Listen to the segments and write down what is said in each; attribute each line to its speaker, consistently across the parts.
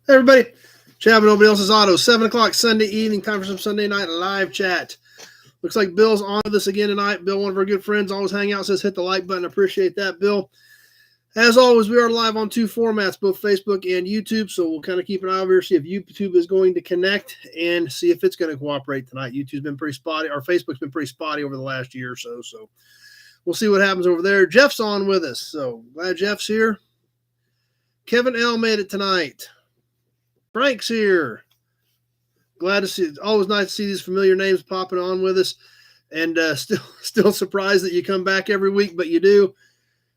Speaker 1: Hey everybody, chat with Nobody Else's Auto. 7 o'clock Sunday evening, time for some Sunday night live chat. Looks like Bill's on with us again tonight. Bill, one of our good friends, always hang out, says hit the like button. Appreciate that, Bill. As always, we are live on two formats, both Facebook and YouTube, so we'll kind of keep an eye over here, see if YouTube is going to connect and see if it's going to cooperate tonight. YouTube's been pretty spotty, or Facebook's been pretty spotty over the last year or so, so we'll see what happens over there. Jeff's on with us, so glad Jeff's here. Kevin L. made it tonight. Frank's here. Glad to see it. Always nice to see these familiar names popping on with us. And still surprised that you come back every week, but you do,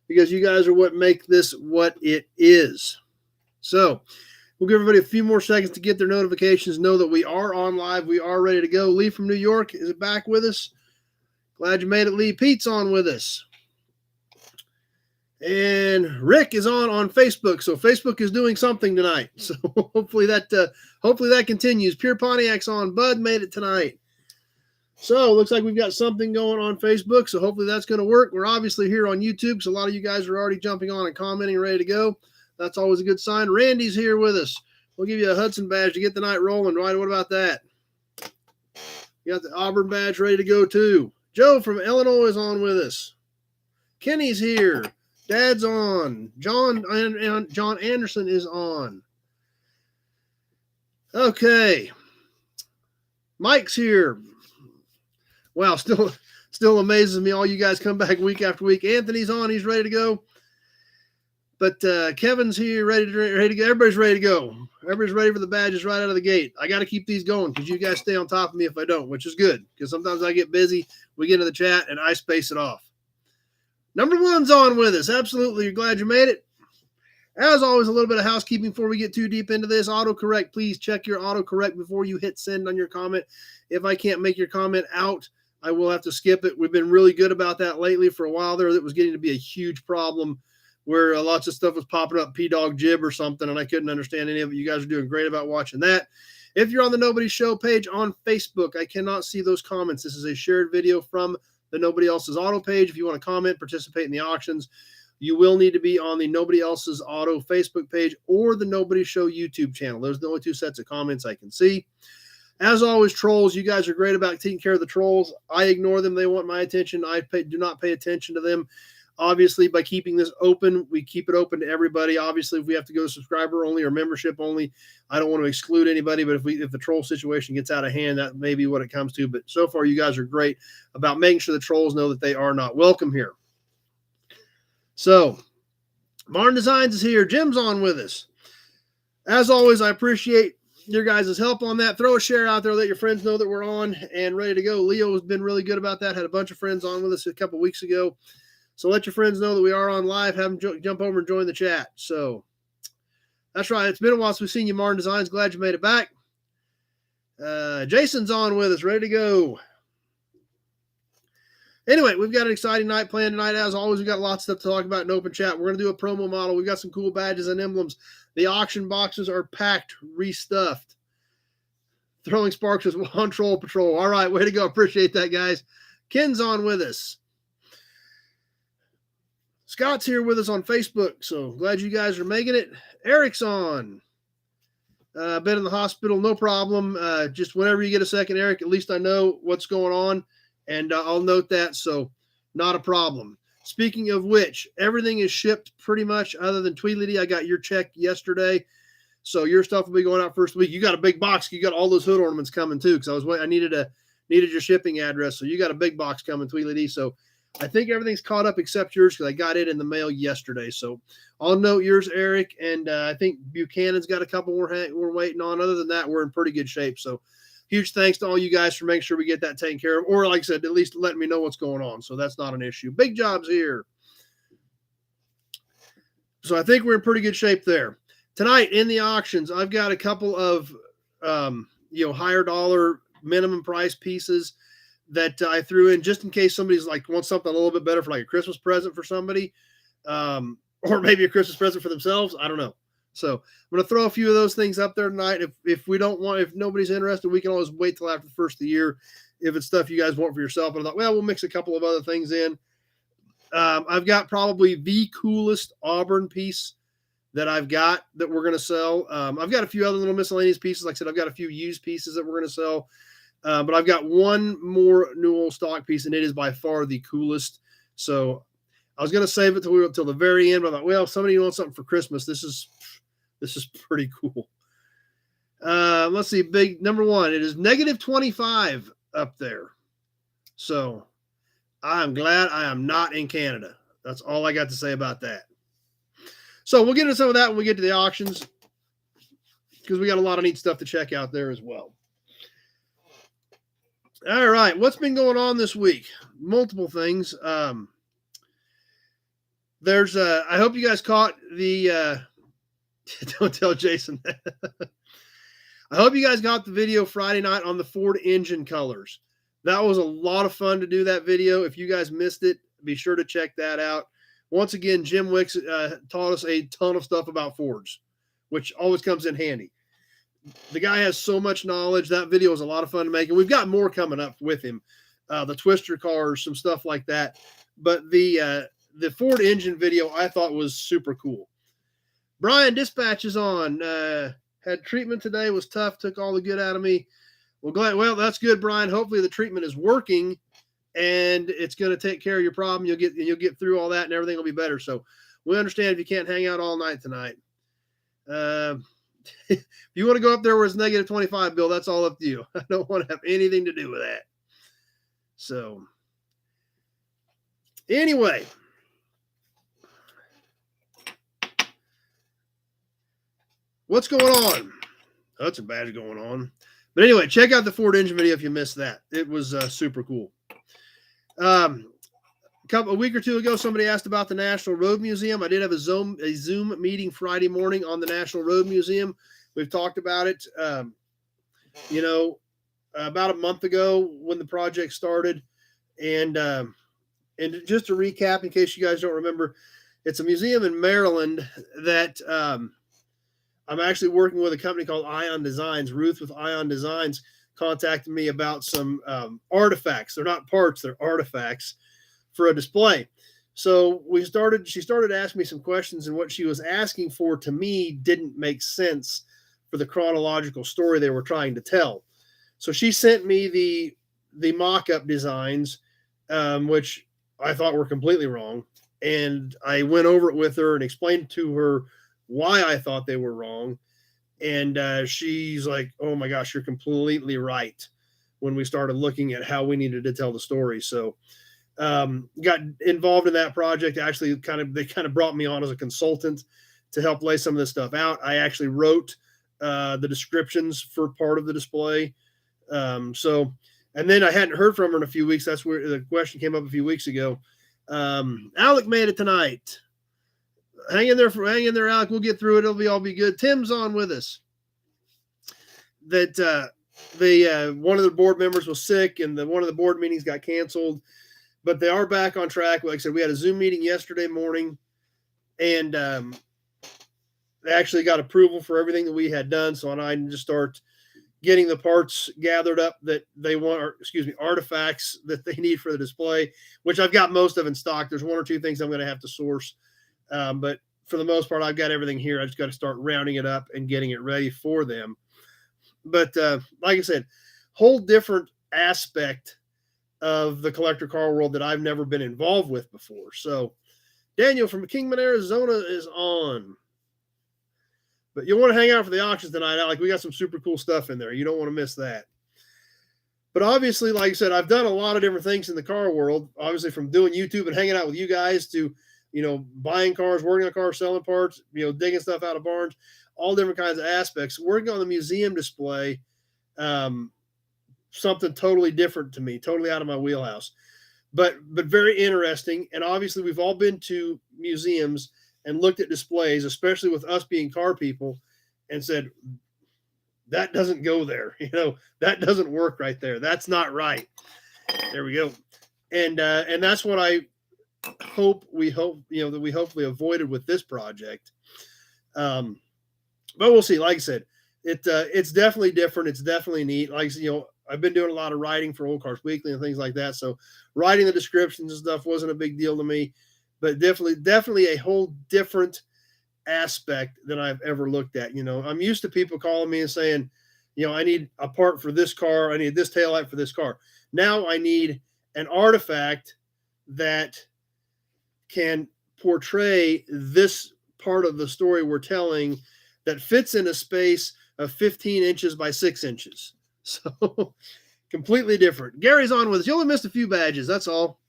Speaker 1: because you guys are what make this what it is. So we'll give everybody a few more seconds to get their notifications, know that we are on live. We are ready to go. Lee from New York is back with us. Glad you made it, Lee. Pete's on with us. And Rick is on Facebook, so Facebook is doing something tonight. So hopefully that continues. Pure Pontiac's on. Bud made it tonight. So looks like we've got something going on Facebook, so hopefully that's going to work. We're obviously here on YouTube, so a lot of you guys are already jumping on and commenting, ready to go. That's always a good sign. Randy's here with us. We'll give you a Hudson badge to get the night rolling. Right? What about that? You got the Auburn badge ready to go too. Joe from Illinois is on with us. Kenny's here. Dad's on. John Anderson is on. Okay. Mike's here. Wow, still amazes me. All you guys come back week after week. Anthony's on. He's ready to go. But Kevin's here, ready to go. Everybody's ready to go. Everybody's ready for the badges right out of the gate. I got to keep these going because you guys stay on top of me if I don't, which is good because sometimes I get busy. We get into the chat and I space it off. Number one's on with us. Absolutely. You're glad you made it. As always, a little bit of housekeeping before we get too deep into this. Autocorrect, please check your autocorrect before you hit send on your comment. If I can't make your comment out, I will have to skip it. We've been really good about that lately. For a while there, that was getting to be a huge problem where lots of stuff was popping up, P-Dog Jib or something, and I couldn't understand any of it. You guys are doing great about watching that. If you're on the Nobody Show page on Facebook, I cannot see those comments. This is a shared video from the Nobody Else's Auto page. If you want to comment, participate in the auctions, you will need to be on the Nobody Else's Auto Facebook page or the Nobody Show YouTube channel. Those are the only two sets of comments I can see. As always, trolls, you guys are great about taking care of the trolls. I ignore them. They want my attention. Do not pay attention to them. Obviously, by keeping this open, we keep it open to everybody. Obviously, if we have to go subscriber only or membership only, I don't want to exclude anybody. But if the troll situation gets out of hand, that may be what it comes to. But so far, you guys are great about making sure the trolls know that they are not welcome here. So, Barn Designs is here. Jim's on with us. As always, I appreciate your guys' help on that. Throw a share out there. Let your friends know that we're on and ready to go. Leo has been really good about that. Had a bunch of friends on with us a couple weeks ago. So let your friends know that we are on live. Have them jump over and join the chat. So that's right. It's been a while since we've seen you, Martin Designs. Glad you made it back. Jason's on with us, ready to go. Anyway, we've got an exciting night planned tonight. As always, we've got lots of stuff to talk about in open chat. We're going to do a promo model. We've got some cool badges and emblems. The auction boxes are packed, restuffed. Throwing Sparks is on Troll Patrol. All right, way to go. Appreciate that, guys. Ken's on with us. Scott's here with us on Facebook, so glad you guys are making it. Eric's on. Been in the hospital, no problem. Just whenever you get a second, Eric, at least I know what's going on, and I'll note that, so not a problem. Speaking of which, everything is shipped pretty much other than Tweedledee. I got your check yesterday, so your stuff will be going out first week. You got a big box. You got all those hood ornaments coming too, because I needed your shipping address, so you got a big box coming, Tweedledee, so I think everything's caught up except yours because I got it in the mail yesterday. So I'll note yours, Eric, and I think Buchanan's got a couple we're waiting on. Other than that, we're in pretty good shape. So huge thanks to all you guys for making sure we get that taken care of. Or like I said, at least letting me know what's going on. So that's not an issue. Big jobs here. So I think we're in pretty good shape there. Tonight in the auctions, I've got a couple of higher dollar minimum price pieces that I threw in just in case somebody's wants something a little bit better for like a Christmas present for somebody, or maybe a Christmas present for themselves. I don't know. So I'm going to throw a few of those things up there tonight. If nobody's interested, we can always wait till after the first of the year. If it's stuff you guys want for yourself, but I thought, well, we'll mix a couple of other things in. I've got probably the coolest Auburn piece that I've got that we're going to sell. I've got a few other little miscellaneous pieces. Like I said, I've got a few used pieces that we're going to sell. But I've got one more new old stock piece, and it is by far the coolest. So I was going to save it till the very end, but I thought, well, if somebody wants something for Christmas, this is pretty cool. Let's see, big number one. It is -25 up there. So I'm glad I am not in Canada. That's all I got to say about that. So we'll get into some of that when we get to the auctions, because we got a lot of neat stuff to check out there as well. All right, what's been going on this week? Multiple things. There's I hope you guys caught the don't tell Jason that. I hope you guys got the video Friday night on the Ford engine colors. That was a lot of fun to do that video. If you guys missed it, be sure to check that out. Once again, Jim Wicks taught us a ton of stuff about Fords, which always comes in handy. The guy has so much knowledge. That video was a lot of fun to make, and we've got more coming up with him. The Twister cars, some stuff like that. But the Ford engine video I thought was super cool. Brian Dispatch is on. Had treatment today, was tough, took all the good out of me. Well, that's good, Brian. Hopefully the treatment is working and it's going to take care of your problem. You'll get through all that and everything will be better. So we understand if you can't hang out all night tonight. If you want to go up there where it's -25, Bill, that's all up to you. I don't want to have anything to do with that. So anyway, what's going on? That's some bad going on. But anyway, check out the Ford engine video if you missed that. It was super cool. A week or two ago, somebody asked about the National Road Museum. I did have a Zoom meeting Friday morning on the National Road Museum. We've talked about it, about a month ago when the project started. And just to recap, in case you guys don't remember, it's a museum in Maryland that I'm actually working with a company called Ion Designs. Ruth with Ion Designs contacted me about some artifacts. They're not parts, they're artifacts for a display. So she started asking me some questions, and what she was asking for to me didn't make sense for the chronological story they were trying to tell. So she sent me the mock-up designs, which I thought were completely wrong. And I went over it with her and explained to her why I thought they were wrong. And she's like, oh my gosh, you're completely right, when we started looking at how we needed to tell the story. So got involved in that project. Actually, they kind of brought me on as a consultant to help lay some of this stuff out. I actually wrote the descriptions for part of the display. And then I hadn't heard from her in a few weeks. That's where the question came up a few weeks ago. Alec made it tonight. Hang in there, Alec. We'll get through it. It'll all be good. Tim's on with us. That one of the board members was sick, and one of the board meetings got canceled. But they are back on track. Like I said, we had a Zoom meeting yesterday morning, and they actually got approval for everything that we had done. So I need to start getting the parts gathered up that they want, artifacts that they need for the display, which I've got most of in stock. There's one or two things I'm going to have to source. But for the most part, I've got everything here. I just got to start rounding it up and getting it ready for them. But like I said, whole different aspect of the collector car world that I've never been involved with before. So Daniel from Kingman, Arizona is on. But you'll want to hang out for the auctions tonight, Alec. We got some super cool stuff in there. You don't want to miss that. But obviously, like I said, I've done a lot of different things in the car world, obviously from doing YouTube and hanging out with you guys to buying cars, working on cars, selling parts, digging stuff out of barns, all different kinds of aspects. Working on the museum display, something totally different to me, totally out of my wheelhouse, but very interesting. And obviously, we've all been to museums and looked at displays, especially with us being car people, and said, that doesn't go there. That doesn't work right there. That's not right. There we go. And that's what I we hope that we hopefully avoided with this project. But we'll see. Like I said, it's definitely different. It's definitely neat. Like, I've been doing a lot of writing for Old Cars Weekly and things like that. So writing the descriptions and stuff wasn't a big deal to me, but definitely a whole different aspect than I've ever looked at. I'm used to people calling me and saying, I need a part for this car. I need this taillight for this car. Now I need an artifact that can portray this part of the story we're telling that fits in a space of 15 inches by 6 inches. So completely different. Gary's on with us. You only missed a few badges. That's all.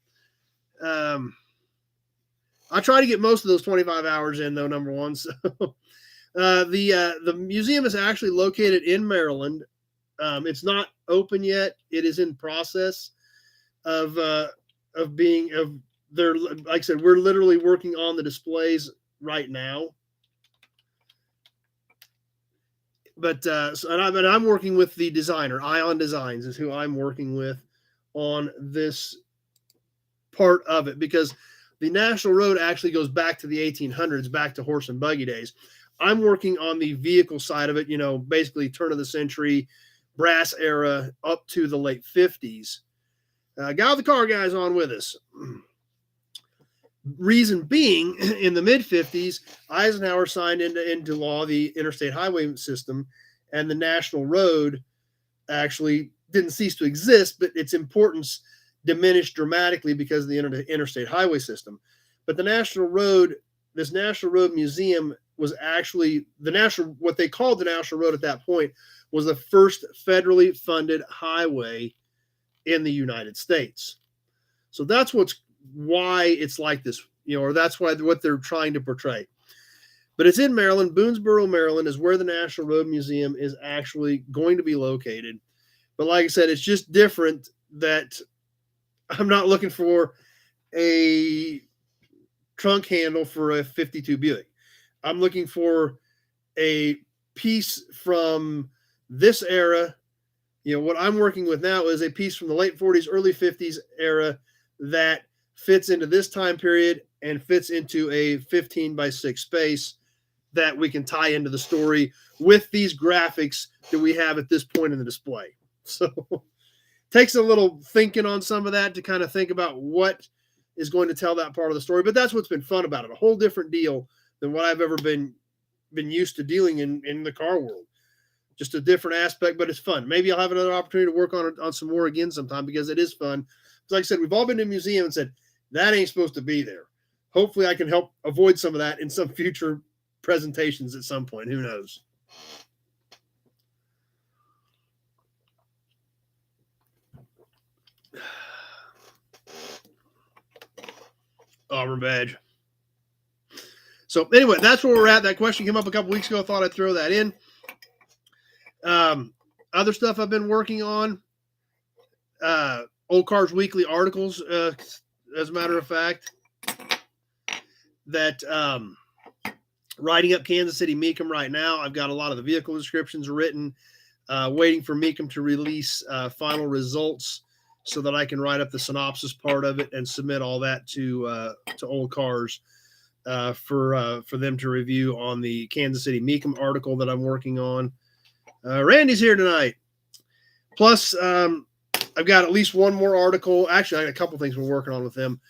Speaker 1: I try to get most of those 25 hours in, though, number one. So the museum is actually located in Maryland. It's not open yet. It is in process of they're, like I said, we're literally working on the displays right now. But I'm working with the designer. Ion Designs is who I'm working with on this part of it, because the National Road actually goes back to the 1800s, back to horse and buggy days. I'm working on the vehicle side of it, basically turn of the century, brass era up to the late 50s. Guy with the car guy's on with us. Reason being, in the mid-50s, Eisenhower signed into law the interstate highway system, and the National Road actually didn't cease to exist, but its importance diminished dramatically because of the interstate highway system. But this National Road Museum was actually what they called the National Road at that point was the first federally funded highway in the United States. So that's why it's like this, or that's why what they're trying to portray. But it's in Maryland. Boonesboro, Maryland is where the National Road Museum is actually going to be located. But like I said, it's just different that I'm not looking for a trunk handle for a 52 Buick. I'm looking for a piece from this era. What I'm working with now is a piece from the late 40s, early 50s era that fits into this time period and fits into a 15 by 6 space that we can tie into the story with these graphics that we have at this point in the display. So takes a little thinking on some of that to kind of think about what is going to tell that part of the story. But that's what's been fun about it. A whole different deal than what I've ever been used to dealing in the car world. Just a different aspect, but it's fun. Maybe I'll have another opportunity to work on some more again sometime, because it is fun. Like I said, we've all been to a museum and said, that ain't supposed to be there. Hopefully I can help avoid some of that in some future presentations at some point. Who knows? Auburn badge. So anyway, that's where we're at. That question came up a couple weeks ago. I thought I'd throw that in. Other stuff I've been working on, Old Cars Weekly articles, as a matter of fact, that writing up Kansas City Mecum right now. I've got a lot of the vehicle descriptions written, waiting for Mecum to release final results so that I can write up the synopsis part of it and submit all that to Old Cars for them to review on the Kansas City Mecum article that I'm working on. Randy's here tonight. Plus, I've got at least one more article. Actually, I got a couple things we're working on with them.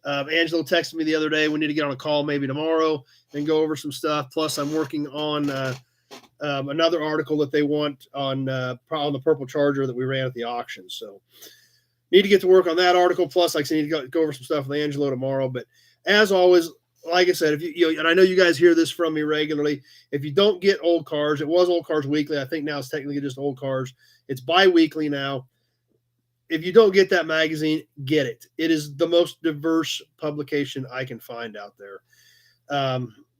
Speaker 1: Angelo texted me the other day. We need to get on a call maybe tomorrow and go over some stuff. Plus, I'm working on another article that they want on the Purple Charger that we ran at the auction. So, need to get to work on that article. Plus, like I said, need to go over some stuff with Angelo tomorrow. But as always, like I said, if you and I know you guys hear this from me regularly, if you don't get Old Cars, it was Old Cars Weekly. I think now it's technically just Old Cars. It's bi-weekly now. If you don't get that magazine, get it. It is the most diverse publication I can find out there.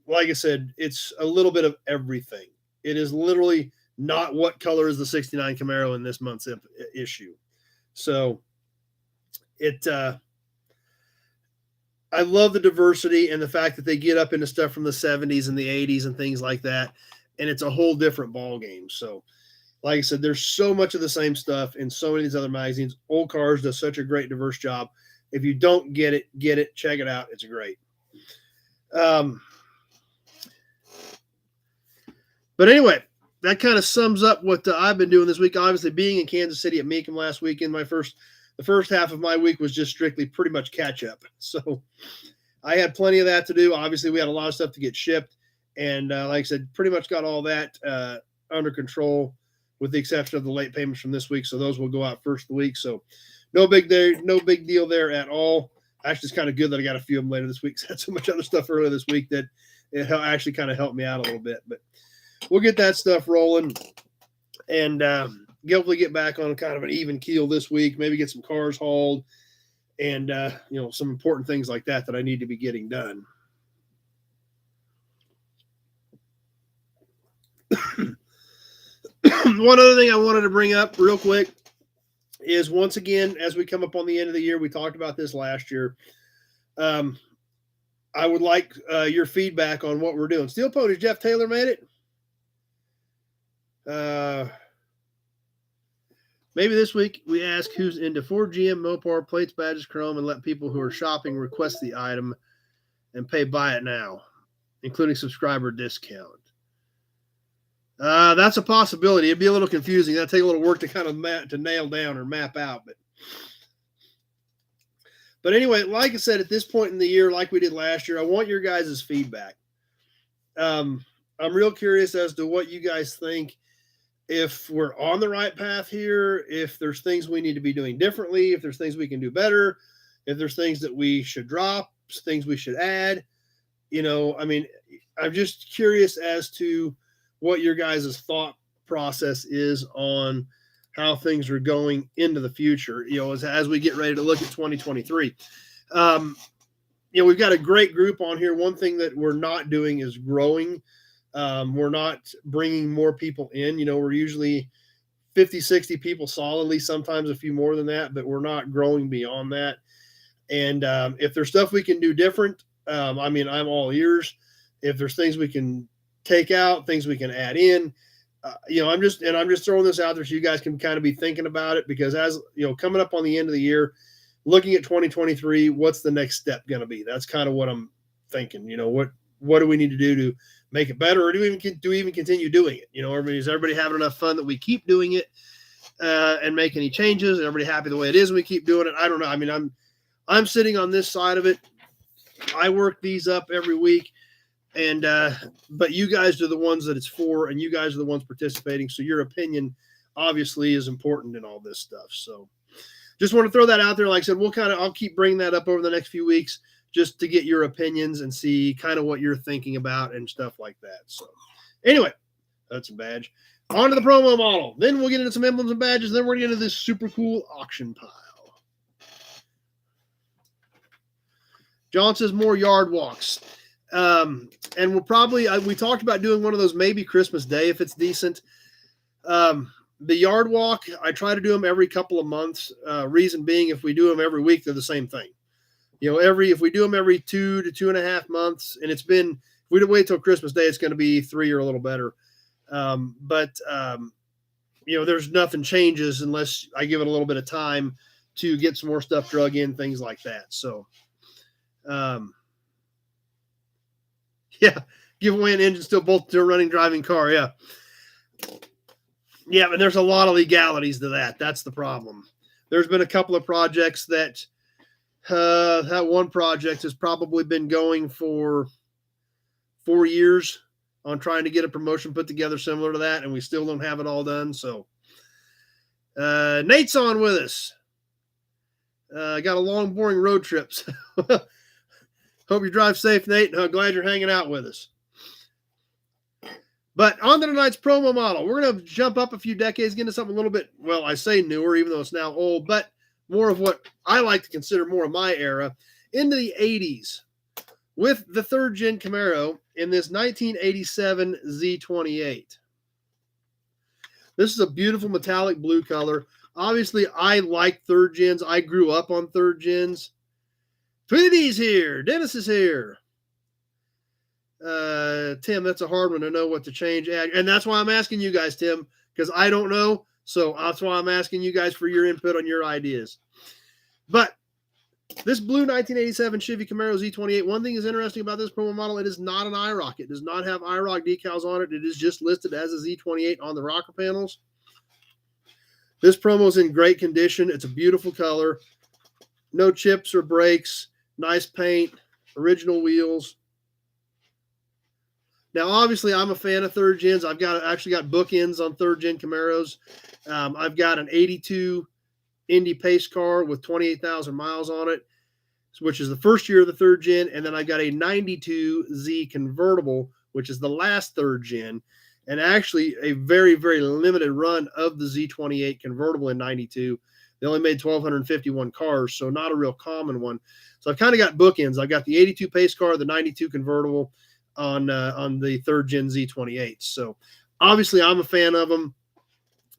Speaker 1: Like I said, it's a little bit of everything. It is literally not what color is the 69 Camaro in this month's issue. So I love the diversity and the fact that they get up into stuff from the 70s and the 80s and things like that. And it's a whole different ball game. So like I said, there's so much of the same stuff in so many of these other magazines. Old Cars does such a great diverse job. If you don't get it, check it out. It's great. But anyway, that kind of sums up what I've been doing this week. Obviously, being in Kansas City at Mecum last weekend, the first half of my week was just strictly pretty much catch up. So I had plenty of that to do. Obviously, we had a lot of stuff to get shipped. And like I said, pretty much got all that under control, with the exception of the late payments from this week. So those will go out first of the week. So no big deal there at all. Actually, it's kind of good that I got a few of them later this week. I had so much other stuff earlier this week that it actually kind of helped me out a little bit. But we'll get that stuff rolling and hopefully get back on kind of an even keel this week. Maybe get some cars hauled and some important things like that I need to be getting done. One other thing I wanted to bring up real quick is, once again, as we come up on the end of the year, we talked about this last year. I would like your feedback on what we're doing. Steel Ponies, Jeff Taylor made it. Maybe this week we ask who's into Ford, GM, Mopar, plates, badges, chrome, and let people who are shopping request the item and pay buy it now, including subscriber discount. That's a possibility. It'd be a little confusing. That'd take a little work to kind of to nail down or map out. But anyway, like I said, at this point in the year, like we did last year, I want your guys' feedback. I'm real curious as to what you guys think. If we're on the right path here, if there's things we need to be doing differently, if there's things we can do better, if there's things that we should drop, things we should add. I'm just curious as to what your guys' thought process is on how things are going into the future, as we get ready to look at 2023. We've got a great group on here. One thing that we're not doing is growing. We're not bringing more people in. We're usually 50, 60 people solidly, sometimes a few more than that, but we're not growing beyond that. And if there's stuff we can do different, I'm all ears. If there's things we can take out, things we can add in, I'm just throwing this out there so you guys can kind of be thinking about it, because as coming up on the end of the year, looking at 2023, what's the next step going to be? That's kind of what I'm thinking. What do we need to do to make it better, or do we even continue doing it? Is everybody having enough fun that we keep doing it and make any changes? Is everybody happy the way it is and we keep doing it? I don't know. I'm sitting on this side of it. I work these up every week. And but you guys are the ones that it's for, and you guys are the ones participating. So your opinion obviously is important in all this stuff. So just want to throw that out there. Like I said, I'll keep bringing that up over the next few weeks just to get your opinions and see kind of what you're thinking about and stuff like that. So anyway, that's a badge. On to the promo model. Then we'll get into some emblems and badges. Then we're going to get into this super cool auction pile. John says more yard walks. And we'll probably, we talked about doing one of those maybe Christmas Day if it's decent. The yard walk, I try to do them every couple of months. Reason being, if we do them every week, they're the same thing. If we do them every 2 to 2.5 months, and if we wait till Christmas Day, it's going to be 3 or a little better. There's nothing changes unless I give it a little bit of time to get some more stuff drug in, things like that. So, yeah, give away an engine still bolted to a running driving car. Yeah. Yeah, but there's a lot of legalities to that. That's the problem. There's been a couple of projects that one project has probably been going for 4 years on trying to get a promotion put together similar to that, and we still don't have it all done. So Nate's on with us. Got a long, boring road trip. Hope you drive safe, Nate. Glad you're hanging out with us. But on to tonight's promo model. We're going to jump up a few decades, get into something a little bit, well, I say newer, even though it's now old, but more of what I like to consider more of my era, into the 80s, with the third-gen Camaro in this 1987 Z28. This is a beautiful metallic blue color. Obviously, I like third gens. I grew up on third gens. Tweety's here. Dennis is here. Tim, that's a hard one to know what to change. And that's why I'm asking you guys, Tim, because I don't know. So that's why I'm asking you guys for your input on your ideas. But this blue 1987 Chevy Camaro Z28, one thing is interesting about this promo model, it is not an IROC. It does not have IROC decals on it. It is just listed as a Z28 on the rocker panels. This promo is in great condition. It's a beautiful color. No chips or breaks. Nice paint. Original wheels. Now, obviously, I'm a fan of third gens. I've actually got bookends on third gen Camaros. I've got an 82 Indy pace car with 28,000 miles on it, which is the first year of the third gen. And then I got a 92 Z convertible, which is the last third gen, and actually a very, very limited run of the Z28 convertible in 92. They only made 1,251 cars, so not a real common one. So I've kind of got bookends. I've got the 82 pace car, the 92 convertible on the third gen Z28. So obviously I'm a fan of them.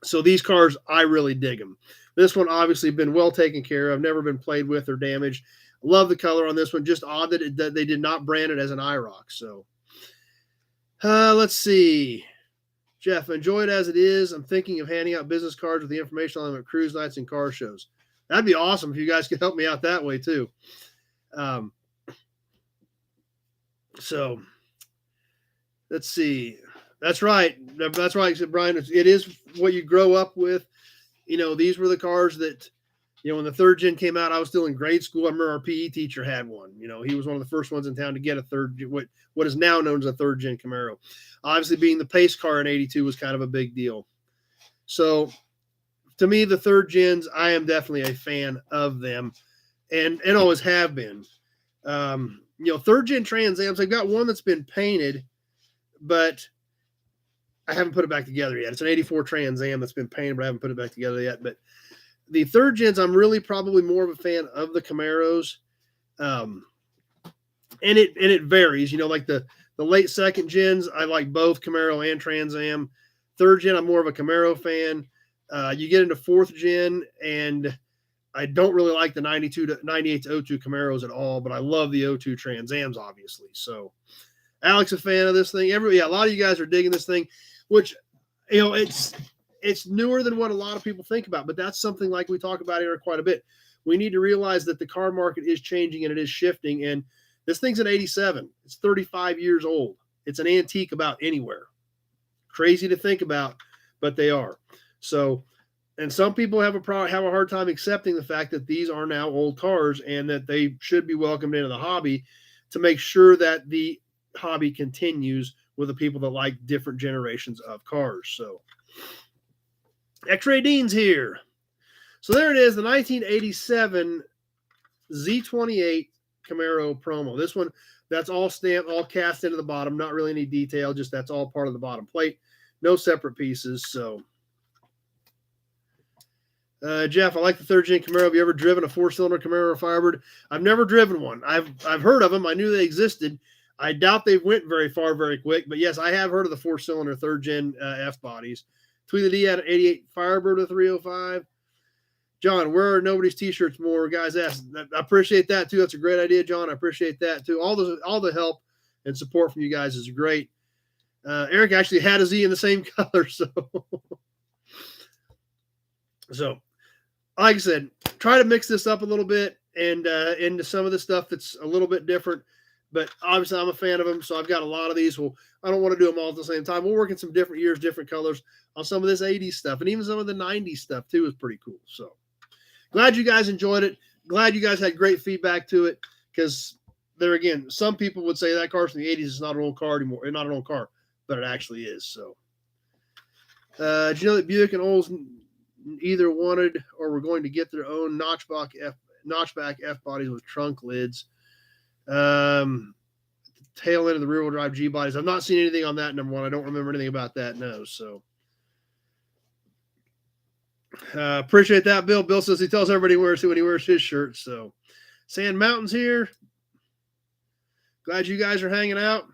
Speaker 1: So these cars, I really dig them. This one obviously been well taken care of, never been played with or damaged. Love the color on this one. Just odd that they did not brand it as an IROC. So let's see. Jeff, enjoy it as it is. I'm thinking of handing out business cards with the information on them at cruise nights and car shows. That'd be awesome if you guys could help me out that way too. So let's see. That's right. That's right, Brian. It is what you grow up with. You know, these were the cars that, you know, when the third gen came out, I was still in grade school. I remember our PE teacher had one. You know, he was one of the first ones in town to get a what is now known as a third gen Camaro. Obviously, being the pace car in 82 was kind of a big deal. So to me, the third gens, I am definitely a fan of them and always have been. You know, third gen Trans Ams, I've got one that's been painted, but I haven't put it back together yet. It's an 84 Trans Am that's been painted, but I haven't put it back together yet. But the third gens, I'm really probably more of a fan of the Camaros. And it varies, you know, like the late second gens, I like both Camaro and Trans Am. Third gen, I'm more of a Camaro fan. You get into fourth gen, and I don't really like the 92 to 98 to 02 Camaros at all, but I love the 02 Trans Ams, obviously. So Alex, a fan of this thing. A lot of you guys are digging this thing, which, you know, it's newer than what a lot of people think about, but that's something like we talk about here quite a bit. We need to realize that the car market is changing and it is shifting. And this thing's an 87. It's 35 years old. It's an antique about anywhere. Crazy to think about, but they are. So, and some people have a hard time accepting the fact that these are now old cars and that they should be welcomed into the hobby to make sure that the hobby continues with the people that like different generations of cars. So X-Ray Dean's here. So there it is, the 1987 Z28 Camaro promo. This one, that's all stamped, all cast into the bottom, not really any detail, just that's all part of the bottom plate. No separate pieces. So Jeff, I like the third gen Camaro. Have you ever driven a 4-cylinder Camaro or Firebird? I've never driven one. I've heard of them. I knew they existed. I doubt they went very far very quick, but yes, I have heard of the 4-cylinder third gen F bodies. Tweet the D had an 88 Firebird with 305. John, where are nobody's t-shirts more? Guys ask. I appreciate that too. That's a great idea, John. I appreciate that too. All the help and support from you guys is great. Eric actually had a Z in the same color, so like I said, try to mix this up a little bit and into some of the stuff that's a little bit different. But obviously, I'm a fan of them, so I've got a lot of these. Well, I don't want to do them all at the same time. We'll work in some different years, different colors on some of this 80s stuff, and even some of the 90s stuff too is pretty cool. So glad you guys enjoyed it. Glad you guys had great feedback to it, because there again, some people would say that car's from the 80s is not an old car anymore. It's not an old car, but it actually is. So, do you know that Buick and Olds either wanted or were going to get their own notchback F bodies with trunk lids? Tail end of the rear wheel drive G bodies. I've not seen anything on that, number one. I don't remember anything about that. No. So appreciate that, Bill. Bill says he tells everybody when he wears his shirt. So Sand Mountain's here. Glad you guys are hanging out.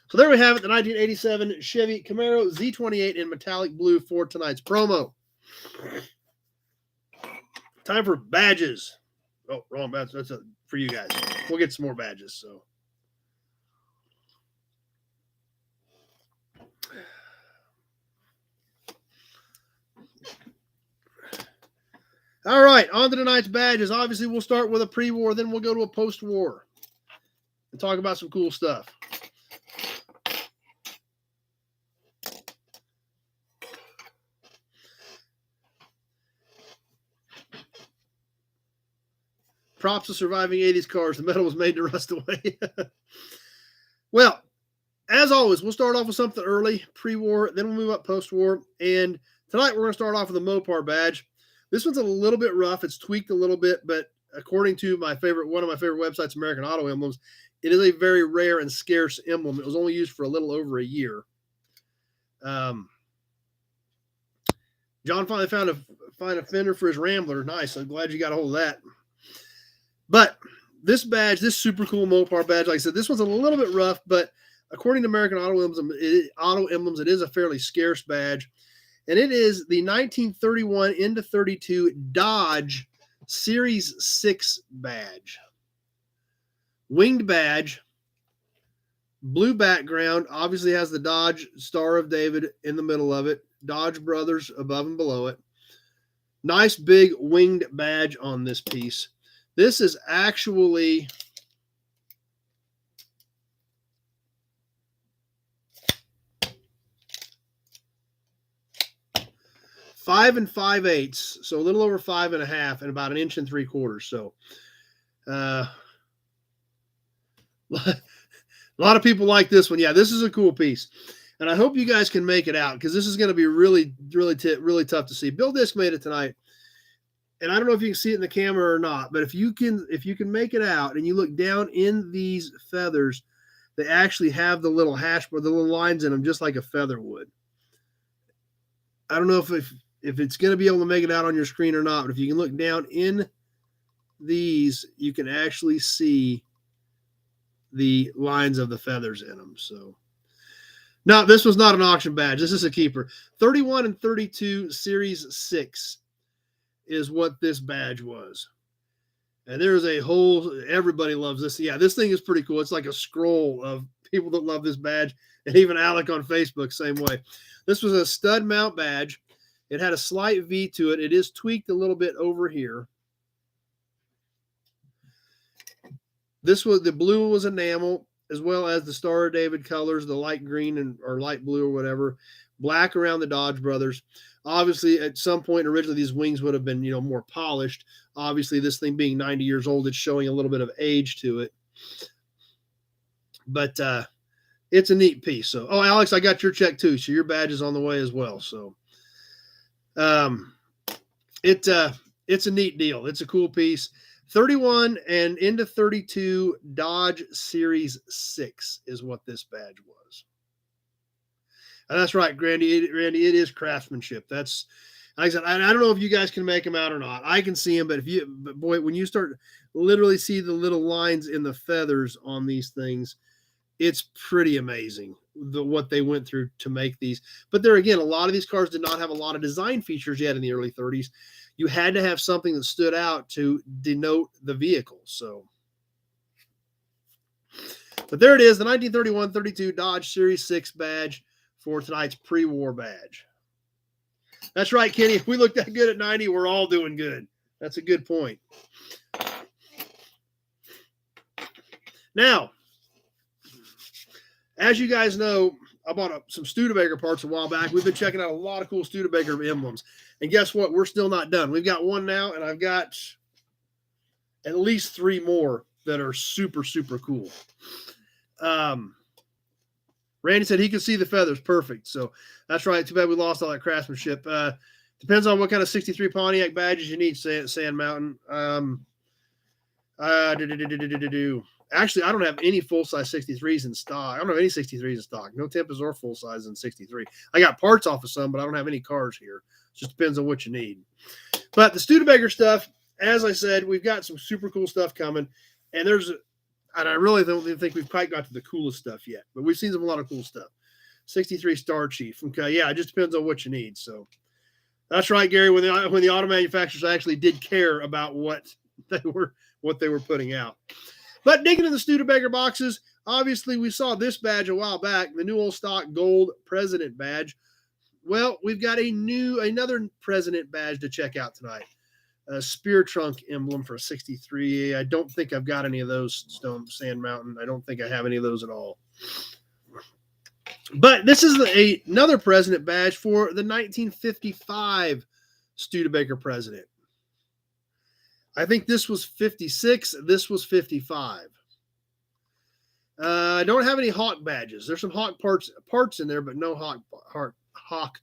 Speaker 1: So there we have it, the 1987 Chevy Camaro Z28 in metallic blue for tonight's promo. Time for badges. Oh, wrong badge. That's for you guys. We'll get some more badges. So, all right, on to tonight's badges. Obviously, we'll start with a pre-war, then we'll go to a post-war and talk about some cool stuff. Props to surviving 80s cars. The metal was made to rust away. Well, as always, we'll start off with something early, pre-war, then we'll move up post-war. And tonight we're going to start off with a Mopar badge. This one's a little bit rough. It's tweaked a little bit, but according to one of my favorite websites, American Auto Emblems, it is a very rare and scarce emblem. It was only used for a little over a year. John finally found a fender for his Rambler. Nice. I'm glad you got a hold of that. But this badge, this super cool Mopar badge, like I said, this one's a little bit rough, but according to American Auto Emblems, it is a fairly scarce badge. And it is the 1931 into 32 Dodge Series 6 badge. Winged badge. Blue background. Obviously has the Dodge Star of David in the middle of it. Dodge Brothers above and below it. Nice big winged badge on this piece. This is actually five and 5/8, so a little over 5.5 and about 1 3/4 inches. So a lot of people like this one. Yeah, this is a cool piece. And I hope you guys can make it out because this is going to be really tough to see. Bill Disk made it tonight. And I don't know if you can see it in the camera or not, but if you can make it out and you look down in these feathers, they actually have the little the little lines in them, just like a feather would. I don't know if it's going to be able to make it out on your screen or not, but if you can look down in these, you can actually see the lines of the feathers in them. So, no, this was not an auction badge. This is a keeper. 31 and 32 Series 6 is what this badge was. And there's everybody loves this. Yeah, this thing is pretty cool. It's like a scroll of people that love this badge. And even Alec on Facebook, same way. This was a stud mount badge. It had a slight V to it. It is tweaked a little bit over here. The blue was enamel, as well as the Star of David colors, the light green or light blue or whatever. Black around the Dodge Brothers. Obviously, at some point, originally these wings would have been, more polished. Obviously, this thing being 90 years old, it's showing a little bit of age to it. But it's a neat piece. So, Alex, I got your check too. So your badge is on the way as well. So, it's a neat deal. It's a cool piece. 31 and into 32 Dodge Series 6 is what this badge was. And that's right, Randy. It is craftsmanship. That's, like I said, I don't know if you guys can make them out or not. I can see them, but boy, when you start literally see the little lines in the feathers on these things, it's pretty amazing what they went through to make these. But there again, a lot of these cars did not have a lot of design features yet in the early 30s. You had to have something that stood out to denote the vehicle. So, but there it is, the 1931-32 Dodge Series 6 badge for tonight's pre-war badge. That's right, Kenny. If we look that good at 90, we're all doing good. That's a good point. Now, as you guys know, I bought some Studebaker parts a while back. We've been checking out a lot of cool Studebaker emblems. And guess what? We're still not done. We've got one now, and I've got at least 3 more that are super, super cool. Randy said he could see the feathers. Perfect. So that's right. Too bad we lost all that craftsmanship. Depends on what kind of 63 Pontiac badges you need, Sand Mountain. Actually, I don't have any full-size 63s in stock. I don't have any 63s in stock. No Tempest or full-size in 63. I got parts off of some, but I don't have any cars here. It just depends on what you need. But the Studebaker stuff, as I said, we've got some super cool stuff coming. And I really don't think we've quite got to the coolest stuff yet. But we've seen a lot of cool stuff. 63 Star Chief. Okay, yeah, it just depends on what you need. So that's right, Gary. When the auto manufacturers actually did care about what they were putting out. But digging in the Studebaker boxes, obviously we saw this badge a while back, the new old stock gold President badge. Well, we've got another President badge to check out tonight. A spear trunk emblem for a 63. I don't think I've got any of those Sand Mountain. I don't think I have any of those at all. But this is another President badge for the 1955 Studebaker President. I think this was 56. This was 55. I don't have any Hawk badges. There's some Hawk parts in there, but no Hawk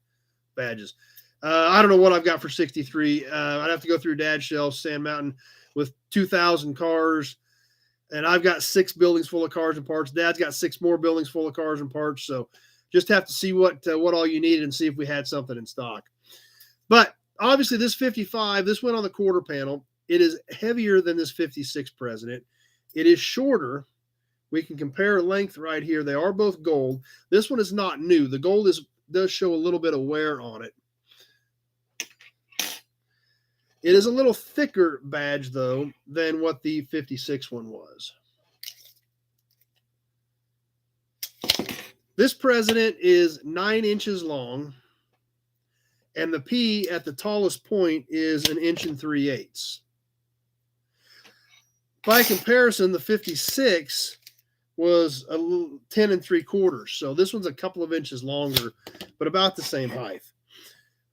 Speaker 1: badges. I don't know what I've got for 63. I'd have to go through Dad's shelves, Sand Mountain, with 2,000 cars. And I've got 6 buildings full of cars and parts. Dad's got 6 more buildings full of cars and parts. So just have to see what all you needed and see if we had something in stock. But obviously this 55, this went on the quarter panel. It is heavier than this 56 President. It is shorter. We can compare length right here. They are both gold. This one is not new. The gold does show a little bit of wear on it. It is a little thicker badge, though, than what the 56 one was. This President is 9 inches long, and the P at the tallest point is 1 3/8 inches. By comparison, the 56 was 10 3/4. So this one's a couple of inches longer, but about the same height.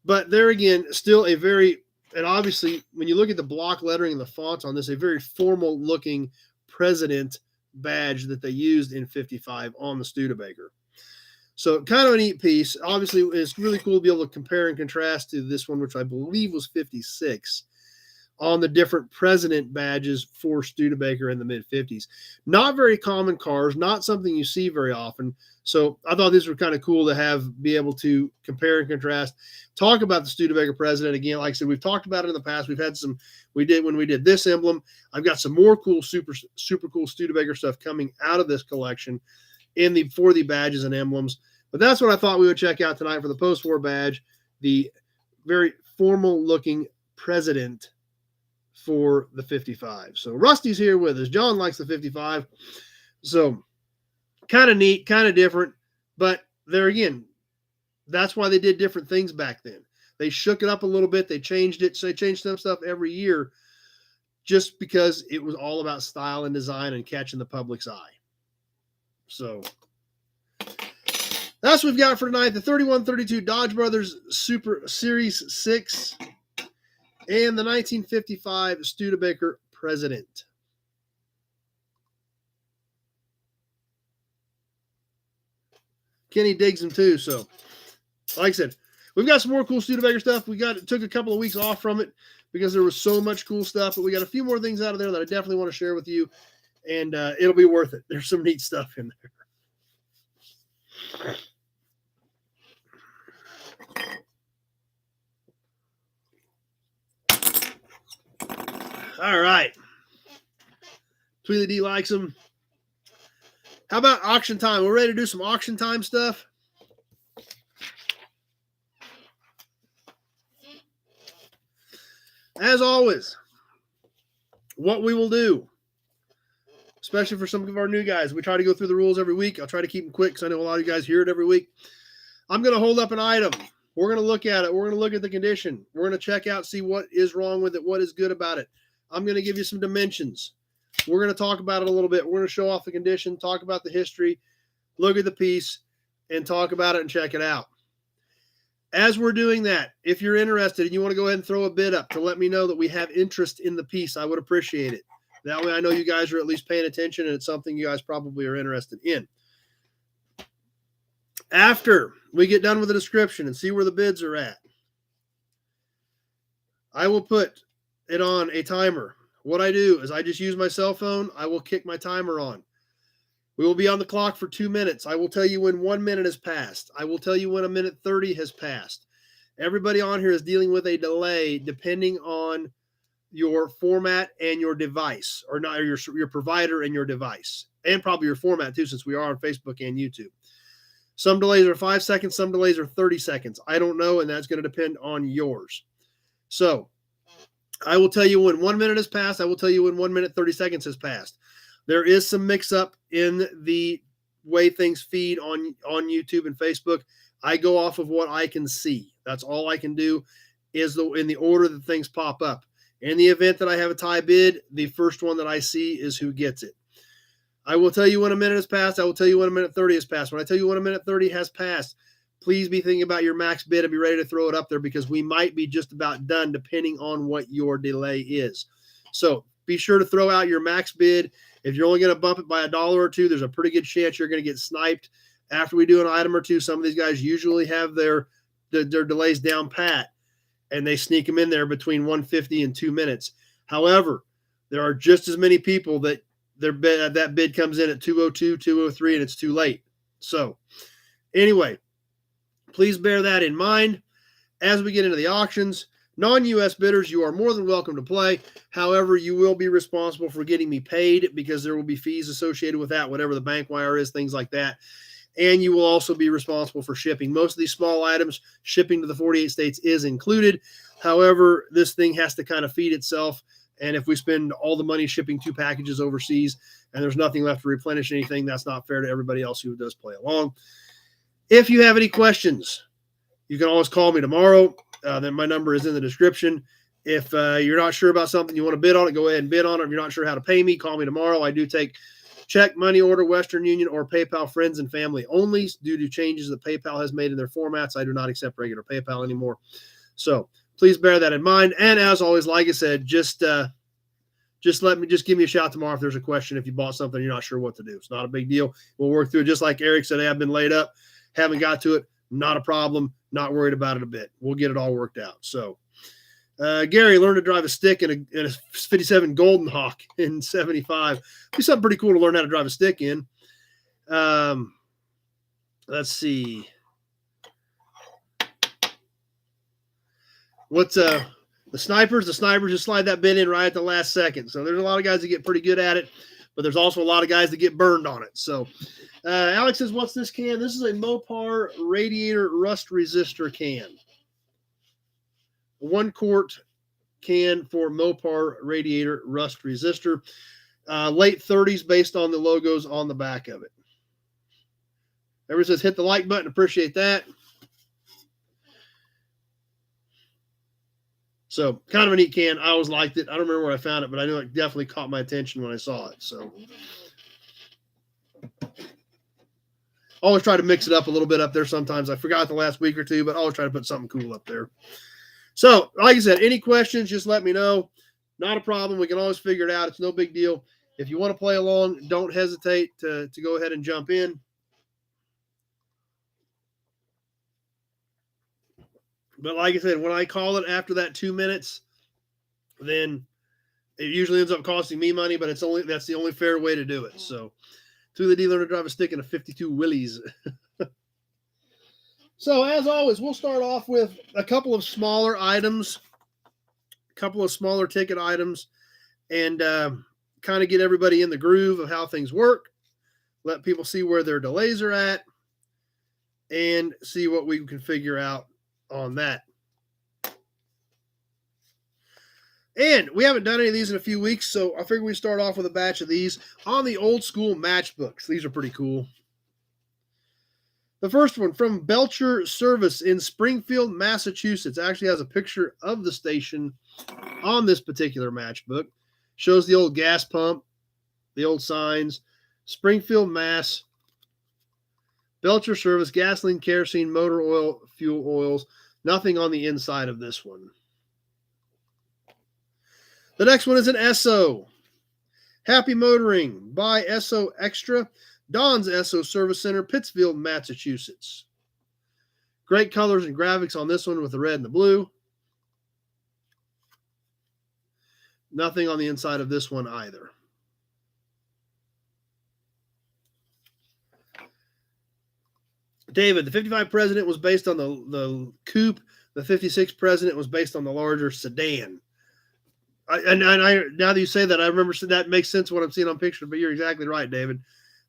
Speaker 1: But there again, still a very, and obviously when you look at the block lettering and the fonts on this, a very formal looking President badge that they used in 55 on the Studebaker. So kind of a neat piece. Obviously, it's really cool to be able to compare and contrast to this one, which I believe was 56, on the different President badges for Studebaker in the mid-50s. Not very common cars, not something you see very often. So I thought these were kind of cool to be able to compare and contrast, talk about the Studebaker President. Again, like I said, we've talked about it in the past. We've had some, when we did this emblem. I've got some more cool, super cool Studebaker stuff coming out of this collection for the badges and emblems. But that's what I thought we would check out tonight for the post-war badge, the very formal looking President for the 55. So Rusty's here with us. John likes the 55. So kind of neat, kind of different. But there again, that's why they did different things back then. They shook it up a little bit. They changed it. So they changed some stuff every year just because it was all about style and design and catching the public's eye. So that's what we've got for tonight. The 3132 Dodge Brothers Super Series 6 and the 1955 Studebaker President. Kenny digs them too. So, like I said, we've got some more cool Studebaker stuff. Took a couple of weeks off from it because there was so much cool stuff. But we got a few more things out of there that I definitely want to share with you, and it'll be worth it. There's some neat stuff in there. All right. Tweely D likes them. How about auction time? We're ready to do some auction time stuff. As always, what we will do, especially for some of our new guys, we try to go through the rules every week. I'll try to keep them quick because I know a lot of you guys hear it every week. I'm going to hold up an item. We're going to look at it. We're going to look at the condition. We're going to check out, see what is wrong with it, what is good about it. I'm going to give you some dimensions. We're going to talk about it a little bit. We're going to show off the condition, talk about the history, look at the piece, and talk about it and check it out. As we're doing that, if you're interested and you want to go ahead and throw a bid up to let me know that we have interest in the piece, I would appreciate it. That way I know you guys are at least paying attention and it's something you guys probably are interested in. After we get done with the description and see where the bids are at, I will put it on a timer. What I do is I just use my cell phone. I will kick my timer on. We will be on the clock for 2 minutes. I will tell you when 1 minute has passed. I will tell you when 1:30 has passed. Everybody on here is dealing with a delay depending on your format and your device, or not your provider and your device, and probably your format too, since we are on Facebook and YouTube. Some delays are 5 seconds, some delays are 30 seconds. I don't know, and that's going to depend on yours. So I will tell you when 1 minute has passed. I will tell you when 1 minute, 30 seconds has passed. There is some mix-up in the way things feed on YouTube and Facebook. I go off of what I can see. That's all I can do is in the order that things pop up. In the event that I have a tie bid, the first one that I see is who gets it. I will tell you when 1 minute has passed. I will tell you when 1:30 has passed. When I tell you when 1:30 has passed, please be thinking about your max bid and be ready to throw it up there because we might be just about done depending on what your delay is. So be sure to throw out your max bid. If you're only going to bump it by $1 or $2, there's a pretty good chance you're going to get sniped after we do an item or two. Some of these guys usually have their delays down pat, and they sneak them in there between 150 and 2 minutes. However, there are just as many people that that bid comes in at 202, 203, and it's too late. So anyway, please bear that in mind as we get into the auctions. Non-U.S. bidders, you are more than welcome to play. However, you will be responsible for getting me paid because there will be fees associated with that, whatever the bank wire is, things like that. And you will also be responsible for shipping. Most of these small items, shipping to the 48 states is included. However, this thing has to kind of feed itself. And if we spend all the money shipping 2 packages overseas and there's nothing left to replenish anything, that's not fair to everybody else who does play along. If you have any questions, you can always call me tomorrow. Then my number is in the description. If you're not sure about something, you want to bid on it, go ahead and bid on it. If you're not sure how to pay me, call me tomorrow. I do take check, money order, Western Union, or PayPal friends and family only. Due to changes that PayPal has made in their formats, I do not accept regular PayPal anymore. So please bear that in mind. And as always, like I said, just give me a shout tomorrow if there's a question. If you bought something you're not sure what to do, it's not a big deal. We'll work through it. Just like Eric said, hey, I've been laid up, haven't got to it. Not a problem. Not worried about it a bit. We'll get it all worked out. So Gary learned to drive a stick in a 57 Golden Hawk in 75. Be something pretty cool to learn how to drive a stick in. Let's see. What's the snipers? The snipers just slide that bid in right at the last second. So there's a lot of guys that get pretty good at it, but there's also a lot of guys that get burned on it. So Alex says, what's this can? This is a Mopar radiator rust resistor can. 1 quart can for Mopar radiator rust resistor. Late 30s based on the logos on the back of it. Everyone says hit the like button. Appreciate that. So kind of a neat can. I always liked it. I don't remember where I found it, but I know it definitely caught my attention when I saw it. So always try to mix it up a little bit up there sometimes. I forgot the last week or two, but I always try to put something cool up there. So, like I said, any questions, just let me know. Not a problem. We can always figure it out. It's no big deal. If you want to play along, don't hesitate to go ahead and jump in. But like I said, when I call it after that 2 minutes, then it usually ends up costing me money, but that's the only fair way to do it. So, to the dealer to drive a stick in a 52 Willys. So, as always, we'll start off with a couple of smaller items, a couple of smaller ticket items, and kind of get everybody in the groove of how things work, let people see where their delays are at, and see what we can figure out on that. And we haven't done any of these in a few weeks, so I figure we start off with a batch of these on the old school matchbooks. These are pretty cool. The first one from Belcher Service in Springfield, Massachusetts. Actually has a picture of the station on this particular matchbook. Shows the old gas pump, the old signs. Springfield, Mass. Belcher Service, gasoline, kerosene, motor oil, fuel oils. Nothing on the inside of this one. The next one is an Esso. Happy Motoring by Esso Extra. Don's Esso Service Center, Pittsfield, Massachusetts. Great colors and graphics on this one with the red and the blue. Nothing on the inside of this one either. David, the 55 President was based on the coupe. The 56 President was based on the larger sedan. And now that you say that, I remember that makes sense what I'm seeing on picture, but you're exactly right, David.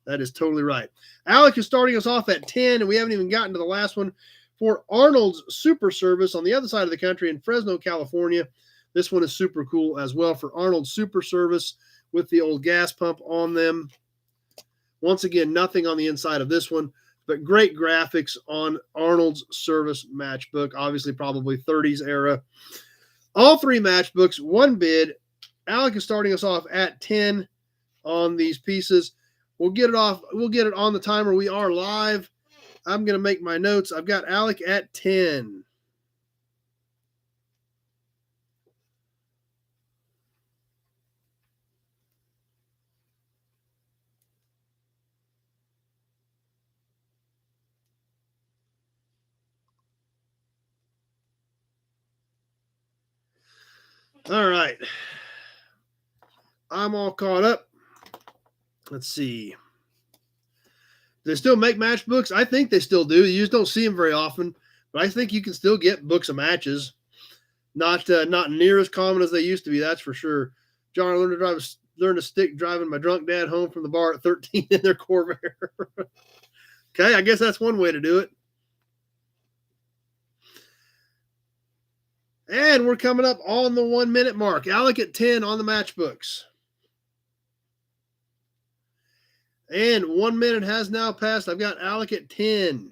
Speaker 1: That is totally right. Alec is starting us off at 10, and we haven't even gotten to the last one for Arnold's Super Service on the other side of the country in Fresno, California. This one is super cool as well for Arnold's Super Service with the old gas pump on them. Once again, nothing on the inside of this one, but great graphics on Arnold's Service matchbook. Obviously, probably 30s era. All 3 matchbooks, 1 bid. Alec is starting us off at 10 on these pieces. We'll get it on the timer. We are live. I'm going to make my notes. I've got Alec at 10. All right. I'm all caught up. Let's see. Do they still make matchbooks? I think they still do. You just don't see them very often, but I think you can still get books of matches. Not near as common as they used to be. That's for sure. John, I learned to stick driving my drunk dad home from the bar at 13 in their Corvair. Okay, I guess that's one way to do it. And we're coming up on the 1 minute mark. Alec at 10 on the matchbooks. And 1 minute has now passed. I've got Alec at 10.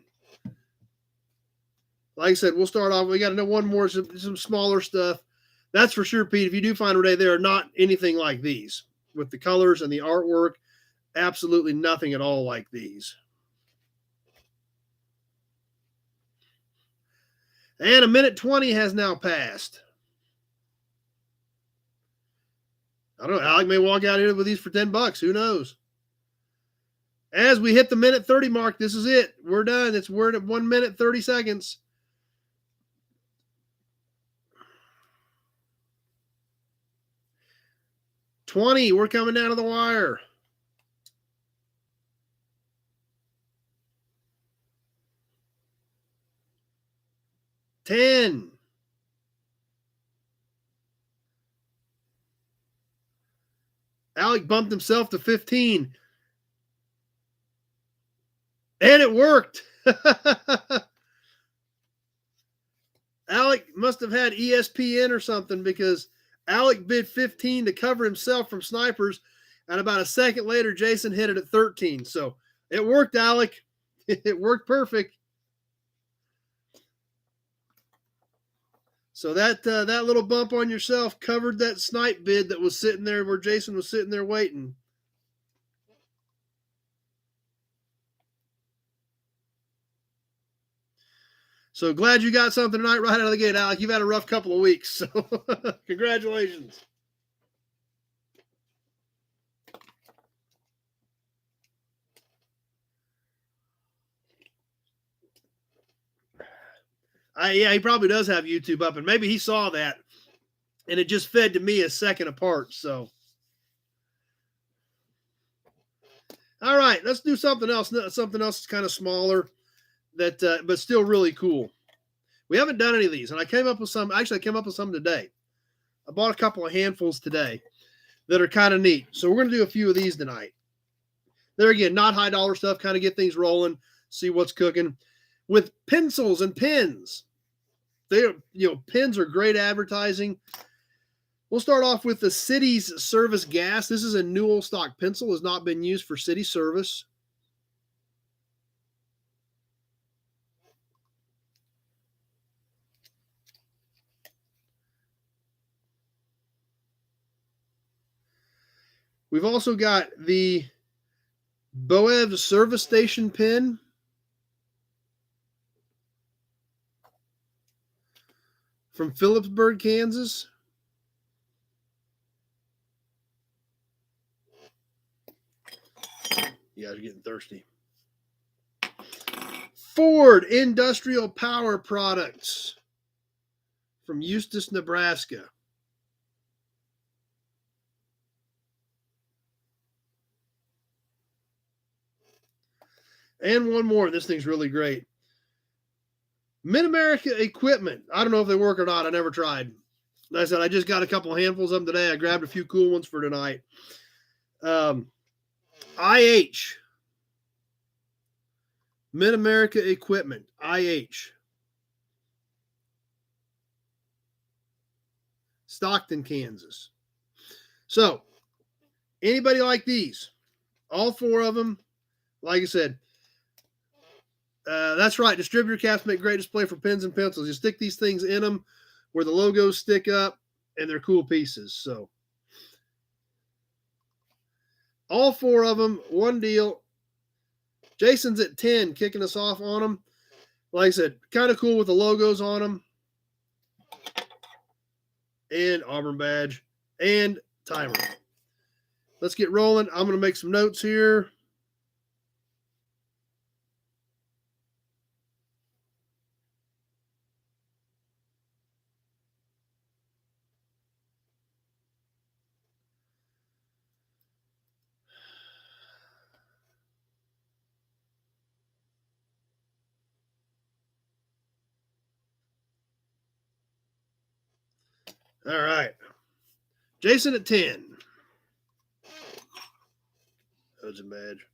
Speaker 1: Like I said, we'll start off. We got to know one more, some smaller stuff. That's for sure, Pete. If you do find today, they are not anything like these. With the colors and the artwork, absolutely nothing at all like these. And 1:20 has now passed. I don't know. Alec may walk out here with these for $10. Who knows? As we hit the 1:30 mark, this is it. We're done. We're at 1 minute, 30 seconds. $20. We're coming down to the wire. $10. Alec bumped himself to 15. And it worked. Alec must have had ESPN or something, because Alec bid 15 to cover himself from snipers, and about a second later, Jason hit it at 13. So it worked, Alec. It worked perfect. So that little bump on yourself covered that snipe bid that was sitting there where Jason was sitting there waiting. So glad you got something tonight right out of the gate, Alec. You've had a rough couple of weeks, so congratulations. Yeah, he probably does have YouTube up, and maybe he saw that, and it just fed to me a second apart. So, all right, let's do something else. Something else that's kind of smaller, but still really cool. We haven't done any of these, and I came up with some. Actually, I came up with some today. I bought a couple of handfuls today that are kind of neat. So we're going to do a few of these tonight. There again, not high dollar stuff. Kind of get things rolling, see what's cooking. With pencils and pens. Pens are great advertising. We'll start off with the City's Service Gas. This is a Newell stock pencil. Has not been used for city service. We've also got the Boev Service Station pen. From Phillipsburg, Kansas. You guys are getting thirsty. Ford Industrial Power Products from Eustis, Nebraska. And one more. This thing's really great. Mid-America Equipment. I don't know if they work or not. I never tried. Like I said, I just got a couple of handfuls of them today. I grabbed a few cool ones for tonight. IH. Mid-America Equipment. IH. Stockton, Kansas. So, anybody like these? All four of them. Like I said, that's right. Distributor caps make great display for pens and pencils. You stick these things in them where the logos stick up, and they're cool pieces. So, all four of them, one deal. Jason's at 10, kicking us off on them. Like I said, kind of cool with the logos on them. And Auburn badge. And timer. Let's get rolling. I'm going to make some notes here. All right. Jason at 10. That's a badge.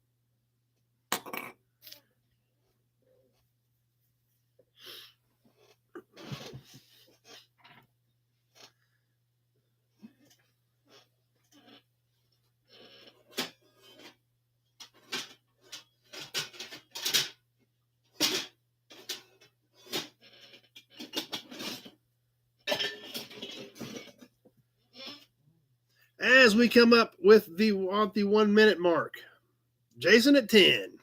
Speaker 1: As we come up with the 1 minute mark, Jason at 10.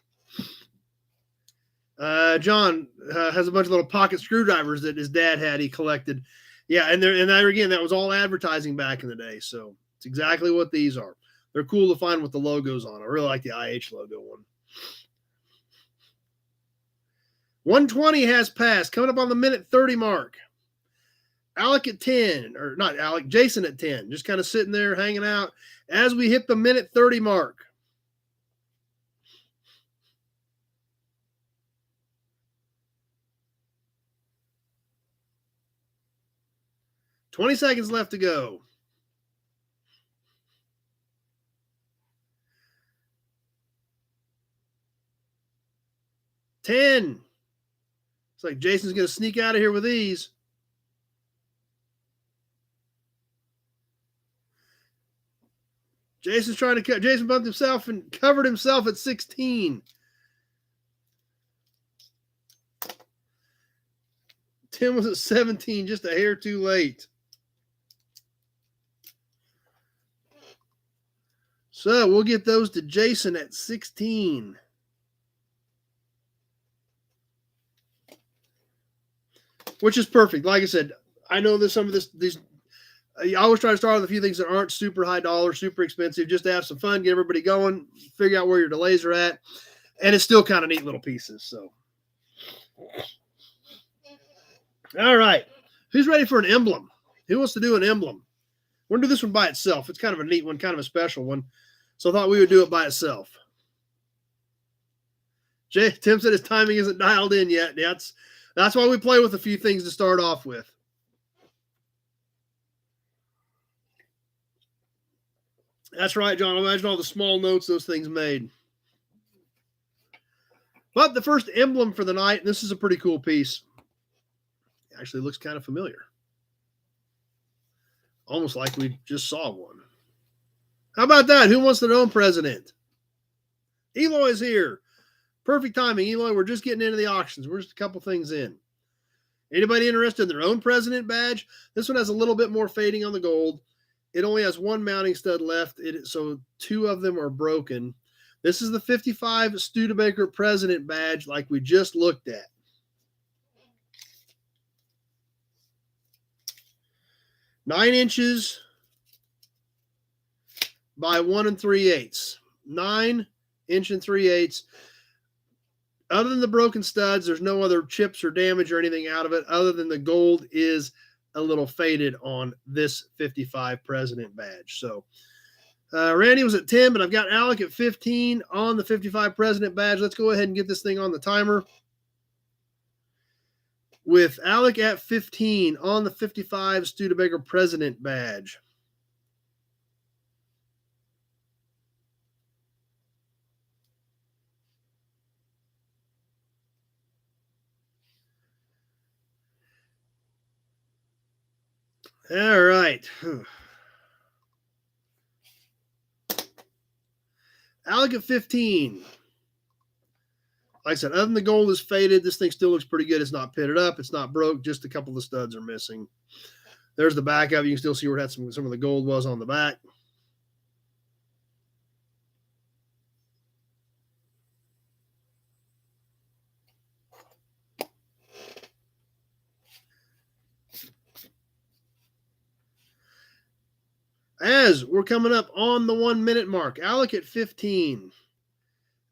Speaker 1: John has a bunch of little pocket screwdrivers that his dad had. He collected. Yeah, and there again, that was all advertising back in the day. So it's exactly what these are. They're cool to find with the logos on. I really like the IH logo one. 120 has passed. Coming up on the minute 30 mark. Alec at 10, or not Alec, Jason at 10. Just kind of sitting there hanging out as we hit the minute 30 mark. $20 seconds left to go. 10. It's like Jason's going to sneak out of here with these. Jason's trying to cut. Jason bumped himself and covered himself at 16. Tim was at 17, just a hair too late. So we'll get those to Jason at 16. Which is perfect. Like I said, I know that some of these, I always try to start with a few things that aren't super high dollar, super expensive, just to have some fun, get everybody going, figure out where your delays are at. And it's still kind of neat little pieces. So, all right. Who's ready for an emblem? Who wants to do an emblem? We're going to do this one by itself. It's kind of a neat one, kind of a special one. So I thought we would do it by itself. Tim said his timing isn't dialed in yet. That's why we play with a few things to start off with. That's right, John. Imagine all the small notes those things made. But the first emblem for the night, this is a pretty cool piece. It actually looks kind of familiar. Almost like we just saw one. How about that? Who wants their own president? Eloy's here. Perfect timing, Eloy. We're just getting into the auctions. We're just a couple things in. Anybody interested in their own president badge? This one has a little bit more fading on the gold. It only has one mounting stud left, so two of them are broken. This is the 55 Studebaker president badge like we just looked at. Nine inches by 1 3/8. 9 inch and 3/8. Other than the broken studs, there's no other chips or damage or anything out of it, other than the gold is a little faded on this 55 president badge. So Randy was at 10, but I've got Alec at 15 on the 55 president badge. Let's go ahead and get this thing on the timer. With Alec at 15 on the 55 Studebaker president badge. All right. Alec at 15. Like I said, other than the gold is faded, this thing still looks pretty good. It's not pitted up. It's not broke. Just a couple of the studs are missing. There's the back of it. You can still see where it had some of the gold was on the back. As we're coming up on the 1 minute mark, Alec at 15.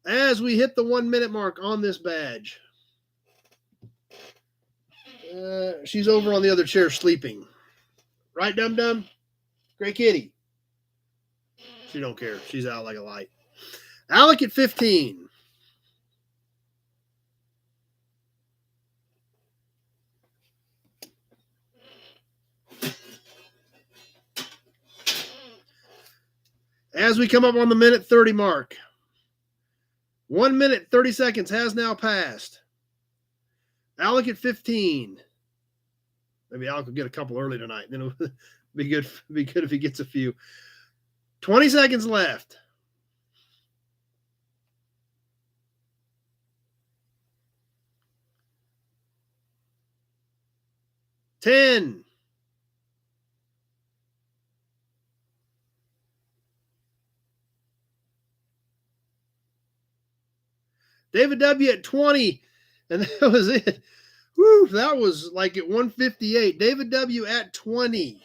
Speaker 1: As we hit the 1 minute mark on this badge, she's over on the other chair sleeping. Right, Dum Dum? Great kitty. She don't care. She's out like a light. Alec at 15. As we come up on the minute 30 mark, 1 minute, 30 seconds has now passed. Alec at 15. Maybe Alec will get a couple early tonight. Then it'll be good if he gets a few. 20 seconds left. 10. David W. at 20. And that was it. Woo, that was like at 158. David W. at 20.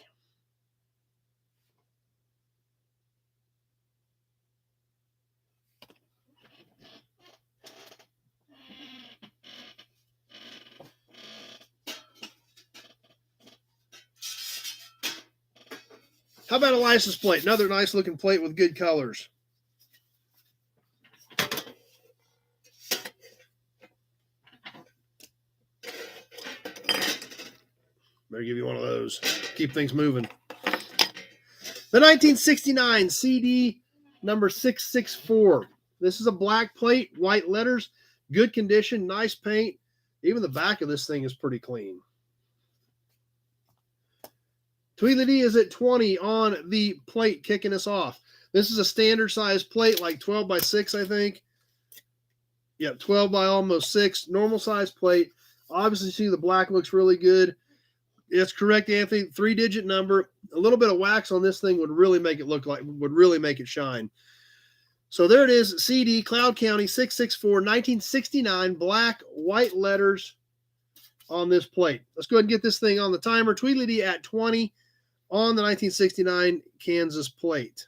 Speaker 1: How about a license plate? Another nice looking plate with good colors. Better give you one of those. Keep things moving. The 1969 CD number 664. This is a black plate, white letters, good condition, nice paint. Even the back of this thing is pretty clean. Tweedledee is at 20 on the plate, kicking us off. This is a standard size plate, like 12 by 6, I think. Yep, 12 by almost 6. Normal size plate. Obviously, see the black looks really good. It's correct, Anthony. 3-digit number. A little bit of wax on this thing would really make it look like, would really make it shine. So there it is. CD, Cloud County, 664, 1969, black, white letters on this plate. Let's go ahead and get this thing on the timer. Tweedledee at 20 on the 1969 Kansas plate.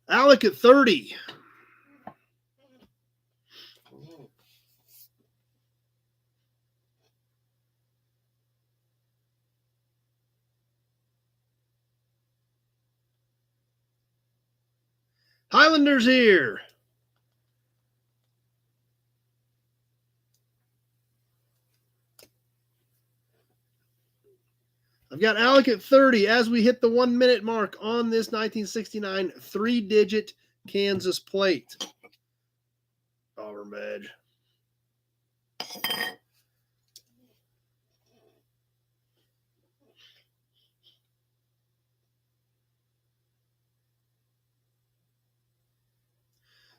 Speaker 1: Alec at 30. Highlanders here. I've got Alec at 30 as we hit the 1 minute mark on this 1969 3-digit Kansas plate. Auburn badge.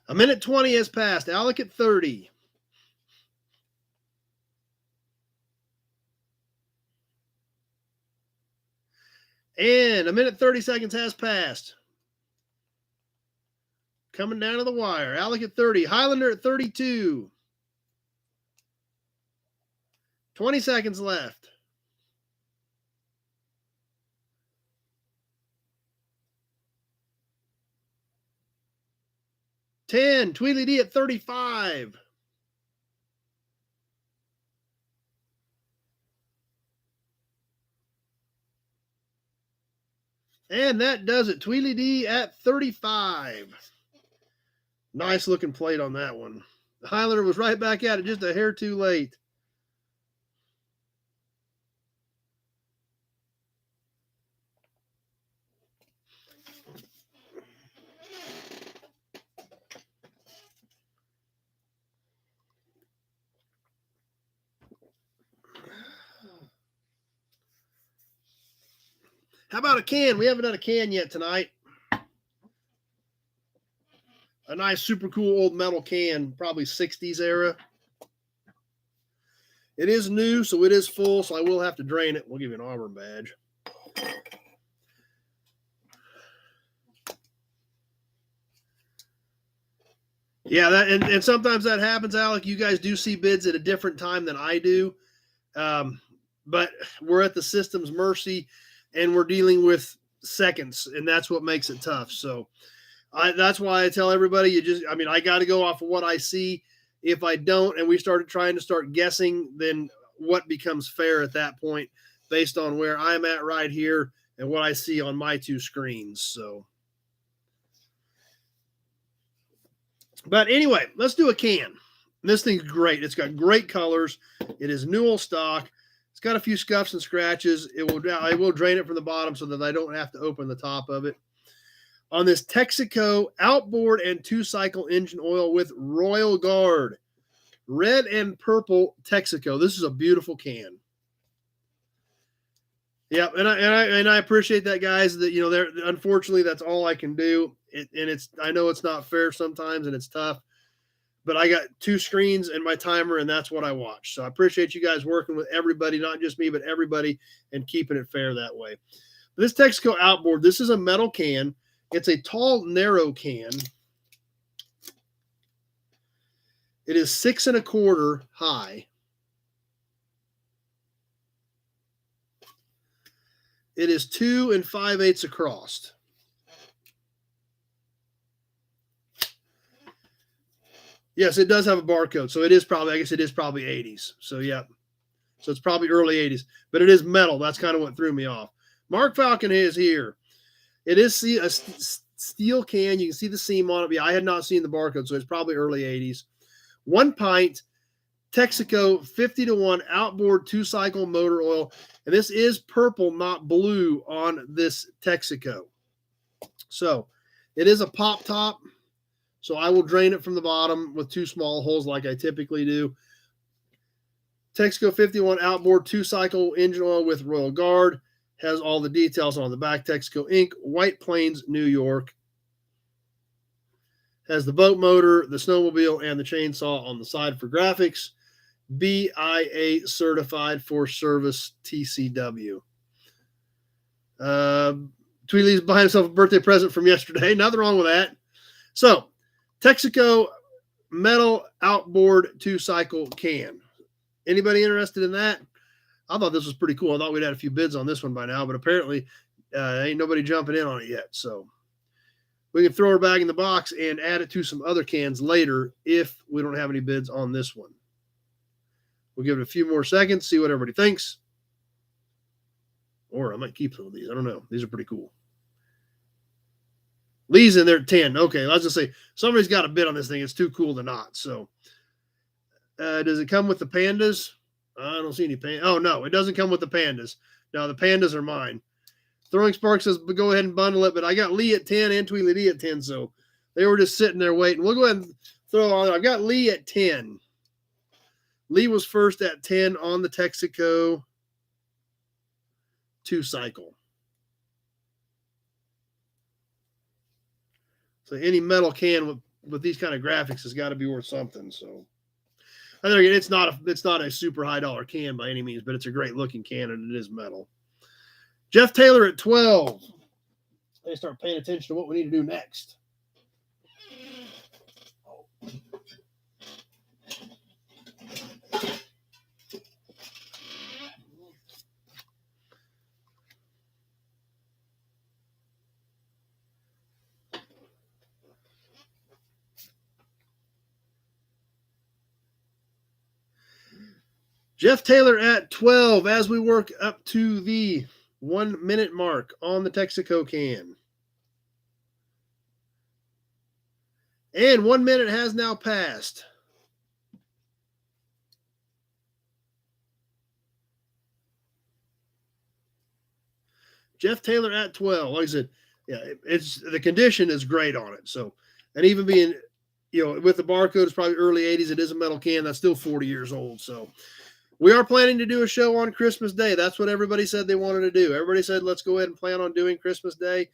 Speaker 1: A minute 20 has passed. Alec at 30. And a minute 30 seconds has passed. Coming down to the wire. Alec at 30. Highlander at 32. 20 seconds left. $10. Tweedledee at 35. And that does it. Tweedledee at 35. Nice looking plate on that one. The Highlander was right back at it, just a hair too late. How about a can? We haven't done a can yet tonight. A nice, super cool old metal can, probably 60s era. It is new, so it is full, so I will have to drain it. We'll give you an Auburn badge. Yeah, that and sometimes that happens, Alec. You guys do see bids at a different time than I do. But we're at the system's mercy, and we're dealing with seconds, and that's what makes it tough. So That's why I tell everybody, I got to go off of what I see. If I don't, and we started trying to start guessing, then what becomes fair at that point based on where I'm at right here and what I see on my two screens. So, but anyway, let's do a can. This thing's great. It's got great colors. It is Newell stock. It's got a few scuffs and scratches. I will drain it from the bottom so that I don't have to open the top of it. On this Texaco outboard and 2-cycle engine oil with Royal Guard. Red and purple Texaco. This is a beautiful can. Yeah, and I appreciate that, guys. That unfortunately that's all I can do. I know it's not fair sometimes and it's tough, but I got two screens and my timer, and that's what I watch. So I appreciate you guys working with everybody, not just me, but everybody, and keeping it fair that way. This Texaco outboard, this is a metal can. It's a tall, narrow can. It is 6 1/4 high. It is 2 5/8 across. Yes, it does have a barcode. So it is probably 80s. So yeah. So it's probably early 80s. But it is metal. That's kind of what threw me off. Mark Falcon is here. It is a steel can. You can see the seam on it. Yeah, I had not seen the barcode, so it's probably early 80s. 1 pint, Texaco 50-1 outboard 2-cycle motor oil. And this is purple, not blue on this Texaco. So it is a pop top. So I will drain it from the bottom with 2 small holes like I typically do. Texaco 51 outboard 2-cycle engine oil with Royal Guard. Has all the details on the back. Texaco Inc., White Plains, New York. Has the boat motor, the snowmobile, and the chainsaw on the side for graphics. BIA certified for service TCW. Tweely's buying himself a birthday present from yesterday. Nothing wrong with that. So, Texaco metal outboard 2-cycle can. Anybody interested in that? I thought this was pretty cool. I thought we'd had a few bids on this one by now, but apparently ain't nobody jumping in on it yet. So we can throw her back in the box and add it to some other cans later if we don't have any bids on this one. We'll give it a few more seconds, see what everybody thinks. Or I might keep some of these. I don't know. These are pretty cool. Lee's in there at 10. Okay, let's just say somebody's got a bid on this thing. It's too cool to not. So does it come with the pandas? I don't see any pandas. Oh, no, it doesn't come with the pandas. No, the pandas are mine. Throwing Spark says, go ahead and bundle it, but I got Lee at 10 and Tweely D at 10, so they were just sitting there waiting. We'll go ahead and throw on. I've got Lee at 10. Lee was first at 10 on the Texaco 2-cycle. So any metal can with these kind of graphics has got to be worth something. So I think it's not a super high dollar can by any means, but it's a great looking can and it is metal. Jeff Taylor at 12. They start paying attention to what we need to do next. Jeff Taylor at 12 as we work up to the 1 minute mark on the Texaco can. And 1 minute has now passed. Jeff Taylor at 12. Like I said, yeah, the condition is great on it. So, and even being, with the barcode, it's probably early 80s. It is a metal can. That's still 40 years old. So, we are planning to do a show on Christmas Day. That's what everybody said they wanted to do. Everybody said, let's go ahead and plan on doing Christmas Day.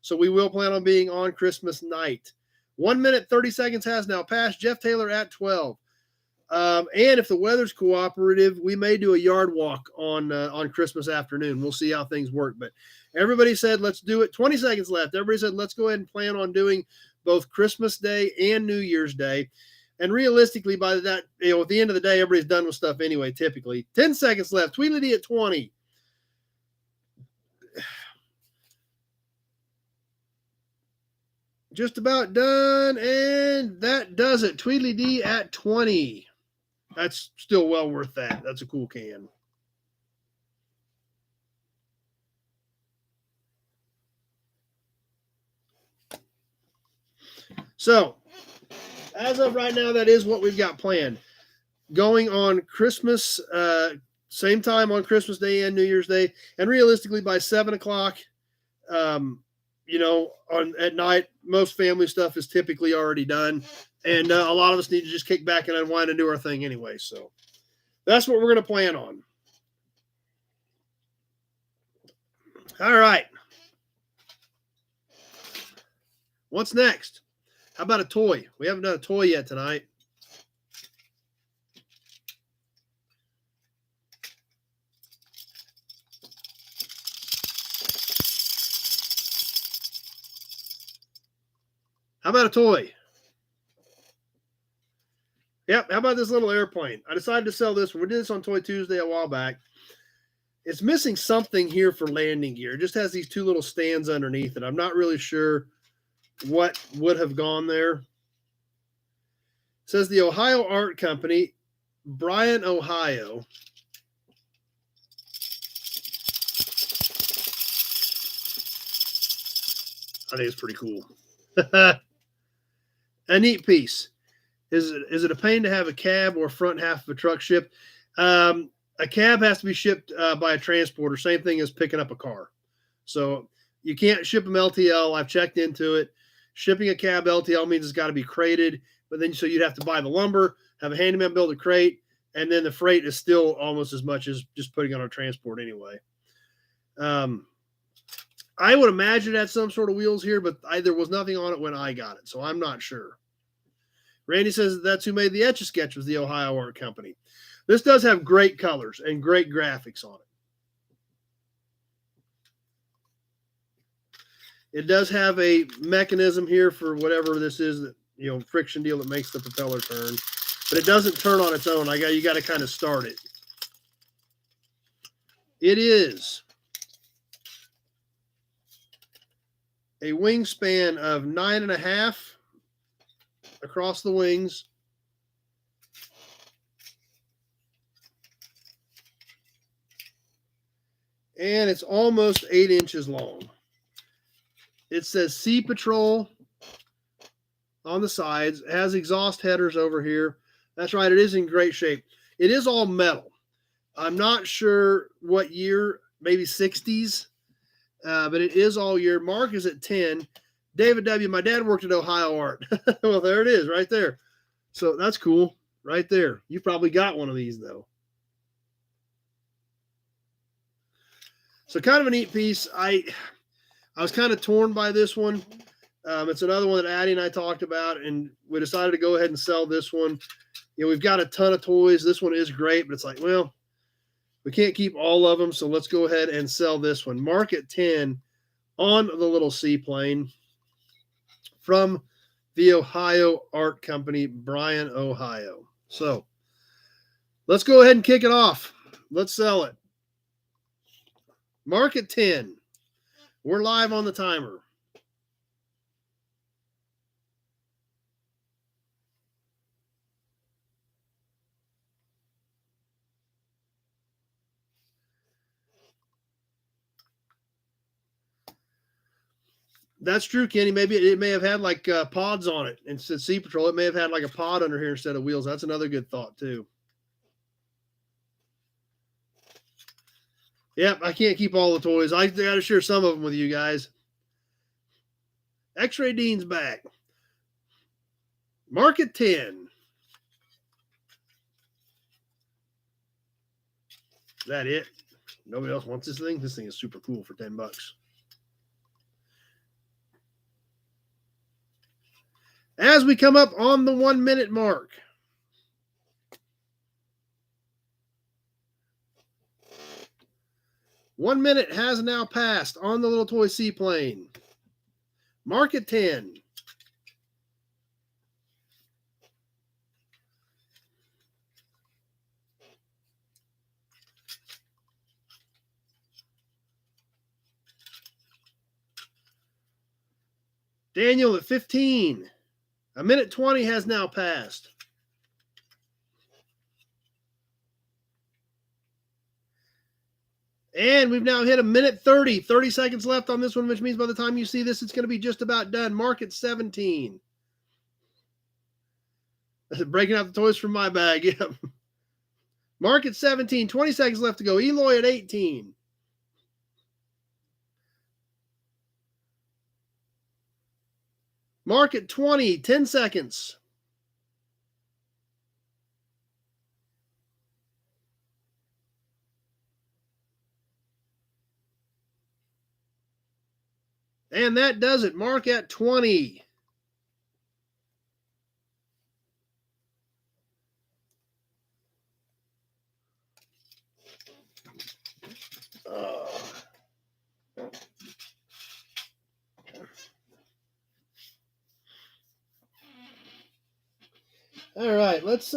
Speaker 1: So we will plan on being on Christmas night. 1 minute, 30 seconds has now passed. Jeff Taylor at 12. And if the weather's cooperative, we may do a yard walk on Christmas afternoon. We'll see how things work. But everybody said, let's do it. 20 seconds left. Everybody said, let's go ahead and plan on doing both Christmas Day and New Year's Day. And realistically, by that, at the end of the day, everybody's done with stuff anyway, typically. 10 seconds left. Tweedledee D at 20. just about done, and that does it. Tweedly D at 20. That's still well worth that. That's a cool can. So, as of right now, that is what we've got planned. Going on Christmas, same time on Christmas Day and New Year's Day, and realistically by 7 o'clock, at night, most family stuff is typically already done, and a lot of us need to just kick back and unwind and do our thing anyway. So that's what we're going to plan on. All right. What's next? How about a toy? We haven't done a toy yet tonight. How about a toy? Yep. How about this little airplane? I decided to sell this one. We did this on Toy Tuesday a while back. It's missing something here for landing gear. It just has these two little stands underneath it. I'm not really sure what would have gone there. It says the Ohio Art Company, Bryan, Ohio. I think it's pretty cool. A neat piece. Is it a pain to have a cab or front half of a truck shipped? A cab has to be shipped by a transporter. Same thing as picking up a car. So you can't ship them LTL. I've checked into it. Shipping a cab LTL means it's got to be crated, but then so you'd have to buy the lumber, have a handyman build a crate, and then the freight is still almost as much as just putting on a transport anyway. I would imagine it had some sort of wheels here, but there was nothing on it when I got it, so I'm not sure. Randy says that's who made the Etch-a-Sketch, was the Ohio Art Company. This does have great colors and great graphics on it. It does have a mechanism here for whatever this is, that friction deal that makes the propeller turn, but it doesn't turn on its own. You got to kind of start it. It is a wingspan of 9.5 across the wings. And it's almost 8 inches long. It says Sea Patrol on the sides. It has exhaust headers over here. That's right. It is in great shape. It is all metal. I'm not sure what year, maybe 60s, but it is all year. Mark is at 10. David W., my dad worked at Ohio Art. Well, there it is right there. So that's cool right there. You probably got one of these, though. So kind of a neat piece. I was kind of torn by this one. It's another one that Addie and I talked about, and we decided to go ahead and sell this one. We've got a ton of toys. This one is great, but it's like, well, we can't keep all of them, so let's go ahead and sell this one. Mark at 10 on the little seaplane from the Ohio Art Company, Bryan, Ohio. So let's go ahead and kick it off. Let's sell it. Mark at 10. We're live on the timer. That's true, Kenny. Maybe it may have had like pods on it. Instead of Sea Patrol, it may have had like a pod under here instead of wheels. That's another good thought, too. Yep, I can't keep all the toys. I got to share some of them with you guys. X-Ray Dean's back. Mark at 10. Is that it? Nobody else wants this thing? This thing is super cool for $10. As we come up on the 1 minute mark, one minute has now passed on the little toy seaplane. Mark at 10. Daniel at 15. A minute 20 has now passed. And we've now hit a minute 30. 30 seconds left on this one, which means by the time you see this, it's going to be just about done. Mark at 17. Breaking out the toys from my bag. Yep. Mark at 17. 20 seconds left to go. Eloy at 18. Mark at 20. 10 seconds. And that does it. Mark at 20. All right, let's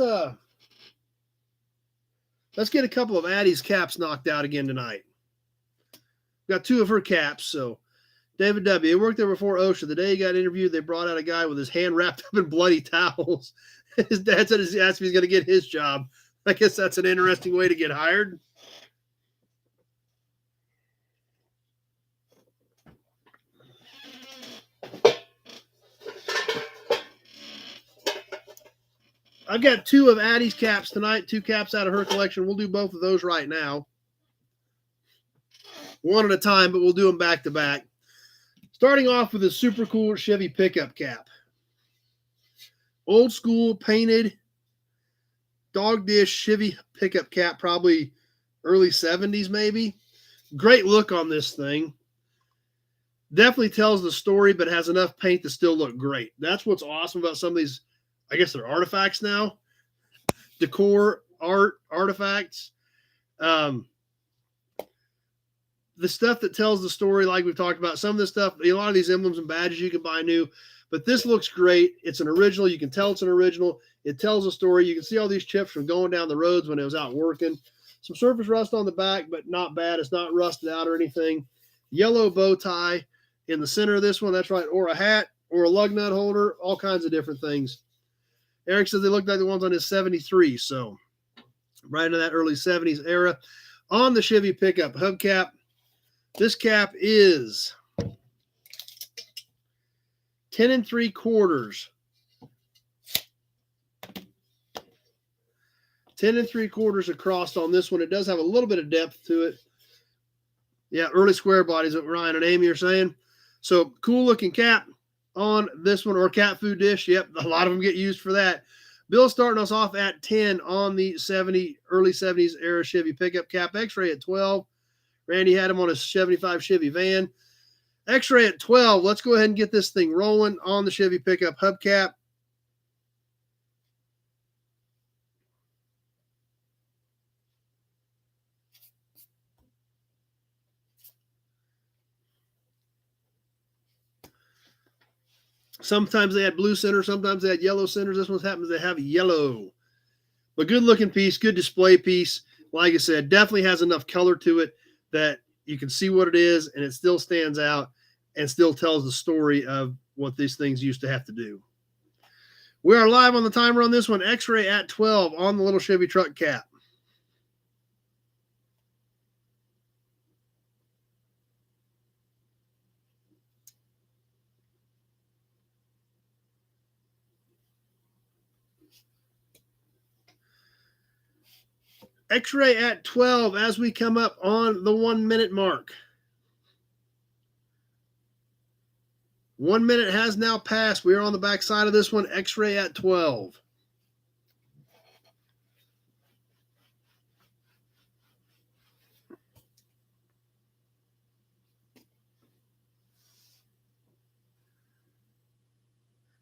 Speaker 1: get a couple of Addie's caps knocked out again tonight. Got two of her caps. So David W. He worked there before OSHA. The day he got interviewed, they brought out a guy with his hand wrapped up in bloody towels. His dad said he asked if he's going to get his job. I guess that's an interesting way to get hired. I've got two of Addie's caps tonight, two caps out of her collection. We'll do both of those right now. One at a time, but we'll do them back to back. Starting off with a super cool Chevy pickup cap. Old school painted dog dish Chevy pickup cap, probably early 70s maybe. Great look on this thing. Definitely tells the story, but has enough paint to still look great. That's what's awesome about some of these, I guess they're artifacts now. Decor, art, artifacts. The stuff that tells the story, like we've talked about, some of this stuff, a lot of these emblems and badges you can buy new, but this looks great. It's an original. You can tell it's an original. It tells a story. You can see all these chips from going down the roads when it was out working. Some surface rust on the back, but not bad. It's not rusted out or anything. Yellow bow tie in the center of this one. That's right. Or a hat or a lug nut holder, all kinds of different things. Eric says they look like the ones on his 73. So right into that early 70s era. On the Chevy pickup hubcap, this cap is 10 3/4. 10 3/4 across on this one. It does have a little bit of depth to it. Yeah, early square bodies that Ryan and Amy are saying. So cool looking cap on this one, or cat food dish. Yep, a lot of them get used for that. Bill's starting us off at 10 on the early 70s era Chevy pickup cap. X-ray at 12. Randy had him on his 75 Chevy van. X-ray at 12. Let's go ahead and get this thing rolling on the Chevy pickup hubcap. Sometimes they had blue center, sometimes they had yellow centers. This one happens to have yellow. But good looking piece, good display piece. Like I said, definitely has enough color to it that you can see what it is, and it still stands out and still tells the story of what these things used to have to do. We are live on the timer on this one. X-ray at 12 on the little Chevy truck cap. X-ray at 12 as we come up on the 1 minute mark. 1 minute has now passed. We are on the back side of this one. X-ray at 12.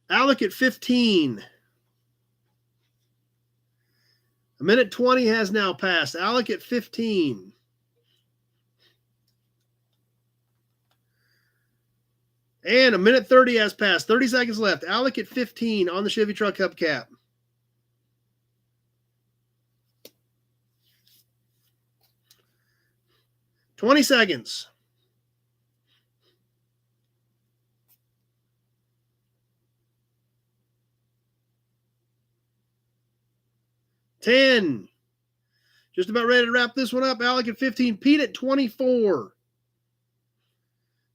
Speaker 1: Alec at 15. A minute 20 has now passed. Alec at 15. And a minute 30 has passed. 30 seconds left. Alec at 15 on the Chevy truck hubcap. $20 seconds. 10. Just about ready to wrap this one up. Alec at 15. Pete at 24.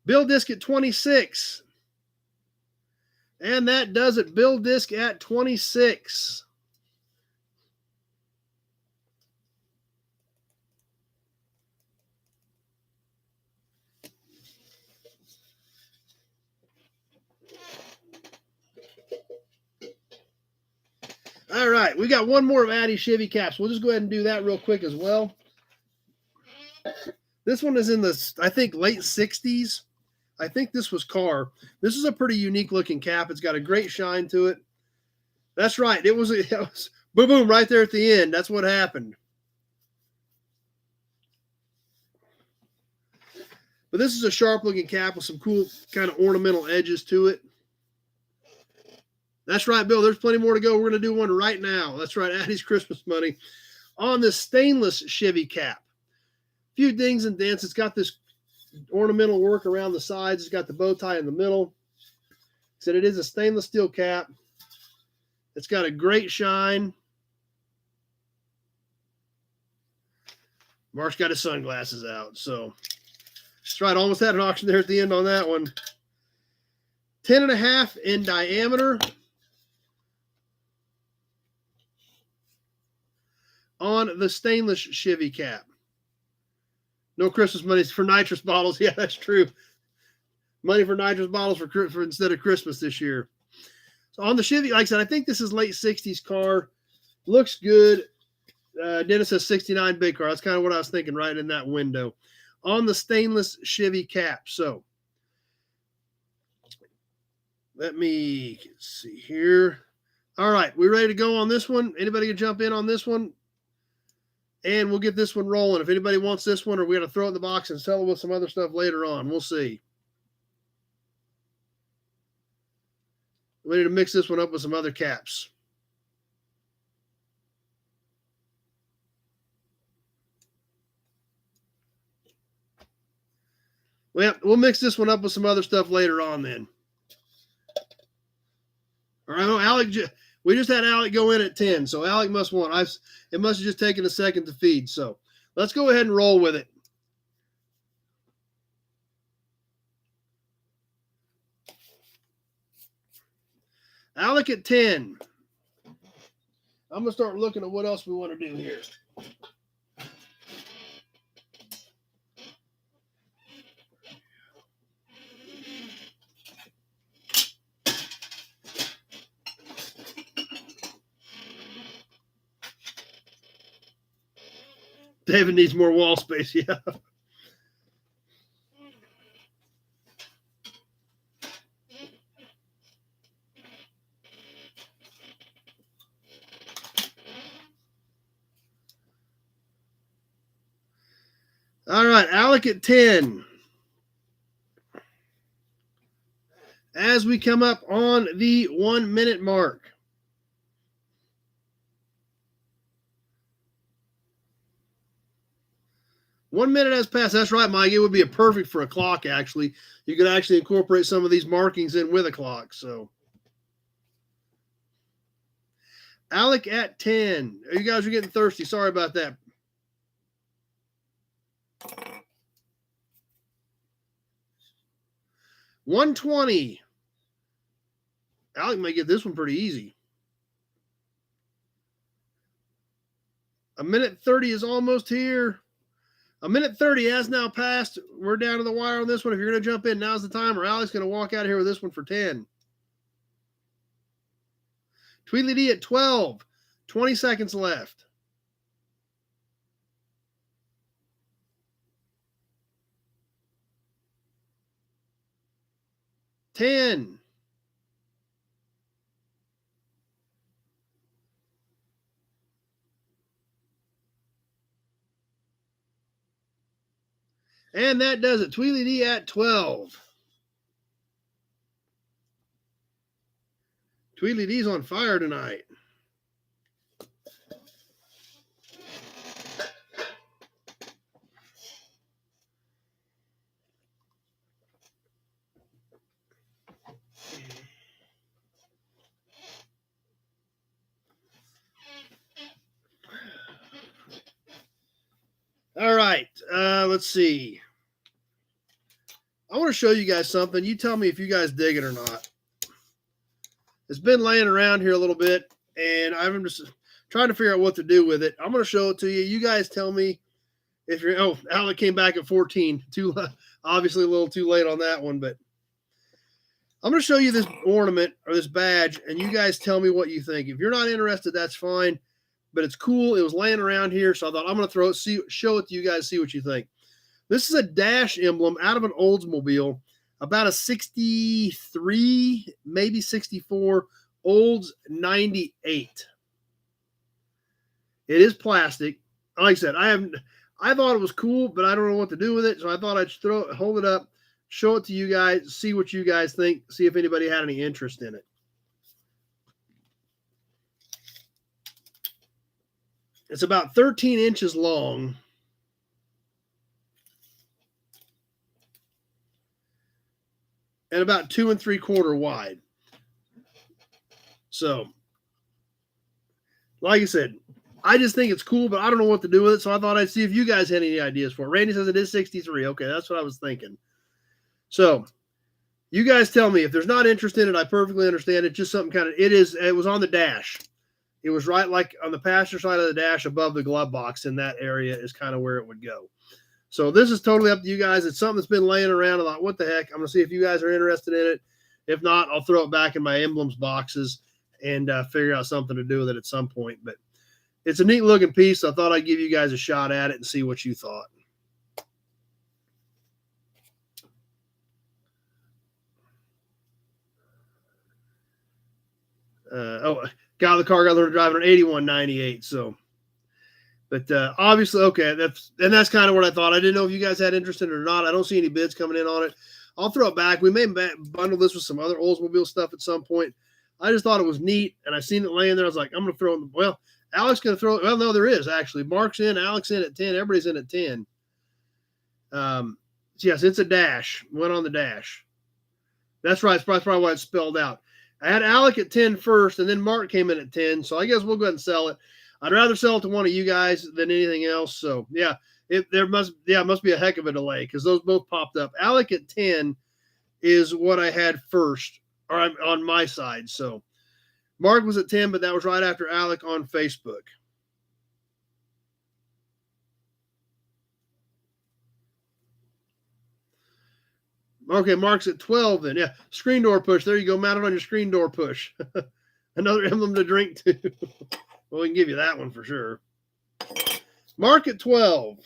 Speaker 1: Bill Disc at 26. And that does it. Bill Disc at 26. All right, we got one more of Addie's Chevy caps. We'll just go ahead and do that real quick as well. This one is in the, I think, late 60s. I think this was Carr. This is a pretty unique looking cap. It's got a great shine to it. That's right. It was boom, boom, right there at the end. That's what happened. But this is a sharp looking cap with some cool kind of ornamental edges to it. That's right, Bill. There's plenty more to go. We're going to do one right now. That's right. Addie's Christmas money on this stainless Chevy cap. A few dings and dents. It's got this ornamental work around the sides. It's got the bow tie in the middle. Said it is a stainless steel cap. It's got a great shine. Mark's got his sunglasses out. So that's right. Almost had an auction there at the end on that one. 10.5 in diameter. On the stainless Chevy cap. No Christmas money for nitrous bottles. Yeah, that's true. Money for nitrous bottles for instead of Christmas this year. So on the Chevy, like I said, I think this is late 60s car. Looks good. Dennis says 69 big car. That's kind of what I was thinking right in that window. On the stainless Chevy cap. So let me see here. All right, we ready to go on this one? Anybody can jump in on this one? And we'll get this one rolling. If anybody wants this one, or we're going to throw it in the box and sell it with some other stuff later on. We'll see. We need to mix this one up with some other caps. Well, we'll mix this one up with some other stuff later on then. All right, Alec, we just had Alec go in at 10, so Alec must want. It must have just taken a second to feed. So let's go ahead and roll with it. Alec at 10. I'm going to start looking at what else we want to do here. David needs more wall space, yeah. All right, Alec at 10. As we come up on the 1 minute mark. One minute has passed. That's right, Mike. It would be perfect for a clock, actually. You could actually incorporate some of these markings in with a clock. So, Alec at 10. You guys are getting thirsty. Sorry about that. $120. Alec may get this one pretty easy. A minute 30 is almost here. A minute 30 has now passed. We're down to the wire on this one. If you're going to jump in, now's the time, or Alec's going to walk out of here with this one for 10. Tweedledee at 12. 20 seconds left. 10. And that does it. Tweedledee at 12. Tweedledee's on fire tonight. right. Let's see. I want to show you guys something. You tell me if you guys dig it or not. It's been laying around here a little bit, and I'm just trying to figure out what to do with it. I'm going to show it to you. You guys tell me if you're. Oh, Alec came back at 14. Obviously a little too late on that one, but I'm going to show you this ornament or this badge, and you guys tell me what you think. If you're not interested, that's fine, but it's cool. It was laying around here, so I thought I'm going to show it to you guys, see what you think. This is a dash emblem out of an Oldsmobile, about a 63, maybe 64, Olds 98. It is plastic. Like I said, I thought it was cool, but I don't know what to do with it, so I thought I'd hold it up, show it to you guys, see what you guys think, see if anybody had any interest in it. It's about 13 inches long. And about 2 3/4 wide. So, like I said, I just think it's cool, but I don't know what to do with it. So I thought I'd see if you guys had any ideas for it. Randy says it is 63. Okay, that's what I was thinking. So, you guys tell me if there's not interest in it. I perfectly understand it. Just something kind of it was on the dash. It was right like on the passenger side of the dash above the glove box. In that area is kind of where it would go. So this is totally up to you guys. It's something that's been laying around. I thought, what the heck? I'm going to see if you guys are interested in it. If not, I'll throw it back in my emblems boxes and figure out something to do with it at some point. But it's a neat looking piece. So I thought I'd give you guys a shot at it and see what you thought. Got the car, got learned driving an 8198. So. But obviously, okay, that's kind of what I thought. I didn't know if you guys had interest in it or not. I don't see any bids coming in on it. I'll throw it back. We may bundle this with some other Oldsmobile stuff at some point. I just thought it was neat, and I seen it laying there. I was like, I'm going to throw it. Well, Alex going to throw it. Well, no, there is actually. Mark's in, Alex in at 10. Everybody's in at 10. Yes, it's a dash. Went on the dash. That's right. That's probably why it's spelled out. I had Alec at 10 first, and then Mark came in at 10. So I guess we'll go ahead and sell it. I'd rather sell it to one of you guys than anything else. So yeah, it must be a heck of a delay because those both popped up. Alec at 10 is what I had first, or I'm on my side. So Mark was at 10, but that was right after Alec on Facebook. Okay, Mark's at 12 then. Yeah, screen door push. There you go. Mount it on your screen door push. Another emblem to drink to. Well, we can give you that one for sure. Mark at 12.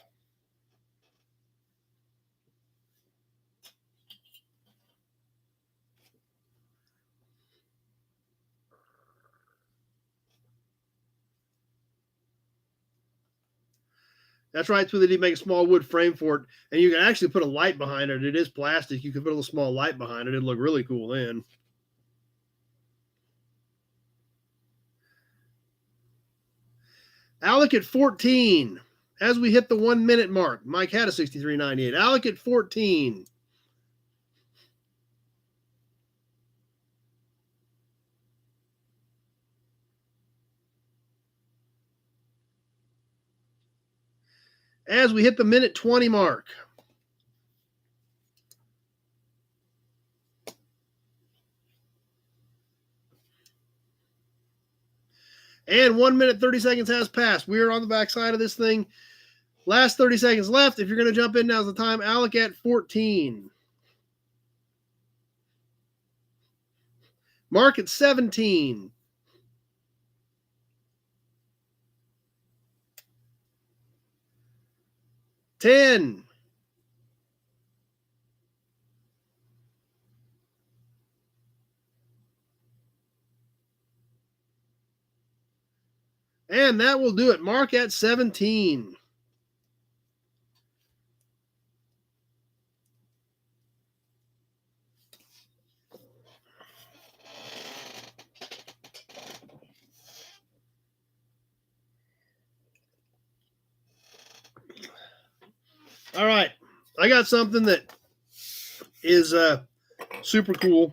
Speaker 1: That's right, too. They did make a small wood frame for it, and you can actually put a light behind it. It is plastic. You can put a little small light behind it. It'd look really cool then. Alec at 14. As we hit the 1 minute mark, Mike had a 63.98. Alec at 14. As we hit the minute 20 mark. And 1 minute, 30 seconds has passed. We are on the back side of this thing. Last 30 seconds left. If you're going to jump in, now's the time. Alec at 14. Mark at 17. $10. And that will do it. Mark at 17. All right. I got something that is super cool.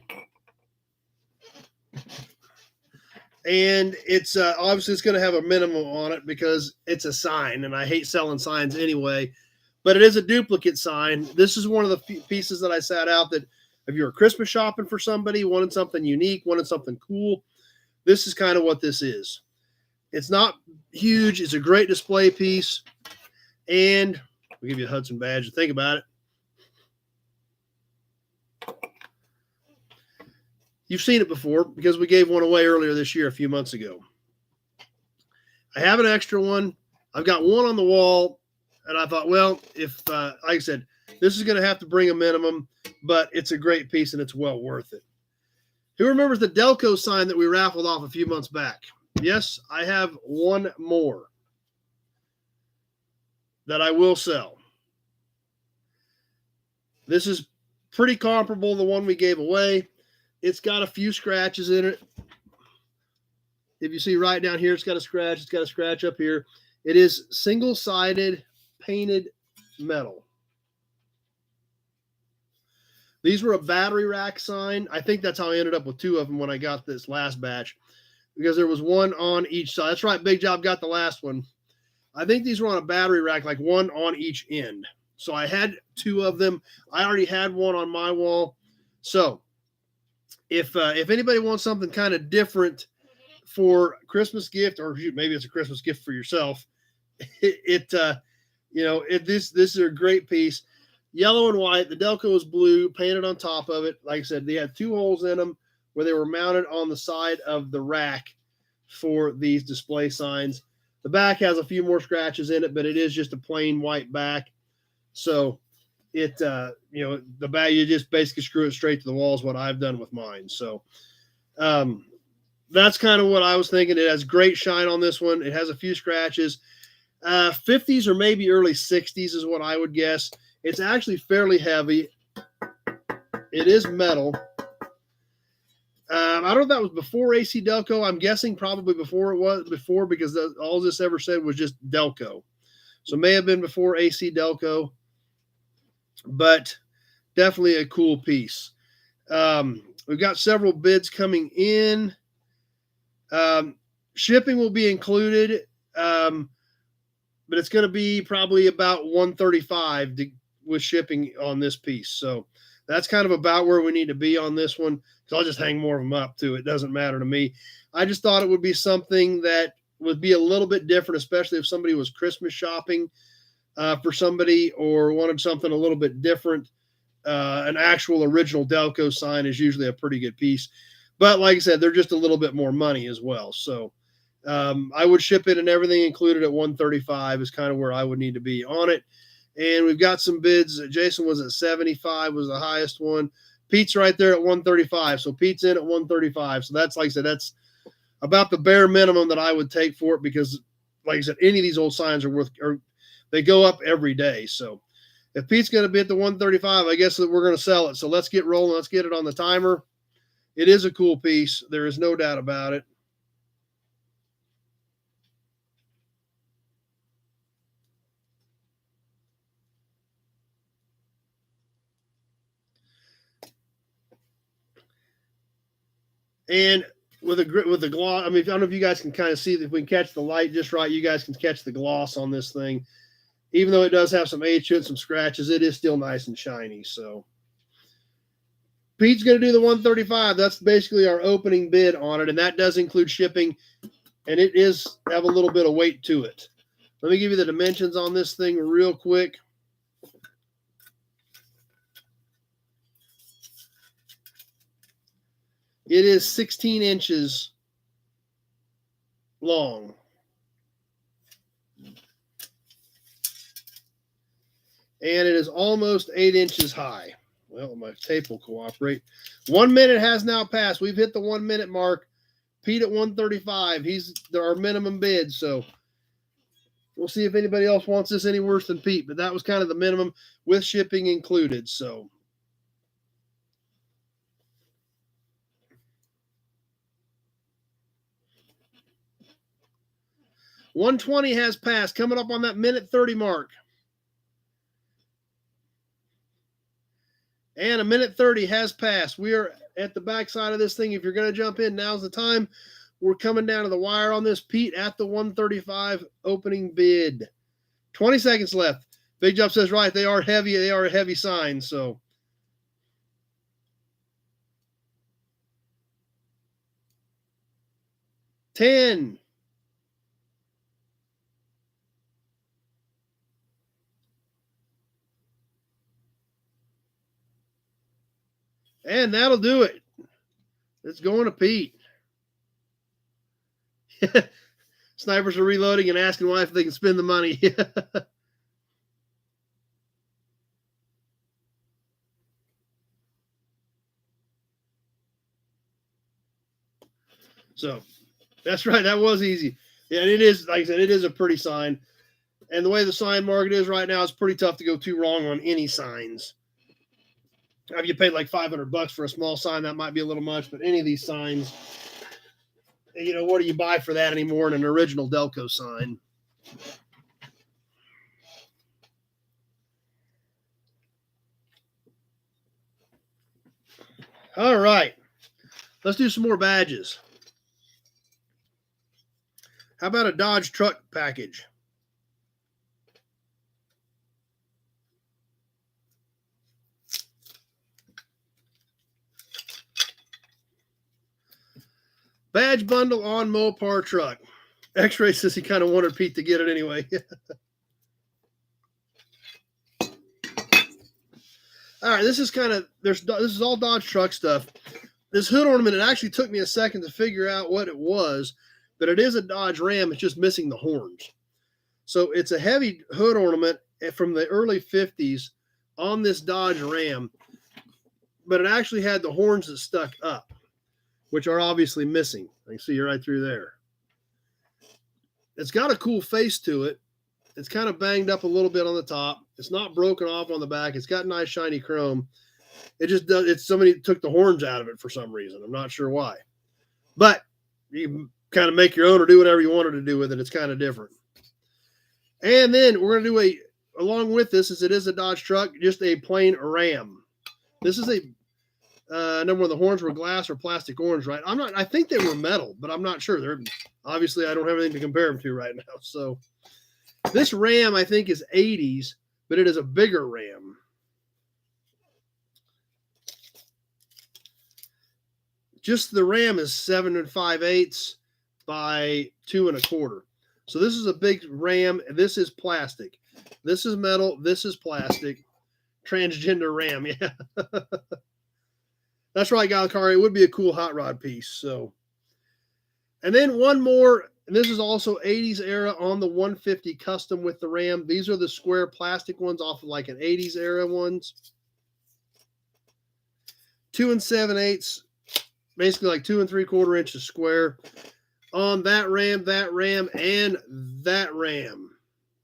Speaker 1: And it's obviously it's going to have a minimum on it because it's a sign, and I hate selling signs anyway. but it is a duplicate sign. This is one of the pieces that I sat out that if you're Christmas shopping for somebody, wanted something unique, wanted something cool, this is kind of what this is. It's not huge. It's a great display piece. And we'll give you a Hudson badge to think about it. You've seen it before because we gave one away earlier this year, a few months ago. I have an extra one. I've got one on the wall, and I thought, well, if, like I said, this is going to have to bring a minimum, but it's a great piece and it's well worth it. Who remembers the Delco sign that we raffled off a few months back? Yes, I have one more that I will sell. This is pretty comparable to the one we gave away. It's got a few scratches in it. If you see right down here, it's got a scratch. It's got a scratch up here. It is single-sided painted metal. These were a battery rack sign. I think that's how I ended up with two of them when I got this last batch, because there was one on each side. That's right, Big Job got the last one. I think these were on a battery rack, like one on each end. So I had two of them. I already had one on my wall. So if anybody wants something kind of different for Christmas gift, or maybe it's a Christmas gift for yourself, this is a great piece. Yellow and white. The Delco is blue, painted on top of it. Like I said, they had two holes in them where they were mounted on the side of the rack for these display signs. The back has a few more scratches in it, but it is just a plain white back. So it, the back, you just basically screw it straight to the wall is what I've done with mine. So that's kind of what I was thinking. It has great shine on this one. It has a few scratches. 50s or maybe early 60s is what I would guess. It's actually fairly heavy. It is metal. I don't know if that was before AC Delco. I'm guessing probably before because all this ever said was just Delco. So it may have been before AC Delco, but definitely a cool piece. We've got several bids coming in. Shipping will be included, but it's going to be probably about $135 with shipping on this piece. So that's kind of about where we need to be on this one. So I'll just hang more of them up too. It doesn't matter to me. I just thought it would be something that would be a little bit different, especially if somebody was Christmas shopping for somebody or wanted something a little bit different. An actual original Delco sign is usually a pretty good piece. But like I said, they're just a little bit more money as well. So I would ship it and everything included at $135 is kind of where I would need to be on it. And we've got some bids. Jason was at 75 was the highest one. Pete's right there at 135. So Pete's in at 135. So that's, like I said, that's about the bare minimum that I would take for it because, like I said, any of these old signs are worth, or they go up every day. So if Pete's going to be at the 135, I guess that we're going to sell it. So let's get rolling. Let's get it on the timer. It is a cool piece. There is no doubt about it. And with the gloss, I mean, I don't know if you guys can kind of see, if we can catch the light just right, you guys can catch the gloss on this thing. Even though it does have some age to it, some scratches, it is still nice and shiny. So Pete's going to do the 135. That's basically our opening bid on it, and that does include shipping, and it is have a little bit of weight to it. Let me give you the dimensions on this thing real quick. It is 16 inches long. And it is almost 8 inches high. Well, my tape will cooperate. 1 minute has now passed. We've hit the 1 minute mark. Pete at 135. He's our minimum bid. So we'll see if anybody else wants this any worse than Pete. But that was kind of the minimum with shipping included. So $120 has passed, coming up on that minute 30 mark. And a minute 30 has passed. We are at the backside of this thing. If you're going to jump in, now's the time. We're coming down to the wire on this. Pete at the 135 opening bid. 20 seconds left. Big Jump says, right, they are heavy. They are a heavy sign, so. $10. And that'll do it. It's going to Pete. Snipers are reloading and asking why if they can spend the money. So that's right. That was easy. Yeah, and it is, like I said, it is a pretty sign. And the way the sign market is right now, it's pretty tough to go too wrong on any signs. If you paid like $500 for a small sign, that might be a little much, but any of these signs, you know, what do you buy for that anymore in an original Delco sign? All right. Let's do some more badges. How about a Dodge truck package? Badge bundle on Mopar truck. X-Ray says he kind of wanted Pete to get it anyway. All right, this is kind of, this is all Dodge truck stuff. This hood ornament, it actually took me a second to figure out what it was, but it is a Dodge Ram. It's just missing the horns. So it's a heavy hood ornament from the early 50s on this Dodge Ram, but it actually had the horns that stuck up, which are obviously missing. I can see right through there. It's got a cool face to it. It's kind of banged up a little bit on the top. It's not broken off on the back. It's got nice shiny chrome. It just does. It's somebody took the horns out of it for some reason. I'm not sure why, but you kind of make your own or do whatever you wanted to do with it. It's kind of different. And then we're going to do along with this, as it is a Dodge truck, just a plain Ram. This is a number of the horns were glass or plastic orange, right? I think they were metal, but I'm not sure. They're obviously, I don't have anything to compare them to right now. So this Ram, I think, is 80s, but it is a bigger Ram. Just the Ram is 7 5/8 by 2 1/4. So this is a big Ram. This is plastic. This is metal. This is plastic. Transgender Ram. Yeah. That's right, Galakari. It would be a cool hot rod piece. So, and then one more, and this is also 80s era on the 150 custom with the Ram. These are the square plastic ones off of like an 80s era ones. 2 7/8, basically like 2 3/4 inches square on that Ram, and that Ram.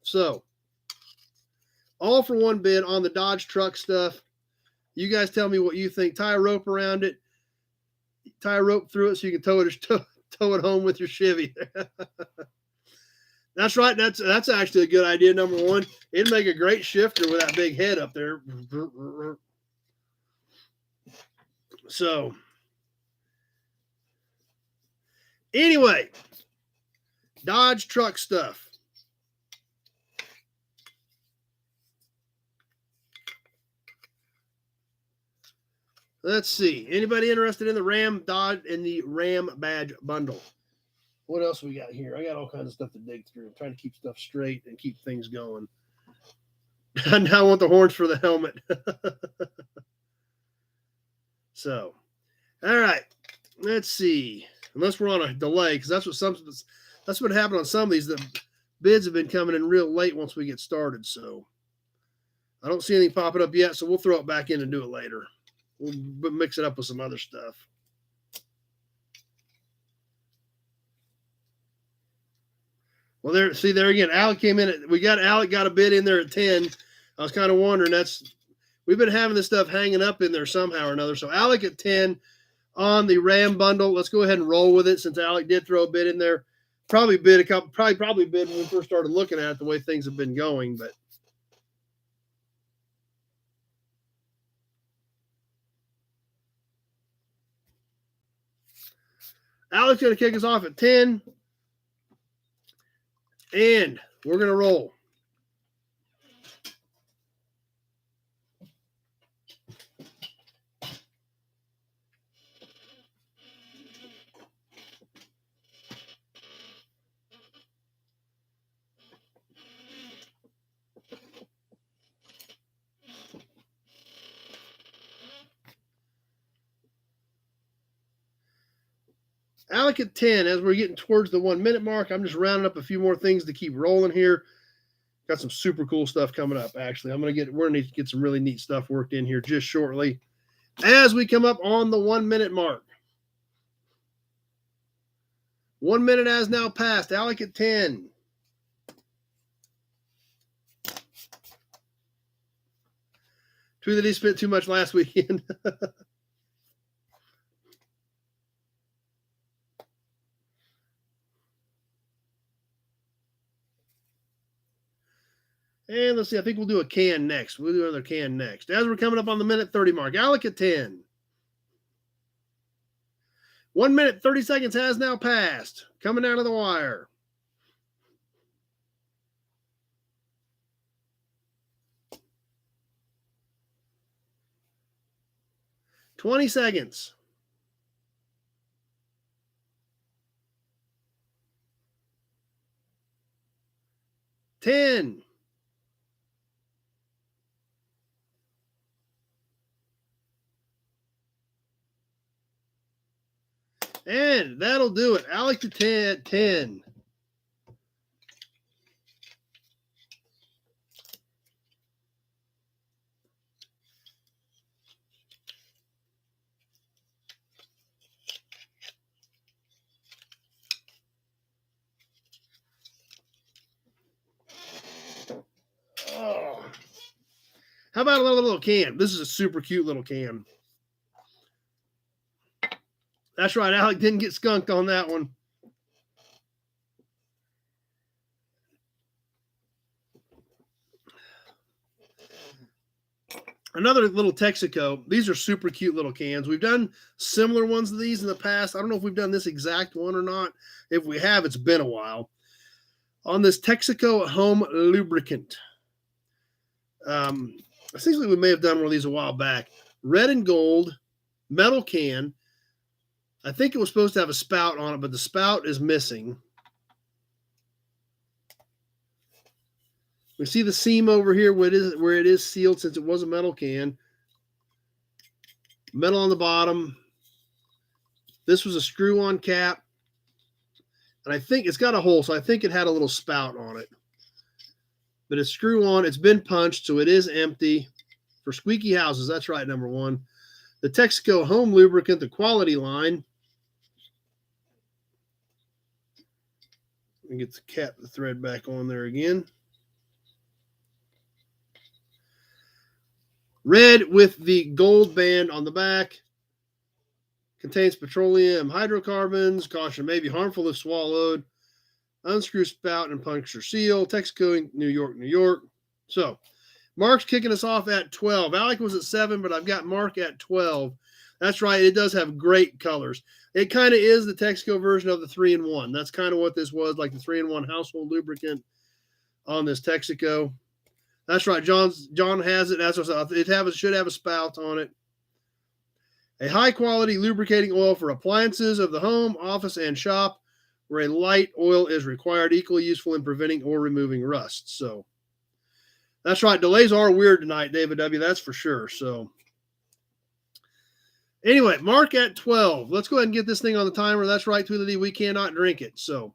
Speaker 1: So, all for one bid on the Dodge truck stuff. You guys tell me what you think. Tie a rope around it. Tie a rope through it so you can tow it home with your Chevy. That's right. That's actually a good idea. Number one, it'd make a great shifter with that big head up there. So, anyway, Dodge truck stuff. Let's see. Anybody interested in the Ram Dodge in the Ram badge bundle? What else we got here? I got all kinds of stuff to dig through. I'm trying to keep stuff straight and keep things going. Now I want the horns for the helmet. So, all right. Let's see. Unless we're on a delay, because that's what happened on some of these. The bids have been coming in real late once we get started. So I don't see anything popping up yet. So we'll throw it back in and do it later. We'll mix it up with some other stuff. Well, there again, Alec came in. Alec got a bid in there at 10. I was kind of wondering. We've been having this stuff hanging up in there somehow or another. So Alec at 10 on the Ram bundle. Let's go ahead and roll with it since Alec did throw a bid in there. Probably bid when we first started looking at it, the way things have been going, but. Alec's going to kick us off at 10. And we're going to roll. Alec at 10, as we're getting towards the 1 minute mark, I'm just rounding up a few more things to keep rolling here. Got some super cool stuff coming up, actually. We're gonna need to get some really neat stuff worked in here just shortly as we come up on the 1 minute mark. 1 minute has now passed. Alec at 10. True that he spent too much last weekend. And let's see, I think we'll do a can next. We'll do another can next. As we're coming up on the minute 30 mark, Alec at 10. 1 minute, 30 seconds has now passed. Coming down to the wire. 20 seconds. 10. And that'll do it. Alec to 10. Oh. How about a little can? This is a super cute little can. That's right. Alec didn't get skunked on that one. Another little Texaco. These are super cute little cans. We've done similar ones to these in the past. I don't know if we've done this exact one or not. If we have, it's been a while. On this Texaco home lubricant. Essentially, we may have done one of these a while back. Red and gold, metal can. I think it was supposed to have a spout on it, but the spout is missing. We see the seam over here where it is sealed since it was a metal can. Metal on the bottom. This was a screw-on cap. And I think it's got a hole, so I think it had a little spout on it. But it's screw-on. It's been punched, so it is empty. For squeaky houses, that's right, number one. The Texaco home lubricant, the quality line. Let me get the thread back on there again. Red with the gold band on the back. Contains petroleum, hydrocarbons. Caution may be harmful if swallowed. Unscrew spout and puncture seal. Texaco, New York, New York. So, Mark's kicking us off at 12. Alec was at 7, but I've got Mark at 12. That's right. It does have great colors. It kind of is the Texaco version of the 3-in-1. That's kind of what this was, like the 3-in-1 household lubricant on this Texaco. That's right. John has it. That's what it should have a spout on it. A high-quality lubricating oil for appliances of the home, office, and shop, where a light oil is required, equally useful in preventing or removing rust. So, that's right. Delays are weird tonight, David W. That's for sure. So, anyway, Mark at 12. Let's go ahead and get this thing on the timer. That's right, Tweedledee. We cannot drink it. So,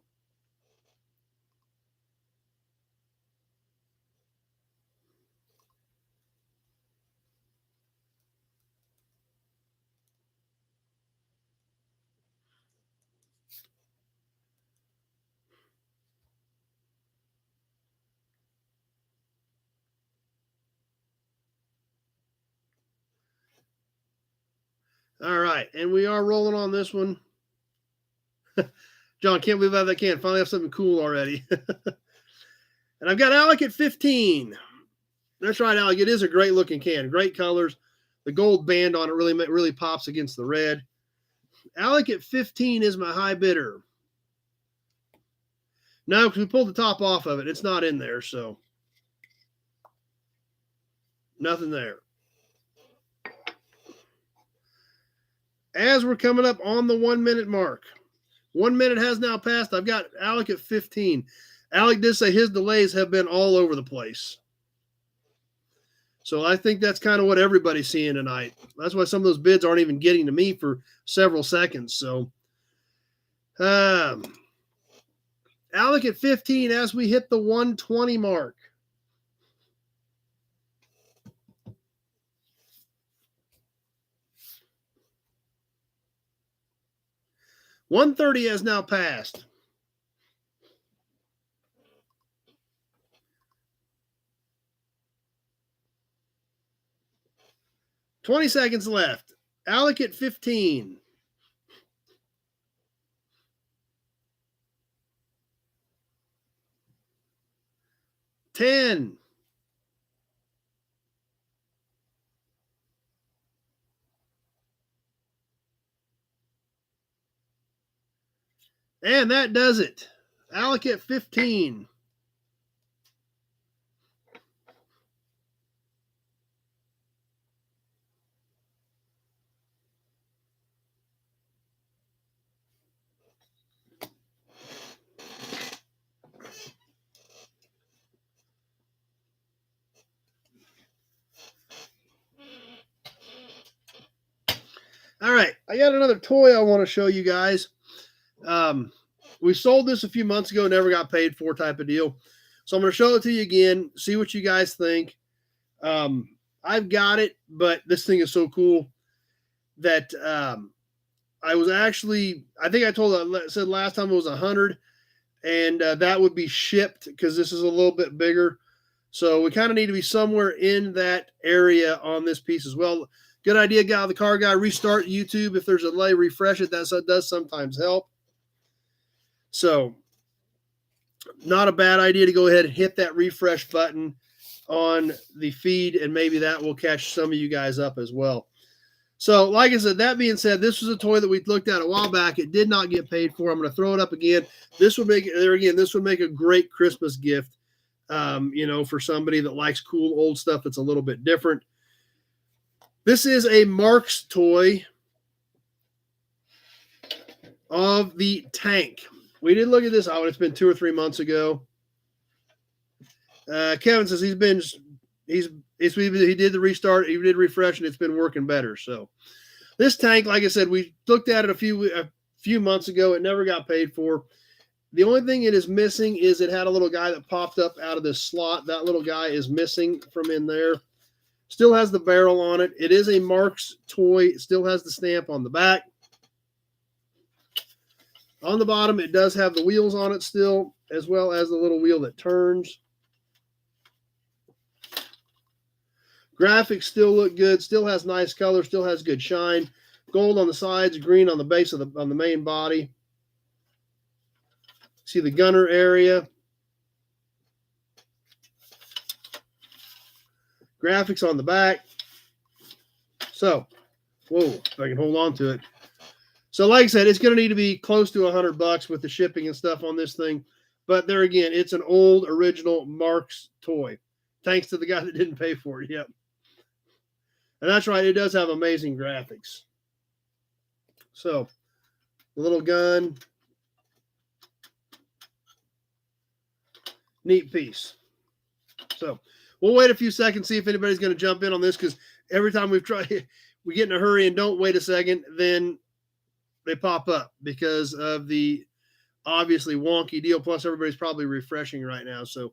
Speaker 1: all right. And we are rolling on this one. John, can't believe I can. Finally have something cool already. And I've got Alec at 15. That's right, Alec. It is a great looking can. Great colors. The gold band on it really pops against the red. Alec at 15 is my high bidder. No, because we pulled the top off of it. It's not in there, so nothing there. As we're coming up on the 1 minute mark, 1 minute has now passed. I've got Alec at 15. Alec did say his delays have been all over the place. So I think that's kind of what everybody's seeing tonight. That's why some of those bids aren't even getting to me for several seconds. So Alec at 15 as we hit the 120 mark. $130 has now passed. $20 seconds left. Alec at 15. 10. 'And that does it. Alec at 15. All right, I got another toy I want to show you guys. We sold this a few months ago, never got paid for type of deal. So I'm going to show it to you again, see what you guys think. I've got it, but this thing is so cool that I was actually, I think I said last time it was 100, and that would be shipped because this is a little bit bigger. So we kind of need to be somewhere in that area on this piece as well. Good idea, guy. The car guy, restart YouTube. If there's a delay, refresh it. That does sometimes help. So not a bad idea to go ahead and hit that refresh button on the feed, and maybe that will catch some of you guys up as well. So like I said, that being said, this was a toy that we looked at a while back. It did not get paid for. I'm going to throw it up again. This would make a great Christmas gift, for somebody that likes cool old stuff that's a little bit different. This is a Mark's toy of the tank. We did look at this. Oh, it's been 2 or 3 months ago. Kevin says he did the restart, he did refresh, and it's been working better. So this tank, like I said, we looked at it a few months ago. It never got paid for. The only thing it is missing is it had a little guy that popped up out of this slot. That little guy is missing from in there. Still has the barrel on it. It is a Mark's toy. It still has the stamp on the back. On the bottom, it does have the wheels on it still, as well as the little wheel that turns. Graphics still look good. Still has nice color. Still has good shine. Gold on the sides, green on the base of on the main body. See the gunner area. Graphics on the back. So, whoa, if I can hold on to it. So like I said, it's going to need to be close to $100 with the shipping and stuff on this thing. But there again, it's an old original Mark's toy. Thanks to the guy that didn't pay for it. Yep. And that's right. It does have amazing graphics. So the little gun. Neat piece. So we'll wait a few seconds, see if anybody's going to jump in on this, because every time we've tried, we get in a hurry and don't wait a second, then they pop up because of the obviously wonky deal. Plus, everybody's probably refreshing right now. So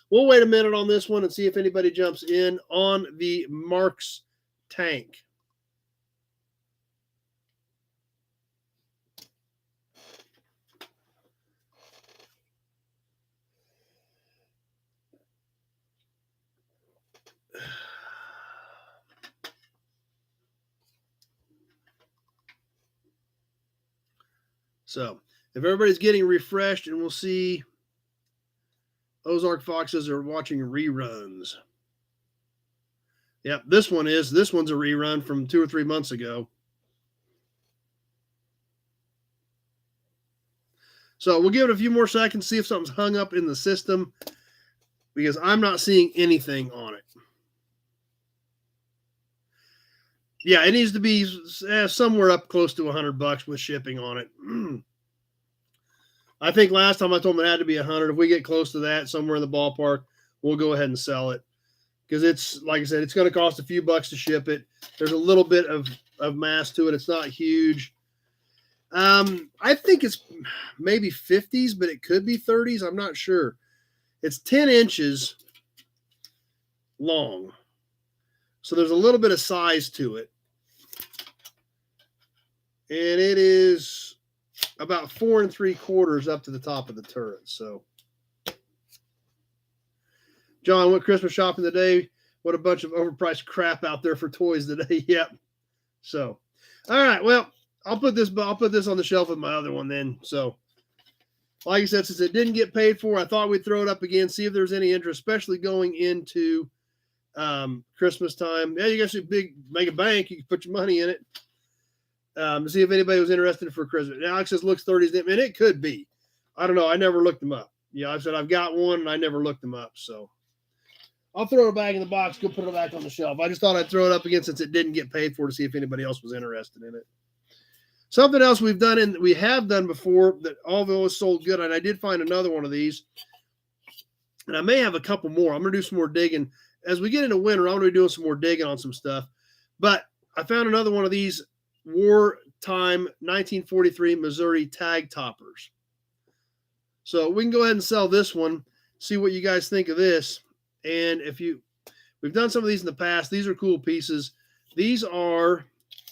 Speaker 1: we'll wait a minute on this one and see if anybody jumps in on the Mark's tank. So if everybody's getting refreshed, and we'll see Ozark Foxes are watching reruns. Yep, this one's a rerun from 2 or 3 months ago. So we'll give it a few more seconds, see if something's hung up in the system, because I'm not seeing anything on it. Yeah, it needs to be somewhere up close to $100 with shipping on it. I think last time I told them it had to be 100. If we get close to that, somewhere in the ballpark, we'll go ahead and sell it. Because it's, like I said, it's going to cost a few bucks to ship it. There's a little bit of mass to it. It's not huge. I think it's maybe 50s, but it could be 30s. I'm not sure. It's 10 inches long. So there's a little bit of size to it. And it is about 4 3/4 up to the top of the turret. So, John, went Christmas shopping today. What a bunch of overpriced crap out there for toys today. Yep. So, all right. Well, I'll put this on the shelf with my other one then. So, like I said, since it didn't get paid for, I thought we'd throw it up again, see if there's any interest, especially going into Christmas time. Yeah, you guys should make a bank. You can put your money in it. To see if anybody was interested for Christmas. Now, Alex says looks 30s, and it could be. I don't know. I never looked them up. Yeah, I said I've got one, and I never looked them up. So I'll throw it back in the box, go put it back on the shelf. I just thought I'd throw it up again since it didn't get paid for to see if anybody else was interested in it. Something else we have done before that although was sold good, and I did find another one of these, and I may have a couple more. I'm going to do some more digging. As we get into winter, I'm going to be doing some more digging on some stuff. But I found another one of these wartime 1943 Missouri tag toppers. So we can go ahead and sell this one, see what you guys think of this. And we've done some of these in the past. These are cool pieces. This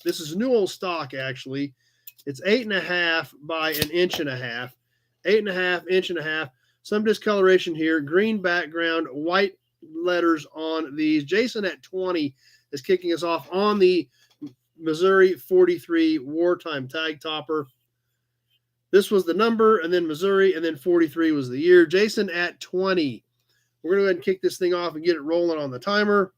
Speaker 1: is new old stock actually. It's 8.5 by 1.5 inches. 8.5 1.5 inches. Some discoloration here. Green background, white letters on these. Jason at 20 is kicking us off on the Missouri 43 wartime tag topper. This was the number, and then Missouri, and then 43 was the year. Jason at 20. We're going to go ahead and kick this thing off and get it rolling on the timer.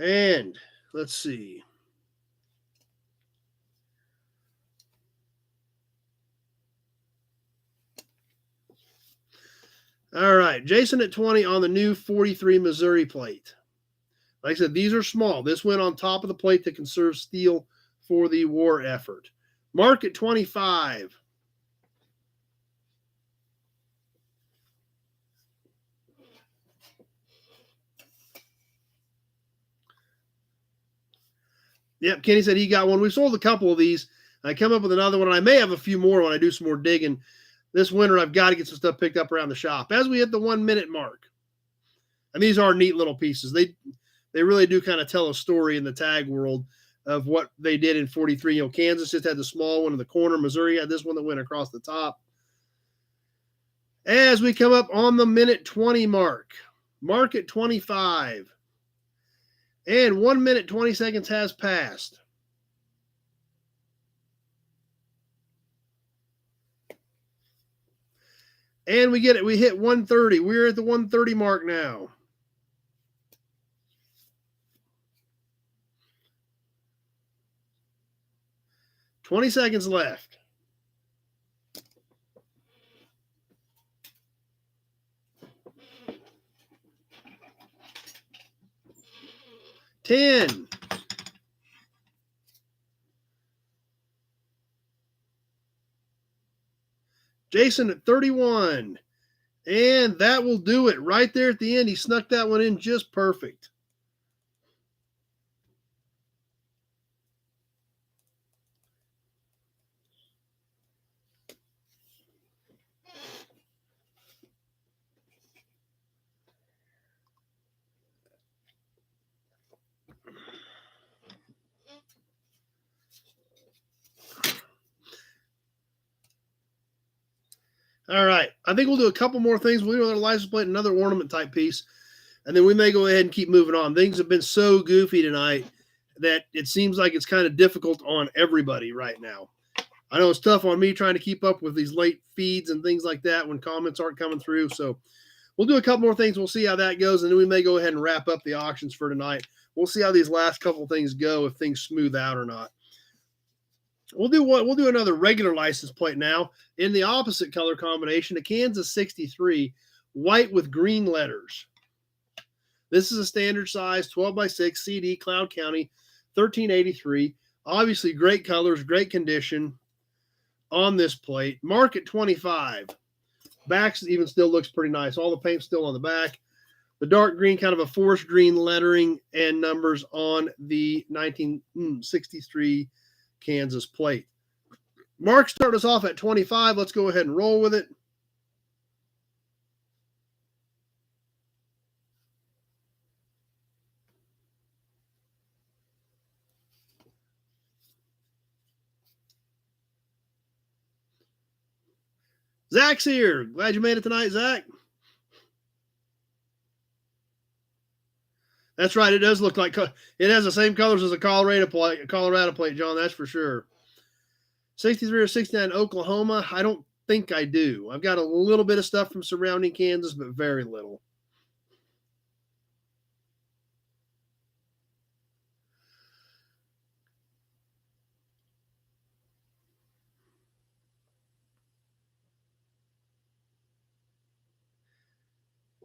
Speaker 1: And let's see. All right, Jason at 20 on the new 43 Missouri plate. Like I said, these are small. This went on top of the plate to conserve steel for the war effort. Mark at 25. Yep, Kenny said he got one. We sold a couple of these. I come up with another one, and I may have a few more when I do some more digging. This winter, I've got to get some stuff picked up around the shop as we hit the 1 minute mark. And these are neat little pieces. They really do kind of tell a story in the tag world of what they did in 43. You know, Kansas just had the small one in the corner. Missouri had this one that went across the top. As we come up on the minute 20 mark, Mark at 25. And 1 minute, 20 seconds has passed. And we get it. We hit 130. We're at the 130 mark now. $20 seconds left. 10. Jason at 31. And that will do it right there at the end. He snuck that one in just perfect. All right. I think we'll do a couple more things. We'll do another license plate, another ornament type piece, and then we may go ahead and keep moving on. Things have been so goofy tonight that it seems like it's kind of difficult on everybody right now. I know it's tough on me trying to keep up with these late feeds and things like that when comments aren't coming through. So we'll do a couple more things. We'll see how that goes, and then we may go ahead and wrap up the auctions for tonight. We'll see how these last couple things go, if things smooth out or not. We'll do another regular license plate now in the opposite color combination, a Kansas 63, white with green letters. This is a standard size 12 by 6 CD, Cloud County, 1383. Obviously, great colors, great condition on this plate. Mark at 25. Back even still looks pretty nice. All the paint's still on the back. The dark green, kind of a forest green lettering and numbers on the 1963 Kansas plate. Mark started us off at 25. Let's go ahead and roll with it. Zach's here. Glad you made it tonight, Zach. That's right. It does look like it has the same colors as a Colorado plate, John. That's for sure. 63 or 69 Oklahoma. I don't think I do. I've got a little bit of stuff from surrounding Kansas, but very little.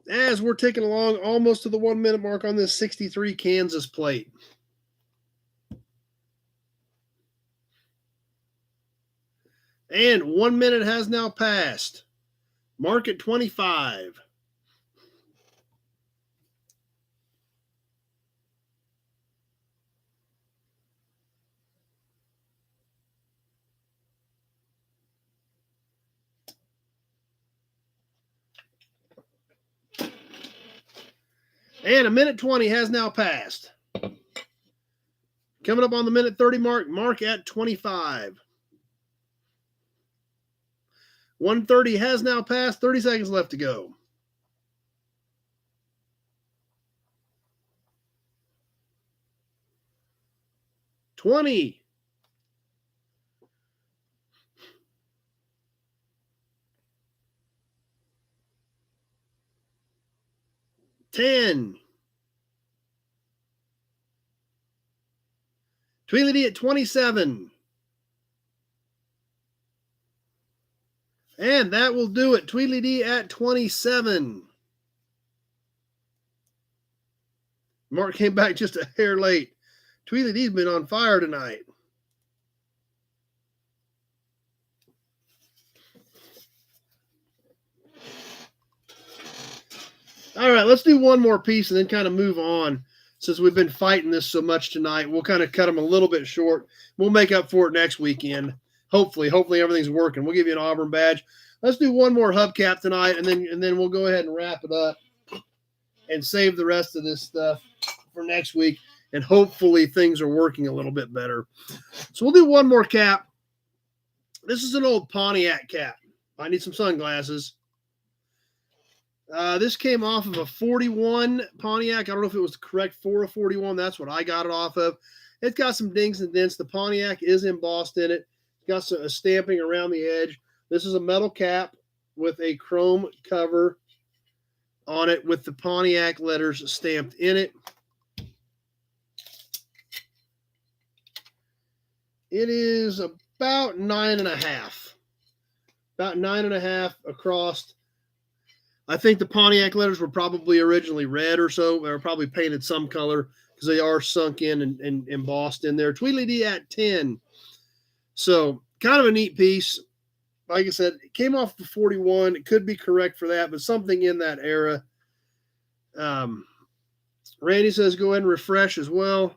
Speaker 1: As we're ticking along almost to the 1 minute mark on this 63 Kansas plate. And 1 minute has now passed. Mark at 25. And a minute 20 has now passed. Coming up on the minute 30 mark, Mark at 25. 1:30 has now passed, 30 seconds left to go. $20. 10. Tweedledee at 27. And that will do it. Tweedledee at 27. Mark came back just a hair late. Tweedledee's been on fire tonight. All right, let's do one more piece and then kind of move on. Since we've been fighting this so much tonight, we'll kind of cut them a little bit short. We'll make up for it next weekend. Hopefully everything's working. We'll give you an Auburn badge. Let's do one more hubcap tonight, and then we'll go ahead and wrap it up and save the rest of this stuff for next week. And hopefully things are working a little bit better. So we'll do one more cap. This is an old Pontiac cap. I need some sunglasses. This came off of a 41 Pontiac. I don't know if it was correct for a 41. That's what I got it off of. It's got some dings and dents. The Pontiac is embossed in it. It's got a stamping around the edge. This is a metal cap with a chrome cover on it with the Pontiac letters stamped in it. It is about 9.5. About 9.5 across. I think the Pontiac letters were probably originally red or so. They were probably painted some color because they are sunk in and embossed in there. Tweedledee at 10. So kind of a neat piece. Like I said, it came off the 41. It could be correct for that, but something in that era. Randy says go ahead and refresh as well.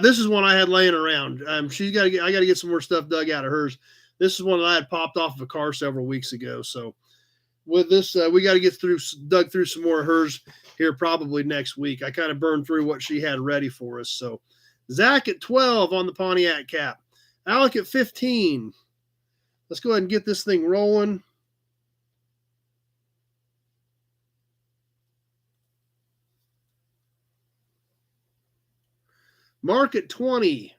Speaker 1: This is one I had laying around. I got to get some more stuff dug out of hers. This is one that I had popped off of a car several weeks ago. So with this, we got to get dug through some more of hers here probably next week. I kind of burned through what she had ready for us. So Zach at 12 on the Pontiac cap. Alec at 15. Let's go ahead and get this thing rolling. Mark at 20.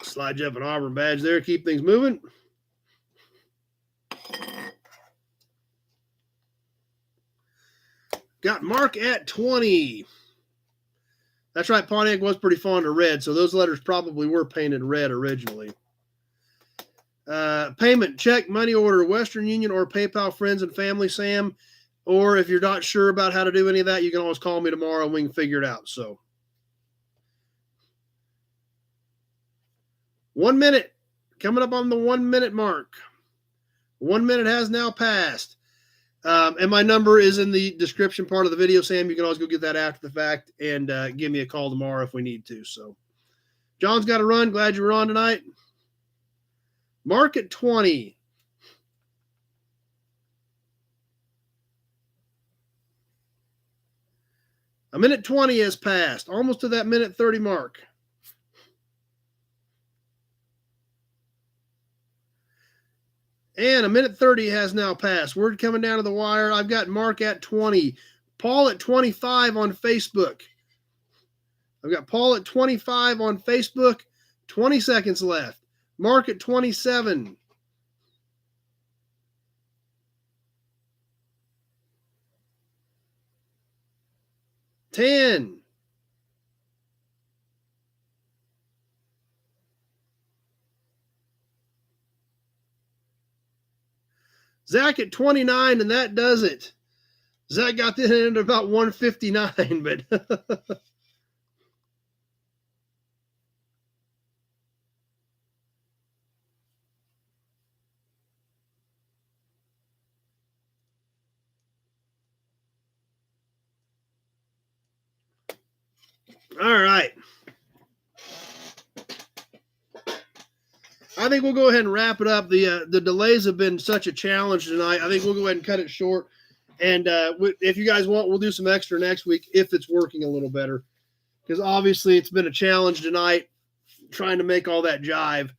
Speaker 1: Slide you up an Auburn badge there. Keep things moving. Got Mark at 20. That's right. Pontiac was pretty fond of red, so those letters probably were painted red originally. Payment, check, money order, Western Union, or PayPal, friends and family, Sam. Or if you're not sure about how to do any of that, you can always call me tomorrow and we can figure it out. So 1 minute, coming up on the 1 minute mark. 1 minute has now passed. And my number is in the description part of the video, Sam. You can always go get that after the fact and give me a call tomorrow if we need to. So John's got to run. Glad you were on tonight. Mark at 20. A minute 20 has passed, almost to that minute 30 mark. And a minute 30 has now passed. Word coming down to the wire. I've got Mark at 20. Paul at 25 on Facebook. I've got Paul at 25 on Facebook. 20 seconds left. Mark at 27. $10. Zach at 29, and that does it. Zach got that in at about 159, but all right. I think we'll go ahead and wrap it up. The delays have been such a challenge tonight. I think we'll go ahead and cut it short. And if you guys want, we'll do some extra next week if it's working a little better. Because obviously it's been a challenge tonight trying to make all that jive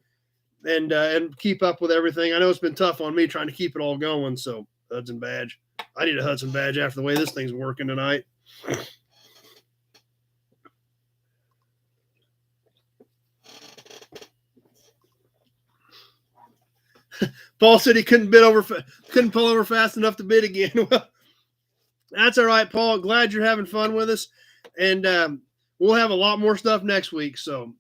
Speaker 1: and keep up with everything. I know it's been tough on me trying to keep it all going. So Hudson badge. I need a Hudson badge after the way this thing's working tonight. Paul said he couldn't pull over fast enough to bid again. Well, that's all right, Paul. Glad you're having fun with us, and we'll have a lot more stuff next week. So,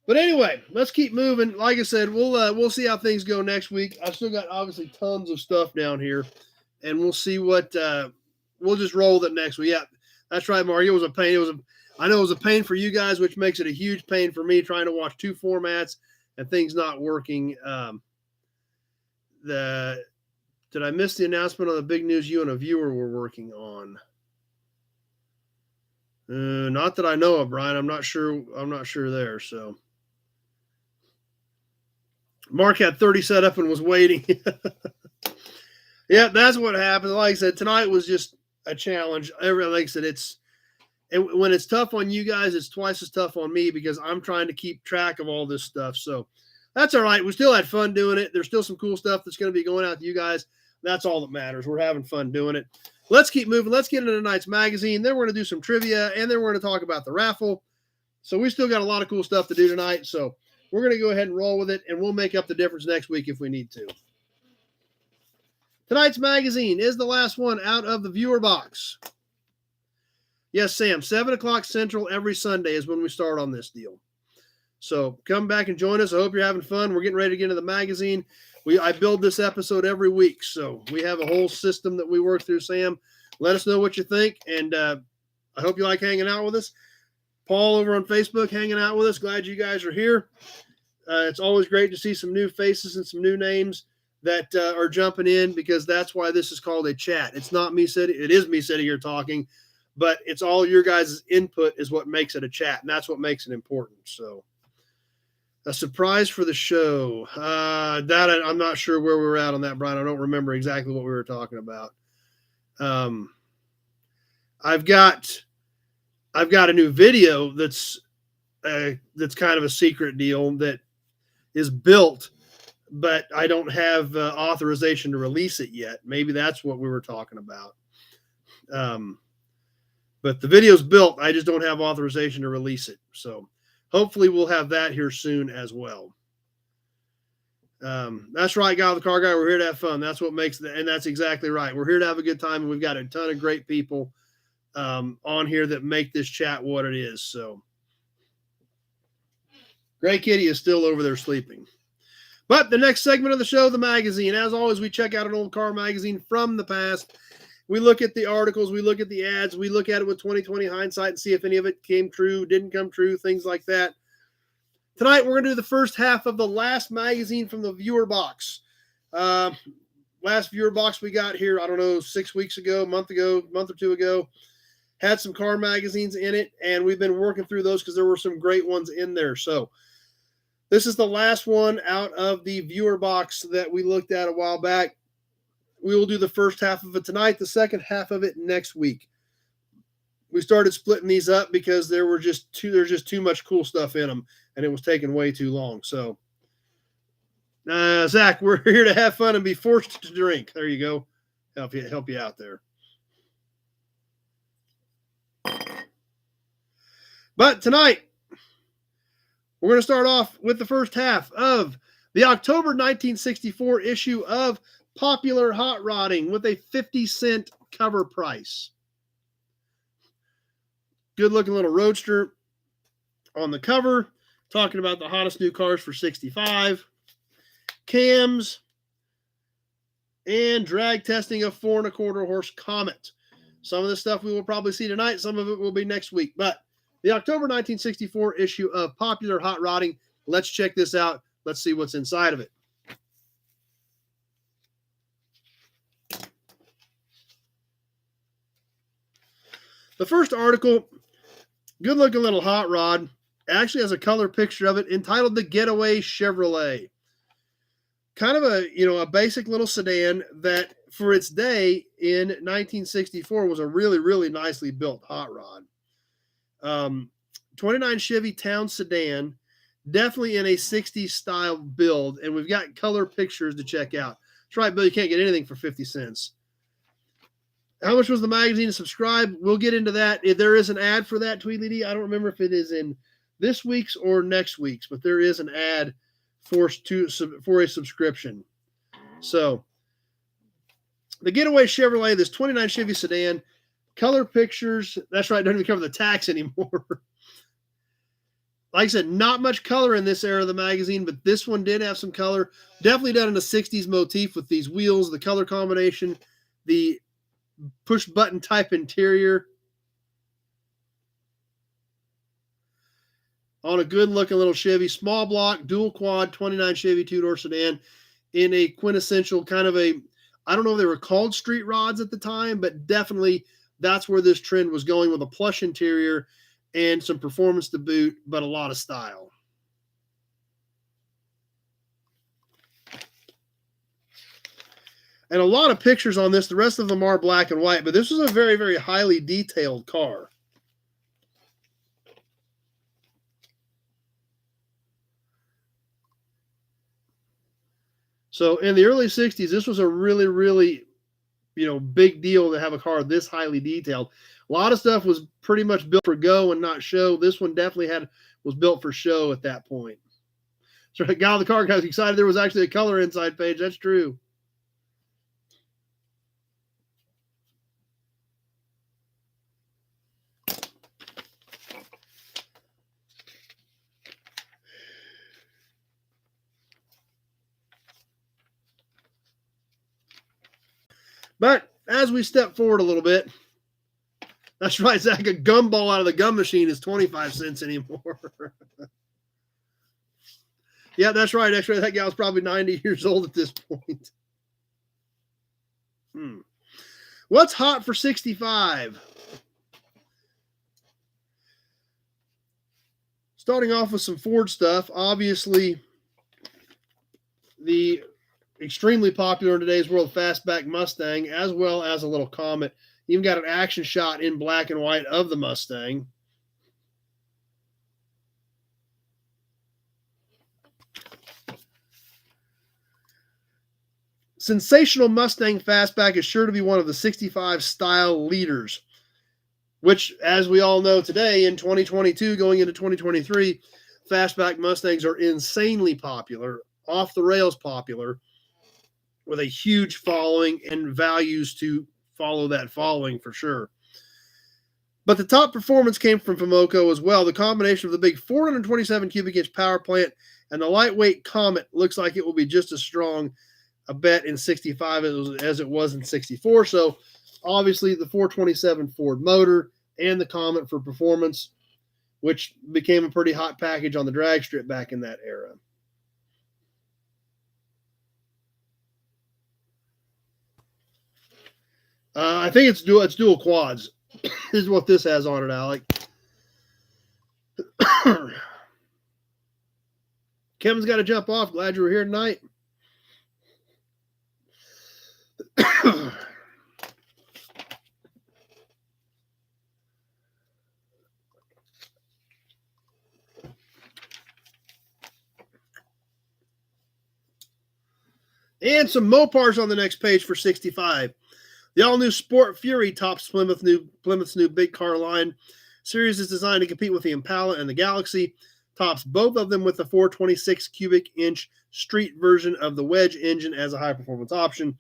Speaker 1: but anyway, let's keep moving. Like I said, we'll see how things go next week. I've still got obviously tons of stuff down here, and we'll see what we'll just roll with it next week. Yeah, that's right, Mark. It was a pain. I know it was a pain for you guys, which makes it a huge pain for me trying to watch two formats and things not working. Did I miss the announcement on the big news you and a viewer were working on? Not that I know of, Brian. I'm not sure there. So Mark had 30 set up and was waiting. Yeah, that's what happened. Like I said, tonight was just a challenge. Like I said, and when it's tough on you guys, it's twice as tough on me because I'm trying to keep track of all this stuff. So that's all right. We still had fun doing it. There's still some cool stuff that's going to be going out to you guys. That's all that matters. We're having fun doing it. Let's keep moving. Let's get into tonight's magazine. Then we're going to do some trivia, and then we're going to talk about the raffle. So we still got a lot of cool stuff to do tonight. So we're going to go ahead and roll with it, and we'll make up the difference next week if we need to. Tonight's magazine is the last one out of the viewer box. Yes, Sam, 7 o'clock Central every Sunday is when we start on this deal. So come back and join us. I hope you're having fun. We're getting ready to get into the magazine. I build this episode every week, so we have a whole system that we work through, Sam. Let us know what you think, and I hope you like hanging out with us. Paul over on Facebook hanging out with us. Glad you guys are here. It's always great to see some new faces and some new names that are jumping in because that's why this is called a chat. It's not me sitting. It is me sitting here talking. But it's all your guys' input is what makes it a chat, and that's what makes it important. So, a surprise for the show. That I'm not sure where we were at on that, Brian. I don't remember exactly what we were talking about. I've got a new video that's kind of a secret deal that is built, but I don't have authorization to release it yet. Maybe that's what we were talking about. But the video's built. I just don't have authorization to release it. So hopefully we'll have that here soon as well. That's right, Guy with the Car Guy. We're here to have fun. That's what makes and that's exactly right. We're here to have a good time, and we've got a ton of great people on here that make this chat what it is. So Gray Kitty is still over there sleeping. But the next segment of the show, the magazine. As always, we check out an old car magazine from the past. We look at the articles, we look at the ads, we look at it with 2020 hindsight and see if any of it came true, didn't come true, things like that. Tonight, we're going to do the first half of the last magazine from the viewer box. Last viewer box we got here, I don't know, 6 weeks ago, month or two ago, had some car magazines in it, and we've been working through those because there were some great ones in there. So this is the last one out of the viewer box that we looked at a while back. We will do the first half of it tonight, the second half of it next week. We started splitting these up because there's just too much cool stuff in them, and it was taking way too long. So, Zach, we're here to have fun and be forced to drink. There you go. Help you out there. But tonight, we're going to start off with the first half of the October 1964 issue of Popular Hot Rodding with a 50-cent cover price. Good looking little roadster on the cover, talking about the hottest new cars for 65, cams, and drag testing of 4 1/4 horse Comet. Some of this stuff we will probably see tonight, some of it will be next week. But the October 1964 issue of Popular Hot Rodding, let's check this out. Let's see what's inside of it. The first article, good looking little hot rod, actually has a color picture of it entitled The Getaway Chevrolet. Kind of a basic little sedan that for its day in 1964 was a really, really nicely built hot rod. 29 Chevy Town sedan, definitely in a 60s style build, and we've got color pictures to check out. That's right, Bill, you can't get anything for 50 cents. How much was the magazine to subscribe? We'll get into that. If there is an ad for that, Tweedledee. I don't remember if it is in this week's or next week's, but there is an ad for a subscription. So, the Getaway Chevrolet, this 29 Chevy sedan, color pictures. That's right, doesn't even cover the tax anymore. Like I said, not much color in this era of the magazine, but this one did have some color. Definitely done in a 60s motif with these wheels, the color combination, the push button type interior. On a good looking little Chevy, small block, dual quad, 29 Chevy two-door sedan in a quintessential kind of a, I don't know if they were called street rods at the time, but definitely that's where this trend was going, with a plush interior and some performance to boot, but a lot of style. And a lot of pictures on this. The rest of them are black and white, but this was a very, very highly detailed car. So in the early 60s, this was a really, really, big deal to have a car this highly detailed. A lot of stuff was pretty much built for go and not show. This one definitely was built for show at that point. So the guy on the car got excited there was actually a color inside page. That's true. But as we step forward a little bit, that's right, Zach, a gumball out of the gum machine is 25 cents anymore. Yeah, that's right. Actually, that gal's probably 90 years old at this point. What's hot for 65? Starting off with some Ford stuff, obviously the extremely popular in today's world fastback Mustang, as well as a little Comet. Even got an action shot in black and white of the Mustang. Sensational Mustang fastback is sure to be one of the 65 style leaders, which, as we all know today in 2022 going into 2023, fastback Mustangs are insanely popular, off the rails popular, with a huge following and values to follow that following for sure. But the top performance came from Fomoco as well. The combination of the big 427 cubic inch power plant and the lightweight Comet looks like it will be just as strong a bet in 65 as it was in 64. So obviously the 427 Ford motor and the Comet for performance, which became a pretty hot package on the drag strip back in that era. I think it's dual quads. This is what this has on it, Alec. Kevin's got to jump off. Glad you were here tonight. And some Mopars on the next page for 65. The all-new Sport Fury tops Plymouth's new big car line. Series is designed to compete with the Impala and the Galaxy. Tops both of them with the 426 cubic inch street version of the Wedge engine as a high-performance option.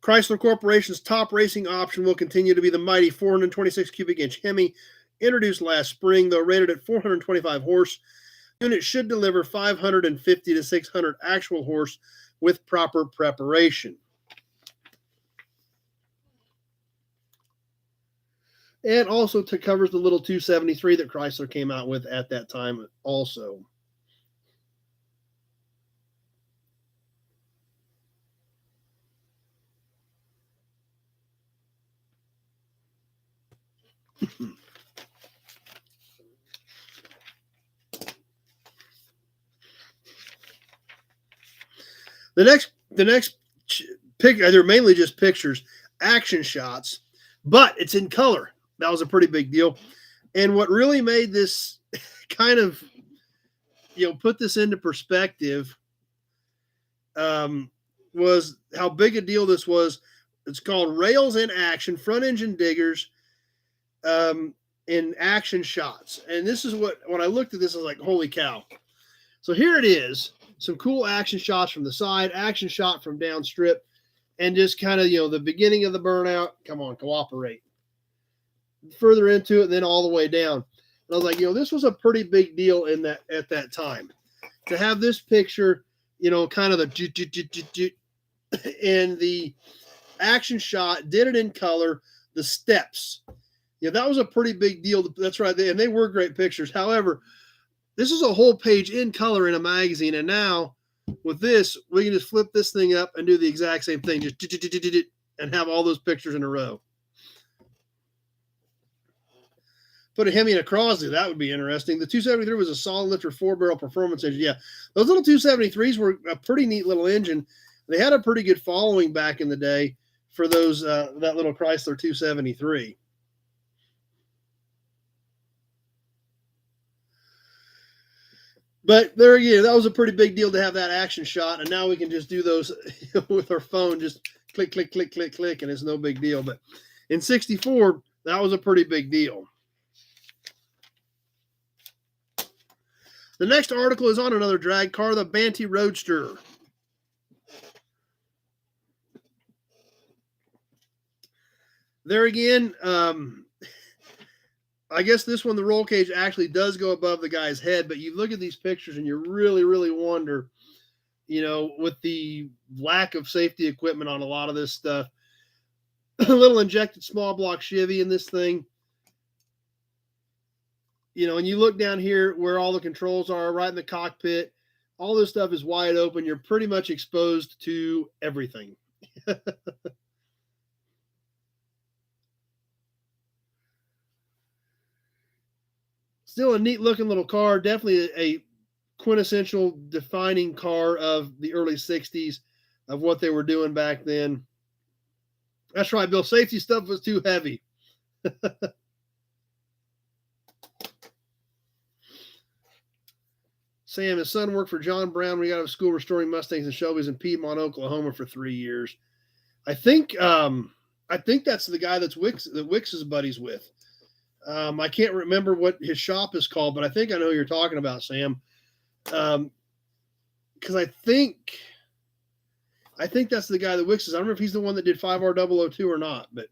Speaker 1: Chrysler Corporation's top racing option will continue to be the mighty 426 cubic inch Hemi, introduced last spring, though rated at 425 horse. The unit should deliver 550 to 600 actual horse with proper preparation. And also covers the little 273 that Chrysler came out with at that time also. The next pic, they're mainly just pictures, action shots, but it's in color. That was a pretty big deal. And what really made this kind of, put this into perspective was how big a deal this was. It's called Rails in Action, Front Engine Diggers in Action Shots. And this is when I looked at this, I was like, holy cow. So here it is. Some cool action shots from the side, action shot from downstrip, and just kind of, the beginning of the burnout. Come on, cooperate. Further into it, and then all the way down. And I was like, this was a pretty big deal at that time. To have this picture, kind of the and the action shot, did it in color, the steps. That was a pretty big deal. That's right. And they were great pictures. However, this is a whole page in color in a magazine. And now with this, we can just flip this thing up and do the exact same thing. Just and have all those pictures in a row. Put a Hemi and a Crosley. That would be interesting. The 273 was a solid lifter 4-barrel performance engine. Yeah, those little 273s were a pretty neat little engine. They had a pretty good following back in the day for those that little Chrysler 273. But there again, that was a pretty big deal to have that action shot, and now we can just do those with our phone, just click, click, click, click, click, and it's no big deal. But in 64, that was a pretty big deal. The next article is on another drag car, the Banty Roadster. There again, I guess this one, the roll cage actually does go above the guy's head, but you look at these pictures and you really, really wonder, with the lack of safety equipment on a lot of this stuff, a little injected small block Chevy in this thing, and you look down here where all the controls are, right in the cockpit, all this stuff is wide open. You're pretty much exposed to everything. Still a neat looking little car. Definitely a quintessential defining car of the early 60s of what they were doing back then. That's right, Bill. Safety stuff was too heavy. Sam, his son worked for John Brown when he got out of school restoring Mustangs and Shelbys in Piedmont, Oklahoma for 3 years. I think that's the guy that Wicks is buddies with. I can't remember what his shop is called, but I think I know who you're talking about, Sam. Because I think that's the guy that Wicks is. I don't know if he's the one that did 5R002 or not, but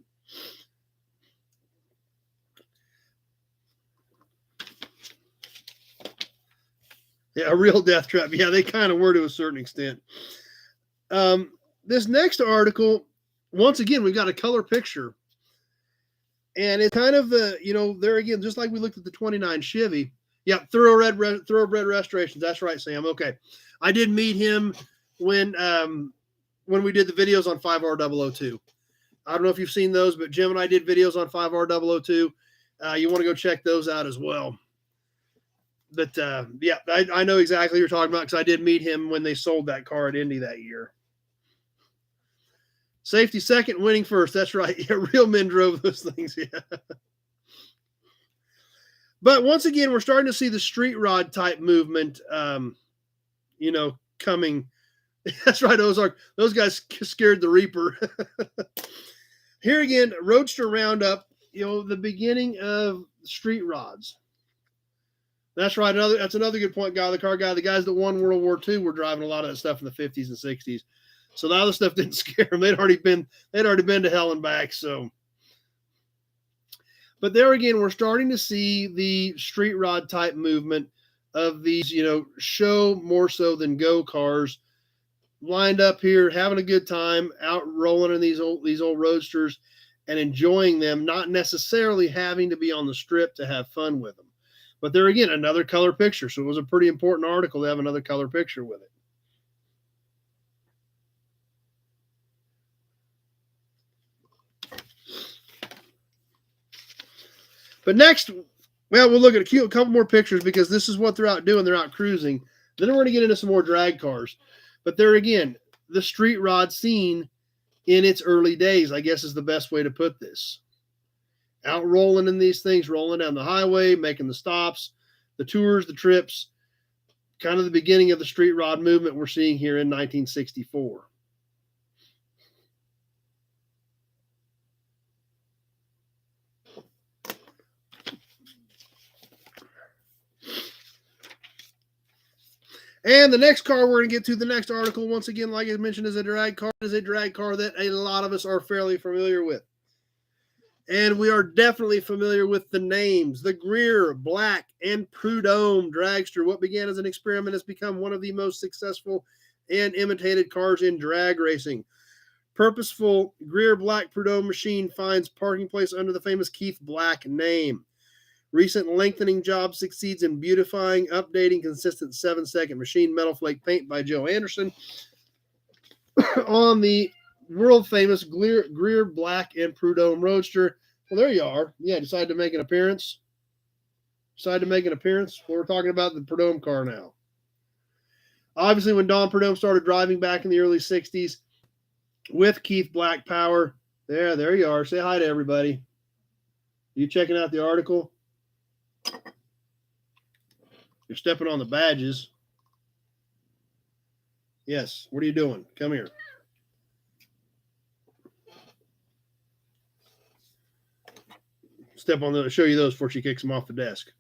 Speaker 1: Yeah, a real death trap. Yeah, they kind of were to a certain extent. This next article, once again, we've got a color picture. And it's kind of the, there again, just like we looked at the 29 Chevy. Yeah, Thoroughbred Restorations. That's right, Sam. Okay. I did meet him when we did the videos on 5R002. I don't know if you've seen those, but Jim and I did videos on 5R002. You want to go check those out as well. But yeah, I know exactly what you're talking about because I did meet him when they sold that car at Indy that year. Safety second, winning first. That's right. Yeah, real men drove those things. Yeah. But once again, we're starting to see the street rod type movement, coming. That's right, Ozark. Those guys scared the Reaper. Here again, Roadster Roundup, the beginning of street rods. That's right. That's another good point, Guy the Car Guy. The guys that won World War II were driving a lot of that stuff in the 50s and 60s. So the other stuff didn't scare them. They'd already been to hell and back. So, but there again, we're starting to see the street rod type movement of these, show more so than go cars lined up here, having a good time, out rolling in these old roadsters and enjoying them, not necessarily having to be on the strip to have fun with them. But there again, another color picture. So it was a pretty important article to have another color picture with it. But next, we'll look at a couple more pictures because this is what they're out doing. They're out cruising. Then we're going to get into some more drag cars. But there again, the street rod scene in its early days, I guess is the best way to put this. Out rolling in these things, rolling down the highway, making the stops, the tours, the trips, kind of the beginning of the street rod movement we're seeing here in 1964. And the next car we're going to get to, the next article, once again, like I mentioned, is a drag car. It is a drag car that a lot of us are fairly familiar with. And we are definitely familiar with the names. The Greer, Black, and Prudhomme dragster. What began as an experiment has become one of the most successful and imitated cars in drag racing. Purposeful Greer Black Prudhomme machine finds parking place under the famous Keith Black name. Recent lengthening job succeeds in beautifying, updating consistent 7-second machine metal flake paint by Joe Anderson on the world famous Greer Black and Prudhomme Roadster. Well, there you are. Yeah, decided to make an appearance. Well, we're talking about the Prudhomme car now. Obviously, when Don Prudhomme started driving back in the early 60s with Keith Black power, there you are. Say hi to everybody. You checking out the article? You're stepping on the badges. Yes. What are you doing? Come here. Show you those before she kicks them off the desk.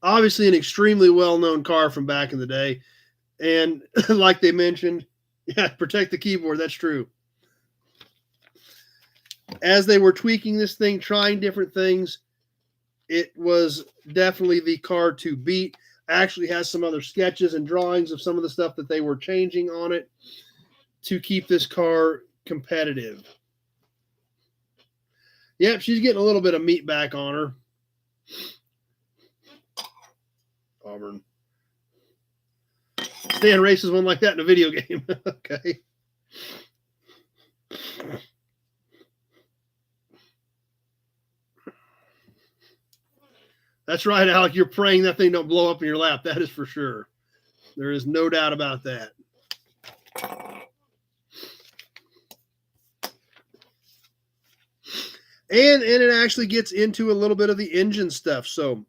Speaker 1: Obviously an extremely well-known car from back in the day. And like they mentioned, yeah, protect the keyboard. That's true. As they were tweaking this thing, trying different things, it was definitely the car to beat. Actually has some other sketches and drawings of some of the stuff that they were changing on it to keep this car competitive. Yep, she's getting a little bit of meat back on her. Auburn. Stan races one like that in a video game. Okay. That's right, Alec. You're praying that thing don't blow up in your lap. That is for sure. There is no doubt about that. And it actually gets into a little bit of the engine stuff. So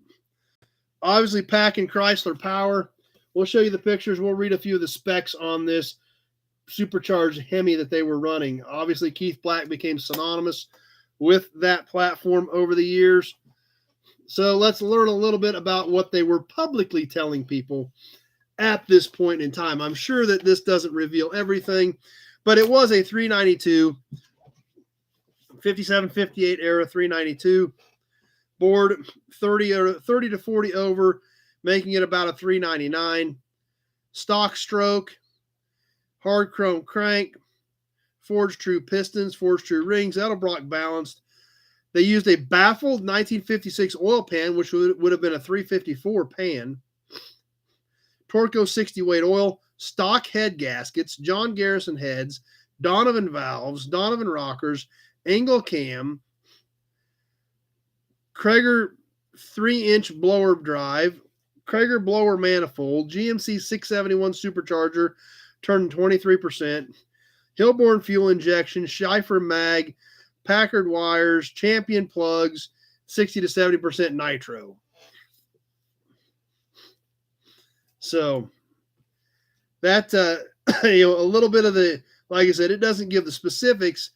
Speaker 1: obviously Pack and Chrysler power. We'll show you the pictures. We'll read a few of the specs on this supercharged Hemi that they were running. Obviously Keith Black became synonymous with that platform over the years. So let's learn a little bit about what they were publicly telling people at this point in time. I'm sure that this doesn't reveal everything, but it was a 392, 57, 58 era 392 board, 30 to 40 over, making it about a $399. Stock stroke, hard chrome crank, forged true pistons, forged true rings, Edelbrock balanced. They used a baffled 1956 oil pan, which would have been a 354 pan. Torco 60 weight oil, stock head gaskets, John Garrison heads, Donovan valves, Donovan rockers, Engel cam, Krager 3-inch blower drive, Krager blower manifold, GMC 671 supercharger turned 23%, Hilborn fuel injection, Schleifer mag, Packard wires, Champion plugs, 60 to 70% nitro. So that, a little bit of the, like I said, it doesn't give the specifics,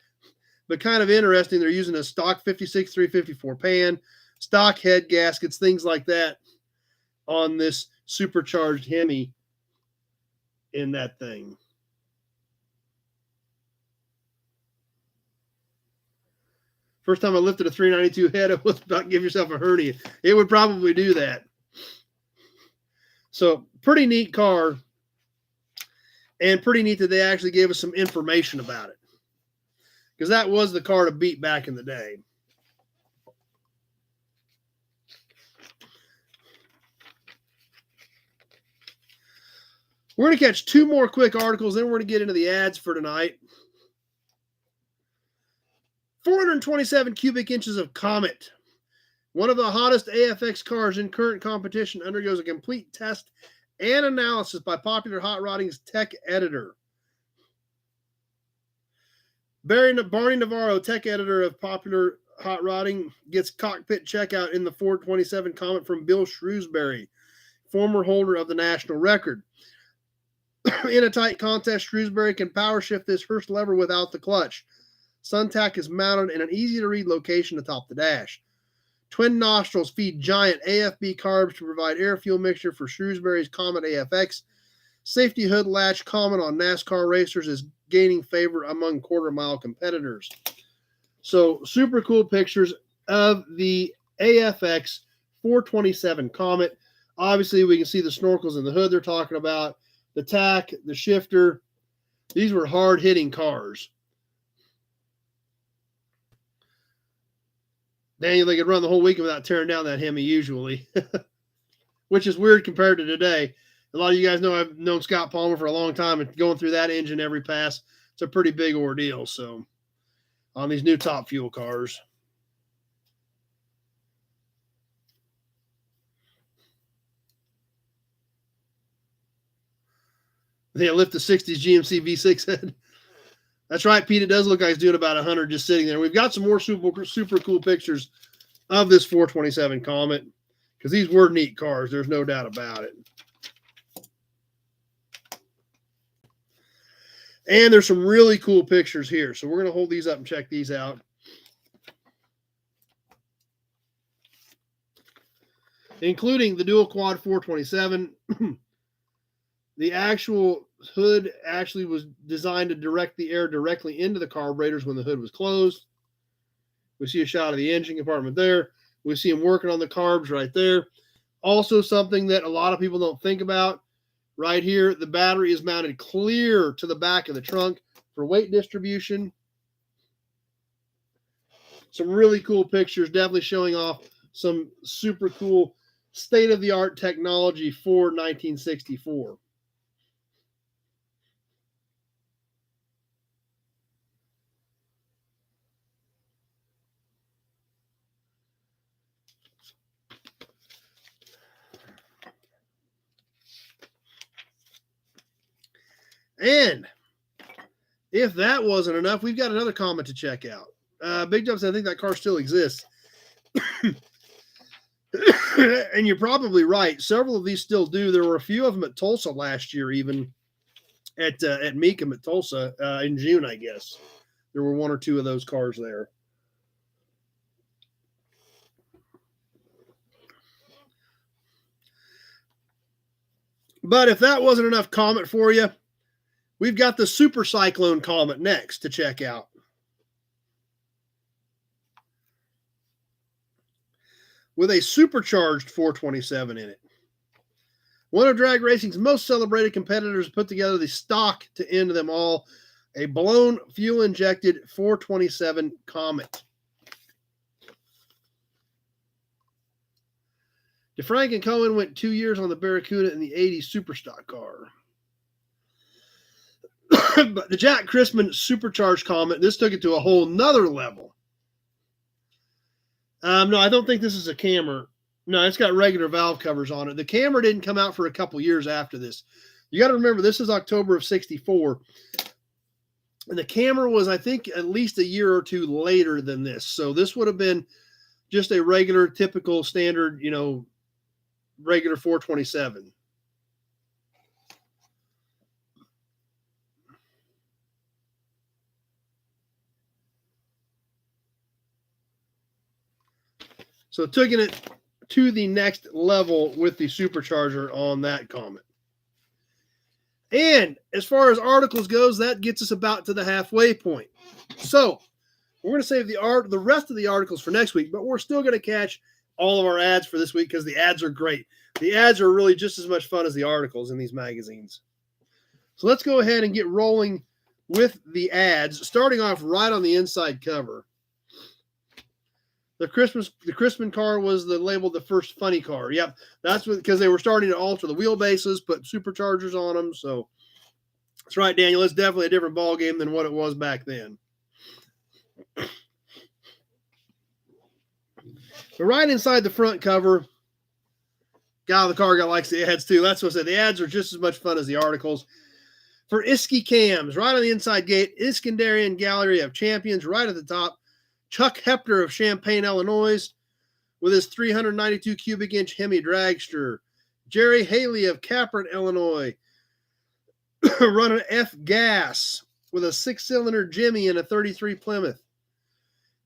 Speaker 1: but kind of interesting. They're using a stock 56 354 pan, stock head gaskets, things like that on this supercharged Hemi in that thing. First time I lifted a 392 head, it was about give yourself a hernia. It would probably do that. So pretty neat car, and pretty neat that they actually gave us some information about it, because that was the car to beat back in the day. We're going to catch two more quick articles, then we're going to get into the ads for tonight. 427 cubic inches of Comet. One of the hottest AFX cars in current competition undergoes a complete test and analysis by Popular Hot Rodding's tech editor. Barney Navarro, tech editor of Popular Hot Rodding, gets cockpit checkout in the 427 Comet from Bill Shrewsbury, former holder of the national record. In a tight contest, Shrewsbury can power shift this Hurst lever without the clutch. Suntac is mounted in an easy-to-read location atop the dash. Twin nostrils feed giant AFB carbs to provide air-fuel mixture for Shrewsbury's Comet AFX. Safety hood latch common on NASCAR racers is gaining favor among quarter-mile competitors. So super cool pictures of the AFX 427 Comet. Obviously, we can see the snorkels in the hood they're talking about, the tack, the shifter. These were hard-hitting cars. Daniel, they could run the whole weekend without tearing down that Hemi usually, which is weird compared to today. A lot of you guys know I've known Scott Palmer for a long time, and going through that engine every pass, it's a pretty big ordeal. So on these new Top Fuel cars. They lift the 60s GMC V6 head. That's right, Pete. It does look like it's doing about 100 just sitting there. We've got some more super cool pictures of this 427 Comet, because these were neat cars. There's no doubt about it. And there's some really cool pictures here. So we're going to hold these up and check these out. Including the dual quad 427. The actual hood actually was designed to direct the air directly into the carburetors when the hood was closed. We see a shot of the engine compartment there. We see them working on the carbs right there. Also, something that a lot of people don't think about, right here, the battery is mounted clear to the back of the trunk for weight distribution. Some really cool pictures, definitely showing off some super cool state-of-the-art technology for 1964. And if that wasn't enough, we've got another Comet to check out. Big Jump said, I think that car still exists. And you're probably right. Several of these still do. There were a few of them at Tulsa last year, even at Mecum at Tulsa in June, I guess. There were one or two of those cars there. But if that wasn't enough Comet for you, we've got the Super Cyclone Comet next to check out. With a supercharged 427 in it. One of drag racing's most celebrated competitors put together the stock to end them all, a blown, fuel-injected 427 Comet. DeFrank and Cohen went 2 years on the Barracuda in the 80s Superstock car. But the Jack Christman supercharged Comet, this took it to a whole nother level. No, I don't think this is a camera. No, it's got regular valve covers on it. The camera didn't come out for a couple years after this. You got to remember, this is October of 64. And the camera was, I think, at least a year or two later than this. So this would have been just a regular, typical, standard, regular 427. So taking it to the next level with the supercharger on that Comet. And as far as articles goes, that gets us about to the halfway point. So we're going to save the rest of the articles for next week, but we're still going to catch all of our ads for this week because the ads are great. The ads are really just as much fun as the articles in these magazines. So let's go ahead and get rolling with the ads, starting off right on the inside cover. The Christman car was labeled the first funny car. Yep, that's because they were starting to alter the wheelbases, put superchargers on them. So that's right, Daniel. It's definitely a different ball game than what it was back then. But right inside the front cover, guy with the car guy likes the ads too. That's what I said. The ads are just as much fun as the articles. For Iski Cams, right on the inside gate, Iskandarian Gallery of Champions, right at the top. Chuck Hepner of Champaign, Illinois, with his 392 cubic inch Hemi dragster. Jerry Haley of Capron, Illinois, running F-Gas with a 6-cylinder Jimmy and a 33 Plymouth.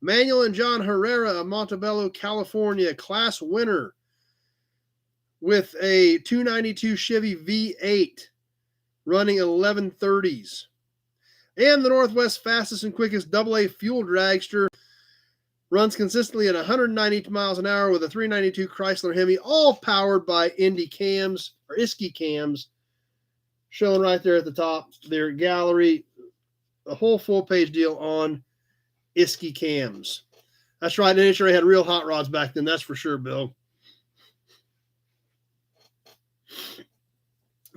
Speaker 1: Manuel and John Herrera of Montebello, California, class winner with a 292 Chevy V8 running 1130s. And the Northwest fastest and quickest AA fuel dragster runs consistently at 190 miles an hour with a 392 Chrysler Hemi, all powered by Indy cams or Iski cams, showing right there at the top. Their gallery, a whole full page deal on Iski cams. That's right. NHRA had real hot rods back then. That's for sure, Bill.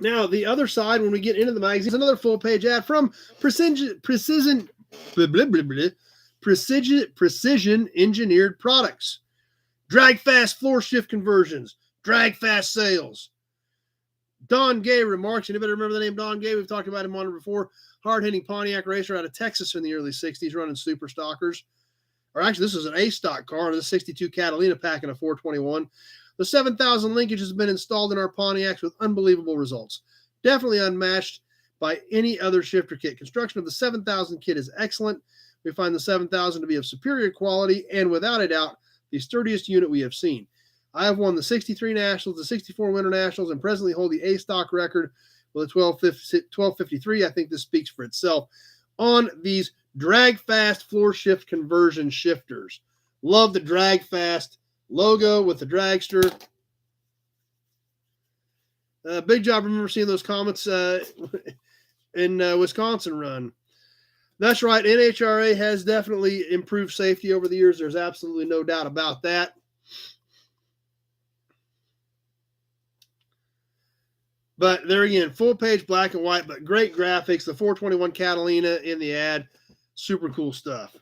Speaker 1: Now, the other side, when we get into the magazine, is another full page ad from Precision Engineered Products. Drag fast floor shift conversions. Drag fast sales. Don Gay remarks, and you better remember the name Don Gay. We've talked about him on it before. Hard-hitting Pontiac racer out of Texas in the early 60s, running super stockers. Or actually, this is an A-stock car, and a 62 Catalina pack and a 421. The 7,000 linkage has been installed in our Pontiacs with unbelievable results. Definitely unmatched by any other shifter kit. Construction of the 7,000 kit is excellent. We find the 7,000 to be of superior quality and, without a doubt, the sturdiest unit we have seen. I have won the 63 Nationals, the 64 Winter Nationals, and presently hold the A-stock record with a 1253. I think this speaks for itself on these drag-fast floor shift conversion shifters. Love the drag-fast logo with the dragster. Big job. Remember seeing those Comets in Wisconsin run. That's right. NHRA has definitely improved safety over the years. There's absolutely no doubt about that. But there again, full page black and white, but great graphics. The 421 Catalina in the ad. Super cool stuff.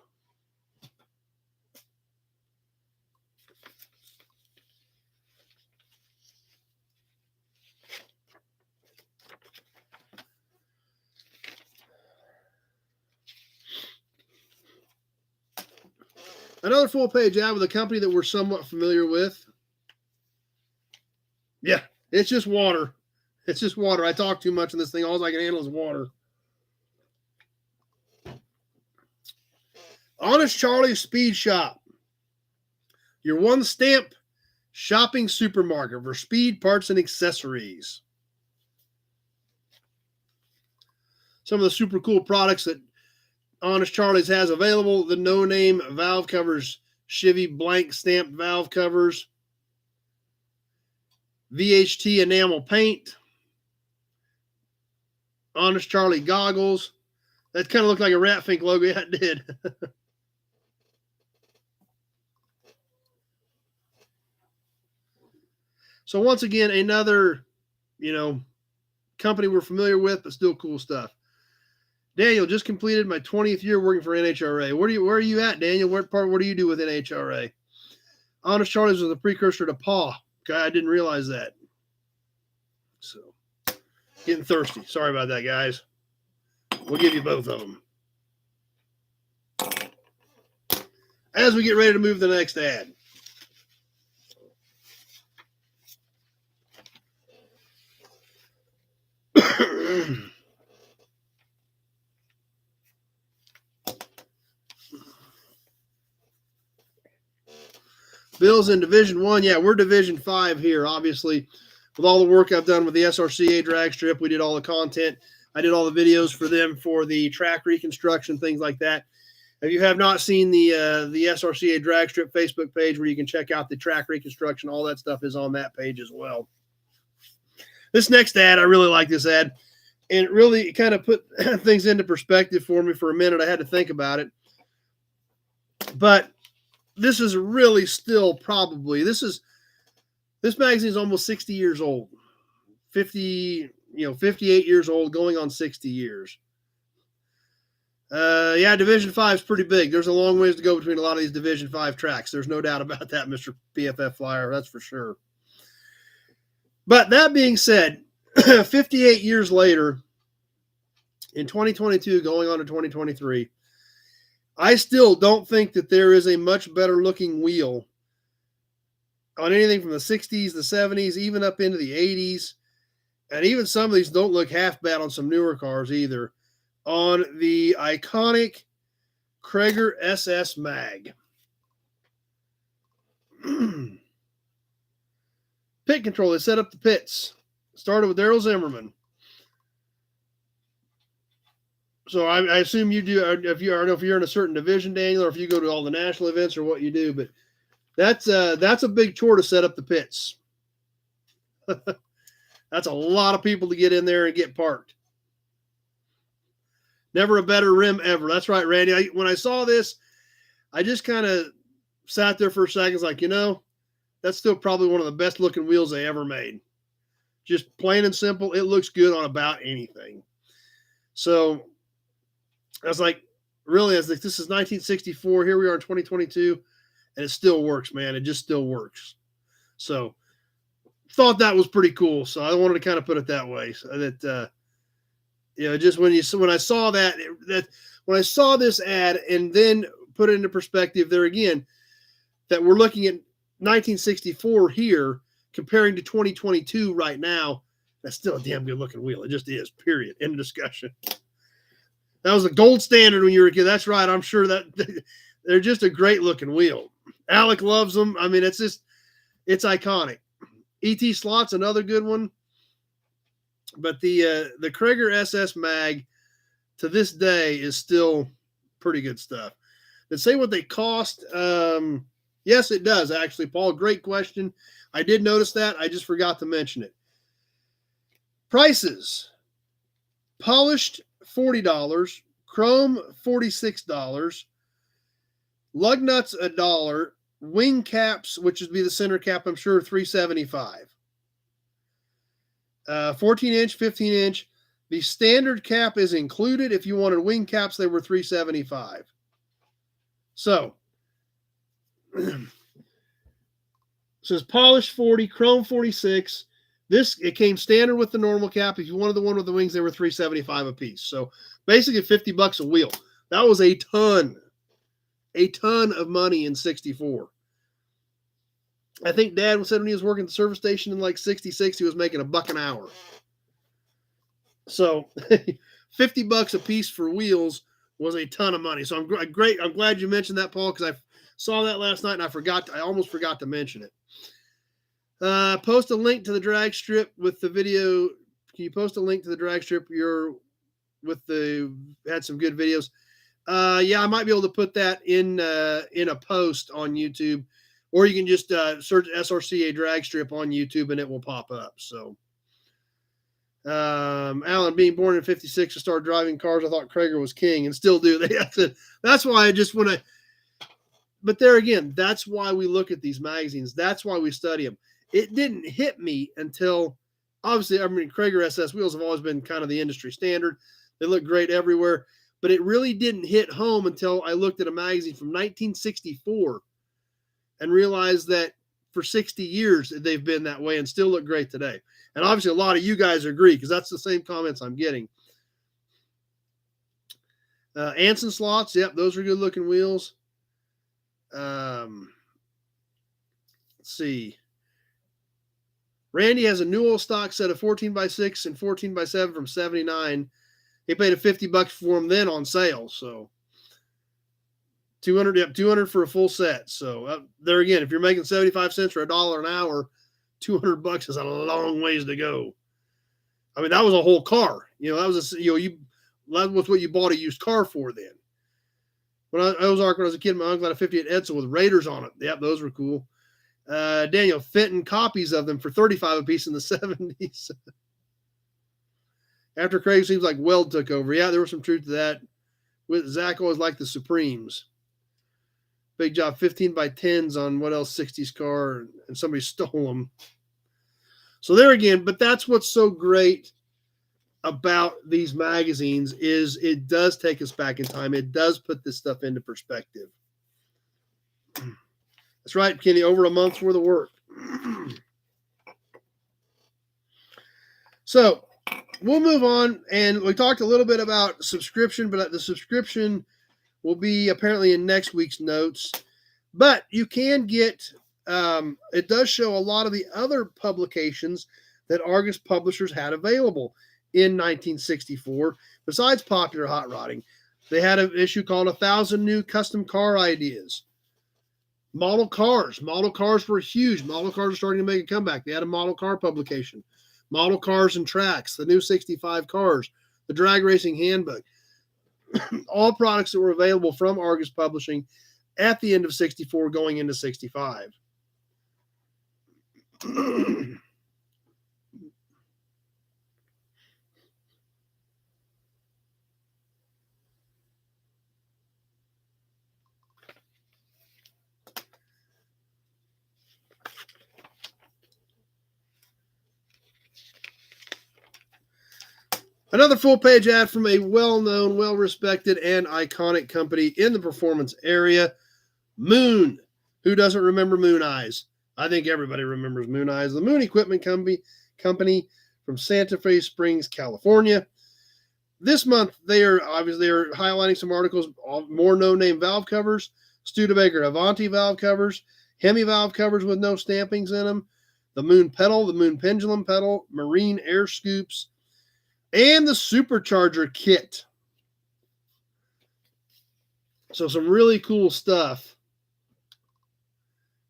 Speaker 1: Another full page ad with a company that we're somewhat familiar with. Yeah, it's just water. It's just water. I talk too much in this thing. All I can handle is water. Honest Charlie's Speed Shop. Your one stamp shopping supermarket for speed parts and accessories. Some of the super cool products that Honest Charlie's has available. The no-name valve covers. Chevy blank stamped valve covers. VHT enamel paint. Honest Charlie goggles. That kind of looked like a Ratfink logo. Yeah, it did. So once again, another, company we're familiar with, but still cool stuff. Daniel, just completed my 20th year working for NHRA. Where are you at, Daniel? What do you do with NHRA? Honest Charlie's was a precursor to PAW. Okay, I didn't realize that. So, getting thirsty. Sorry about that, guys. We'll give you both of them. As we get ready to move to the next ad. Bill's in Division 1. Yeah, we're Division 5 here, obviously. With all the work I've done with the SRCA drag strip, we did all the content. I did all the videos for them for the track reconstruction, things like that. If you have not seen the SRCA drag strip Facebook page where you can check out the track reconstruction, all that stuff is on that page as well. This next ad, I really like this ad. And it really kind of put things into perspective for me for a minute. I had to think about it. But this is really still probably, this magazine is almost 60 years old. 58 years old, going on 60 years. Yeah, Division 5 is pretty big. There's a long ways to go between a lot of these Division 5 tracks. There's no doubt about that, Mr. PFF Flyer. That's for sure. But that being said, 58 years later, in 2022, going on to 2023, I still don't think that there is a much better looking wheel on anything from the 60s, the 70s, even up into the 80s. And even some of these don't look half bad on some newer cars either. On the iconic Krager SS Mag. Pit control, they set up the pits. Started with Daryl Zimmerman. So I assume you do, if you're in a certain division, Daniel, or if you go to all the national events or what you do, but that's a big chore to set up the pits. That's a lot of people to get in there and get parked. Never a better rim ever. That's right, Randy. When I saw this, I just kind of sat there for a second. It's like, that's still probably one of the best looking wheels they ever made. Just plain and simple. It looks good on about anything. So I was like, really, this is 1964. Here we are in 2022, and it still works, man. It just still works. So thought that was pretty cool. So I wanted to kind of put it that way. So that, just when I saw when I saw this ad and then put it into perspective there again, that we're looking at 1964 here comparing to 2022 right now, that's still a damn good looking wheel. It just is, period. End of discussion. That was a gold standard when you were a kid. That's right. I'm sure that they're just a great looking wheel. Alec loves them. I mean, it's iconic. ET Slot's another good one. But the Krager SS Mag to this day is still pretty good stuff. Did it say what they cost? Yes, it does, actually, Paul. Great question. I did notice that. I just forgot to mention it. Prices. Polished, $40. Chrome, $46. Lug nuts, $1. Wing caps, which would be the center cap, I'm sure, $3.75. 14-inch, 15-inch. The standard cap is included. If you wanted wing caps, they were $3.75. So, says polished 40, chrome 46. It came standard with the normal cap. If you wanted the one with the wings, they were $3.75 a piece. So basically $50 a wheel. That was a ton of money in 64. I think Dad said when he was working at the service station in like 66, he was making $1 an hour. So $50 a piece for wheels was a ton of money. So I'm glad you mentioned that, Paul, because I saw that last night and I almost forgot to mention it. Post a link to the drag strip with the video. Can you post a link to the drag strip? Had some good videos. Yeah, I might be able to put that in a post on YouTube. or you can just search SRCA drag strip on YouTube and it will pop up. So, Alan, being born in 56 to start driving cars, I thought Krager was king and still do. That's why I just want to, but there again, that's why we look at these magazines. That's why we study them. It didn't hit me until, obviously, I mean, Krager SS wheels have always been kind of the industry standard. They look great everywhere, but it really didn't hit home until I looked at a magazine from 1964 and realized that for 60 years, they've been that way and still look great today. And obviously a lot of you guys agree because that's the same comments I'm getting. Anson slots. Yep. Those are good looking wheels. Let's see. Randy has a Newell stock set of 14x6 and 14x7 from 79. He paid $50 for them then on sale. So 200 for a full set. So there again, if you're making 75 cents or $1 an hour, $200 is a long ways to go. I mean, that was a whole car. That was that was what you bought a used car for then. When I was a kid, my uncle had a 58 Edsel with Raiders on it. Yep, those were cool. Daniel Fenton copies of them for $35 a piece in the 70s. After Craig seems like Weld took over. Yeah, there was some truth to that. With Zach always liked the Supremes. Big job, 15x10s on what else, 60s car, and somebody stole them. So there again, but that's what's so great about these magazines is it does take us back in time. It does put this stuff into perspective. That's right, Kenny, over a month's worth of work. So we'll move on, and we talked a little bit about subscription, but the subscription will be apparently in next week's notes. But you can get, it does show a lot of the other publications that Argus Publishers had available in 1964, besides Popular Hot Rodding. They had an issue called 1,000 New Custom Car Ideas. Model cars. Model cars were huge. Model cars are starting to make a comeback. They had a model car publication. Model Cars and Tracks, the new 65 cars, the Drag Racing Handbook. All products that were available from Argus Publishing at the end of 64 going into 65. Another full-page ad from a well-known, well-respected, and iconic company in the performance area, Moon. Who doesn't remember Moon Eyes? I think everybody remembers Moon Eyes. The Moon Equipment Company from Santa Fe Springs, California. This month, they are highlighting some articles, more no-name valve covers, Studebaker Avanti valve covers, Hemi valve covers with no stampings in them, the Moon pedal, the Moon pendulum pedal, marine air scoops, and the supercharger kit. So some really cool stuff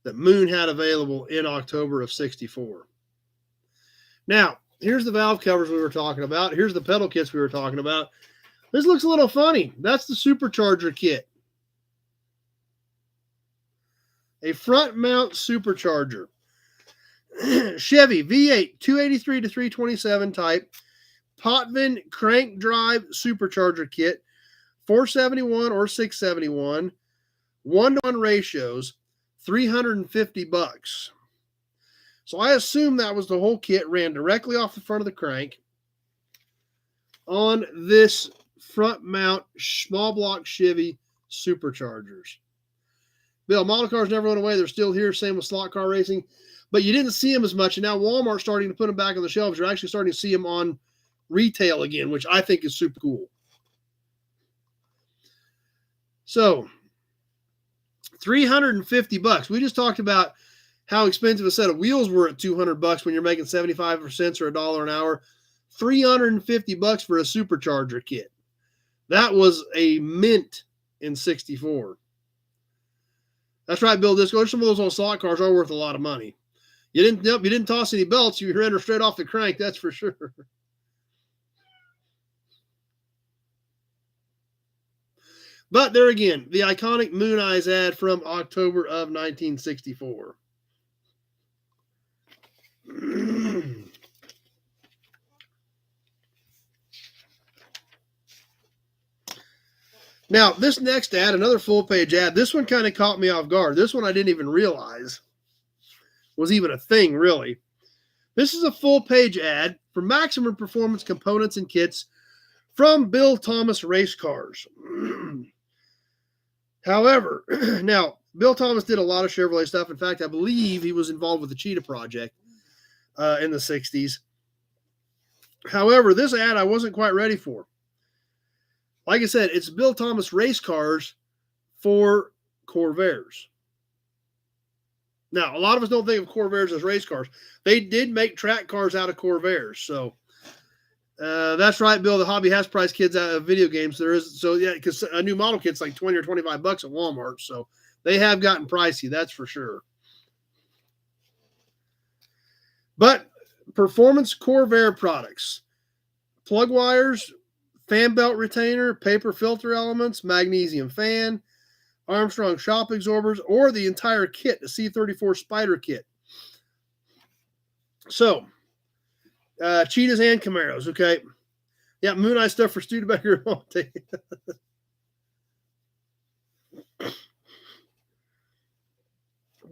Speaker 1: that Moon had available in October of 64. Now, here's the valve covers we were talking about. Here's the pedal kits we were talking about. This looks a little funny. That's the supercharger kit. A front mount supercharger. Chevy V8 283 to 327 type. Potvin crank drive supercharger kit, 471 or 671, 1-to-1 ratios, $350. So I assume that was the whole kit, ran directly off the front of the crank on this front mount small block Chevy superchargers. Bill, model cars never went away. They're still here. Same with slot car racing, but you didn't see them as much. And now Walmart's starting to put them back on the shelves. You're actually starting to see them on retail again, which I think is super cool. So $350. We just talked about how expensive a set of wheels were at $200 when you're making 75 cents or $1 an hour. $350 for a supercharger kit. That was a mint in 64. That's right, Bill Disco. Some of those old slot cars are worth a lot of money. You didn't toss any belts. You ran her straight off the crank, that's for sure. But there again, the iconic Moon Eyes ad from October of 1964. Now, this next ad, another full-page ad, this one kind of caught me off guard. This one I didn't even realize was even a thing, really. This is a full-page ad for maximum performance components and kits from Bill Thomas race cars. However, now, Bill Thomas did a lot of Chevrolet stuff. In fact, I believe he was involved with the Cheetah Project in the 60s. However, this ad I wasn't quite ready for. Like I said, it's Bill Thomas race cars for Corvairs. Now, a lot of us don't think of Corvairs as race cars. They did make track cars out of Corvairs. So that's right, Bill. The hobby has priced kids out of video games. There is, so yeah, because a new model kit's like $20 or $25 at Walmart. So they have gotten pricey, that's for sure. But performance Corvair products, plug wires, fan belt retainer, paper filter elements, magnesium fan, Armstrong shock absorbers, or the entire kit, the C34 Spider kit. So, Cheetahs and Camaros, okay? Yeah, Moon Eye stuff for Studebaker.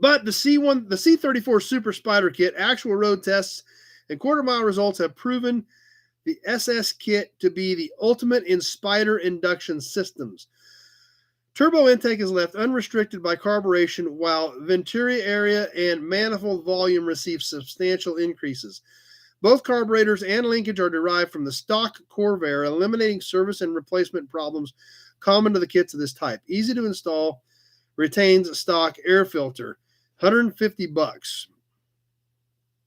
Speaker 1: But the C34 Super Spider kit, actual road tests and quarter-mile results have proven the SS kit to be the ultimate in Spider induction systems. Turbo intake is left unrestricted by carburation, while venturi area and manifold volume receive substantial increases. Both carburetors and linkage are derived from the stock Corvair, eliminating service and replacement problems common to the kits of this type. Easy to install, retains stock air filter, $150.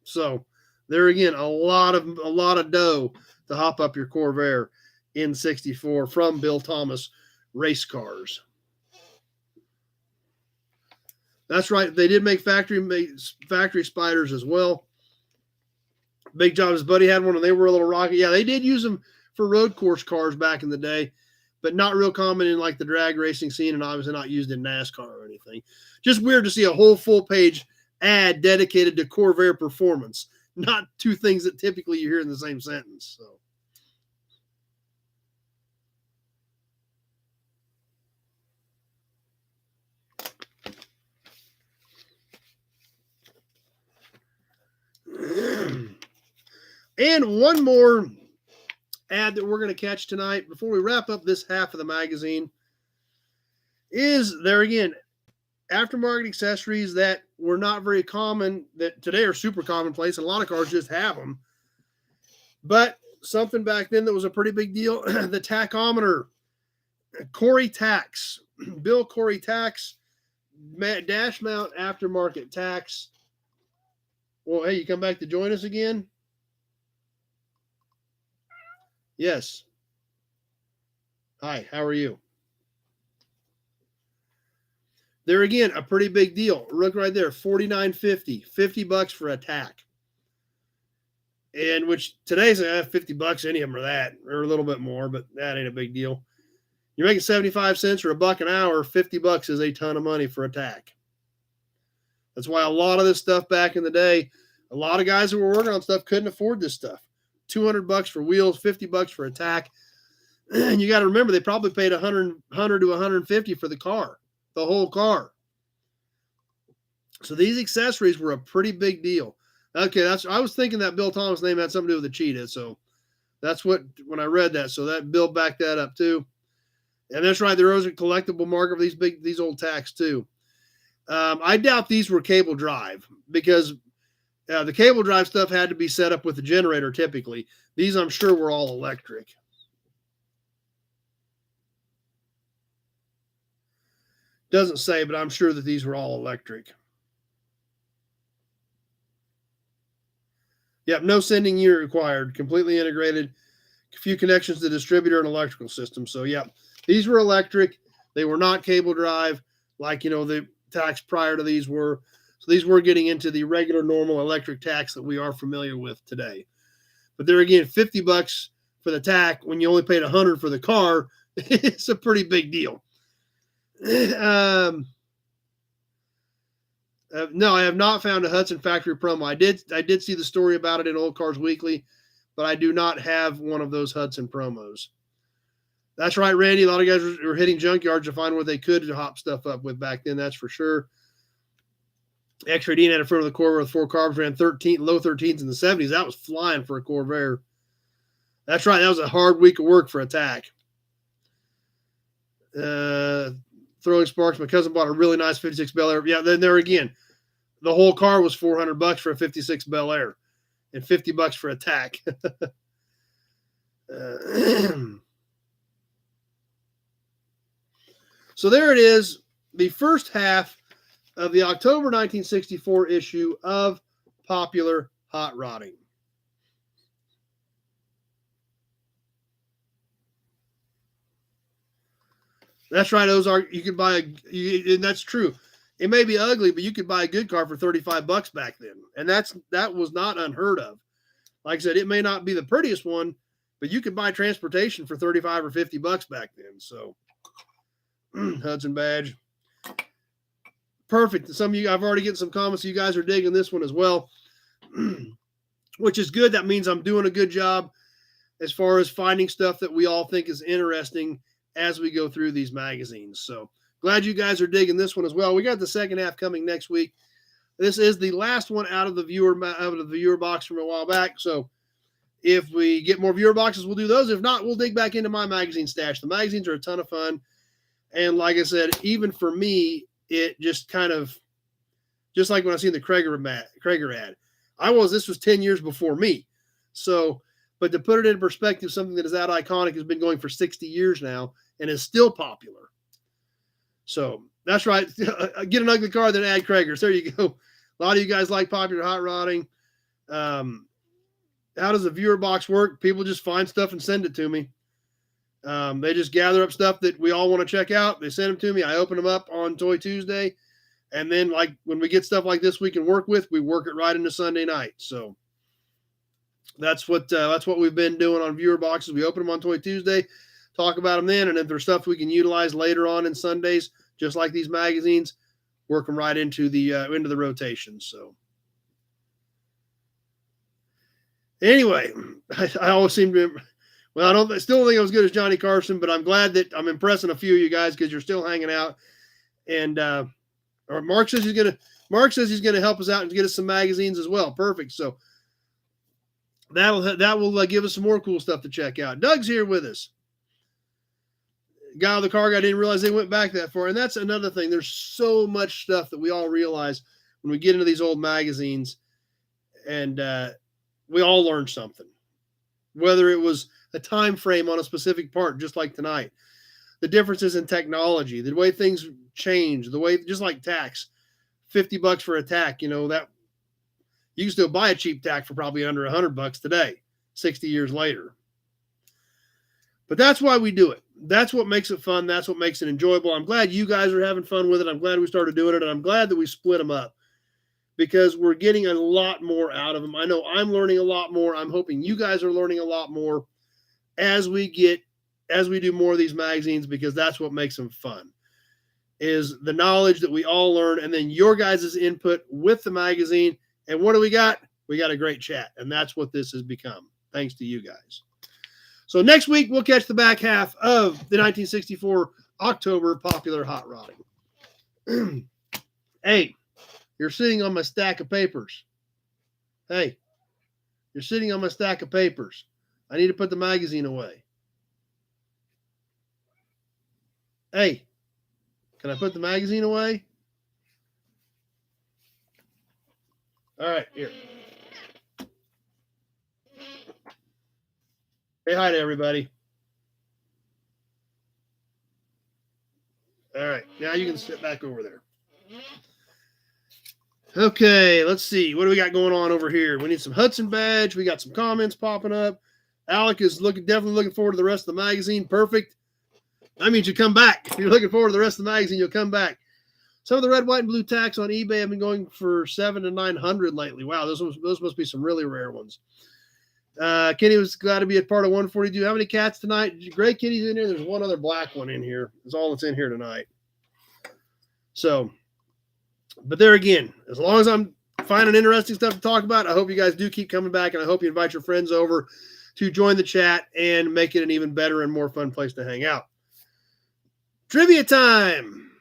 Speaker 1: So there again, a lot of dough to hop up your Corvair in 64 from Bill Thomas race cars. That's right. They did make factory spiders as well. Big Job, his buddy had one and they were a little rocky. Yeah, they did use them for road course cars back in the day, but not real common in like the drag racing scene and obviously not used in NASCAR or anything. Just weird to see a whole full page ad dedicated to Corvair performance. Not two things that typically you hear in the same sentence. So. And one more ad that we're going to catch tonight before we wrap up this half of the magazine is there again, aftermarket accessories that were not very common that today are super commonplace. And a lot of cars just have them, but something back then that was a pretty big deal. The tachometer, Corey Tax, Bill Corey Tax, dash mount aftermarket tax. Well, hey, you come back to join us again? Yes. Hi, how are you? There again, a pretty big deal. Look right there, $49.50, $50 for a tack. And which today's $50, any of them are that, or a little bit more, but that ain't a big deal. You're making 75 cents or a buck an hour, $50 is a ton of money for a tack. That's why a lot of this stuff back in the day, a lot of guys who were working on stuff couldn't afford this stuff. $200 for wheels, $50 for a tack. And you got to remember, they probably paid $100 to $150 for the car, the whole car. So these accessories were a pretty big deal. Okay, I was thinking that Bill Thomas name had something to do with the cheetah. So that's when I read that. So that Bill backed that up too. And that's right, there was a collectible market for these old tacks too. I doubt these were cable drive because the cable drive stuff had to be set up with the generator typically. These, I'm sure, were all electric. Doesn't say, but I'm sure that these were all electric. Yep, no sending unit required. Completely integrated. A few connections to the distributor and electrical system. So, yep, these were electric. They were not cable drive like, the tacks prior to these were. So these were getting into the regular, normal electric tacks that we are familiar with today. But there again, $50 for the tack when you only paid $100 for the car, it's a pretty big deal. No, I have not found a Hudson Factory promo. I did see the story about it in Old Cars Weekly, but I do not have one of those Hudson promos. That's right, Randy. A lot of guys were hitting junkyards to find what they could to hop stuff up with back then. That's for sure. X-Ray Dean had a front of the Corvair with 4 carbs, ran low 13s in the 70s. That was flying for a Corvair. That's right. That was a hard week of work for Attack. Throwing sparks. My cousin bought a really nice 56 Bel Air. Yeah, then there again, the whole car was $400 for a 56 Bel Air and $50 for Attack. So there it is, the first half of the October 1964 issue of Popular Hot Rodding. That's right, Ozark. You could buy and that's true. It may be ugly, but you could buy a good car for $35 back then, and that was not unheard of. Like I said, it may not be the prettiest one, but you could buy transportation for $35 or $50 back then. So, Hudson badge, perfect. Some of you, I've already getting some comments. You guys are digging this one as well, which is good. That means I'm doing a good job as far as finding stuff that we all think is interesting as we go through these magazines. So glad you guys are digging this one as well. We got the second half coming next week. This is the last one out of the viewer box from a while back. So if we get more viewer boxes, we'll do those. If not, we'll dig back into my magazine stash. The magazines are a ton of fun. And like I said, even for me, it just kind of, just like when I seen the Krager ad, this was 10 years before me. So, but to put it in perspective, something that is that iconic has been going for 60 years now and is still popular. So that's right. Get an ugly car, then add Kragers. There you go. A lot of you guys like Popular Hot Rodding. How does a viewer box work? People just find stuff and send it to me. They just gather up stuff that we all want to check out. They send them to me. I open them up on Toy Tuesday. And then like when we get stuff like this we can work with, we work it right into Sunday night. So that's what we've been doing on viewer boxes. We open them on Toy Tuesday, talk about them then. And if there's stuff we can utilize later on in Sundays, just like these magazines, work them right into the rotation. So anyway, I always seem to, well, I still don't think I was good as Johnny Carson, but I'm glad that I'm impressing a few of you guys because you're still hanging out. And Mark says he's gonna help us out and get us some magazines as well. Perfect. So that will give us some more cool stuff to check out. Doug's here with us. Guy with the car guy didn't realize they went back that far, and that's another thing. There's so much stuff that we all realize when we get into these old magazines, and we all learn something. Whether it was a time frame on a specific part, just like tonight, the differences in technology, the way things change, the way, just like tax, $50 for a tack, that you can still buy a cheap tack for probably under $100 today, 60 years later. But that's why we do it. That's what makes it fun. That's what makes it enjoyable. I'm glad you guys are having fun with it. I'm glad we started doing it, and I'm glad that we split them up because we're getting a lot more out of them. I know I'm learning a lot more. I'm hoping you guys are learning a lot more as we do more of these magazines, because that's what makes them fun, is the knowledge that we all learn, and then your guys' input with the magazine. And what do we got? We got a great chat, and that's what this has become, thanks to you guys. So next week, we'll catch the back half of the 1964 October Popular Hot Rodding. Hey, you're sitting on my stack of papers. Hey, you're sitting on my stack of papers. I need to put the magazine away. Hey, can I put the magazine away? All right, here. Say hi to everybody. All right, now you can sit back over there. Okay, let's see. What do we got going on over here? We need some Hudson badge. We got some comments popping up. Alec is definitely looking forward to the rest of the magazine. Perfect. That means you come back. If you're looking forward to the rest of the magazine, you'll come back. Some of the red, white, and blue tacks on eBay have been going for $700 to $900 lately. Wow, those must be some really rare ones. Kenny was glad to be a part of 142. How many cats tonight? Gray kitties in here. There's one other black one in here. That's all that's in here tonight. So, but there again, as long as I'm finding interesting stuff to talk about, I hope you guys do keep coming back, and I hope you invite your friends over to join the chat and make it an even better and more fun place to hang out. Trivia time.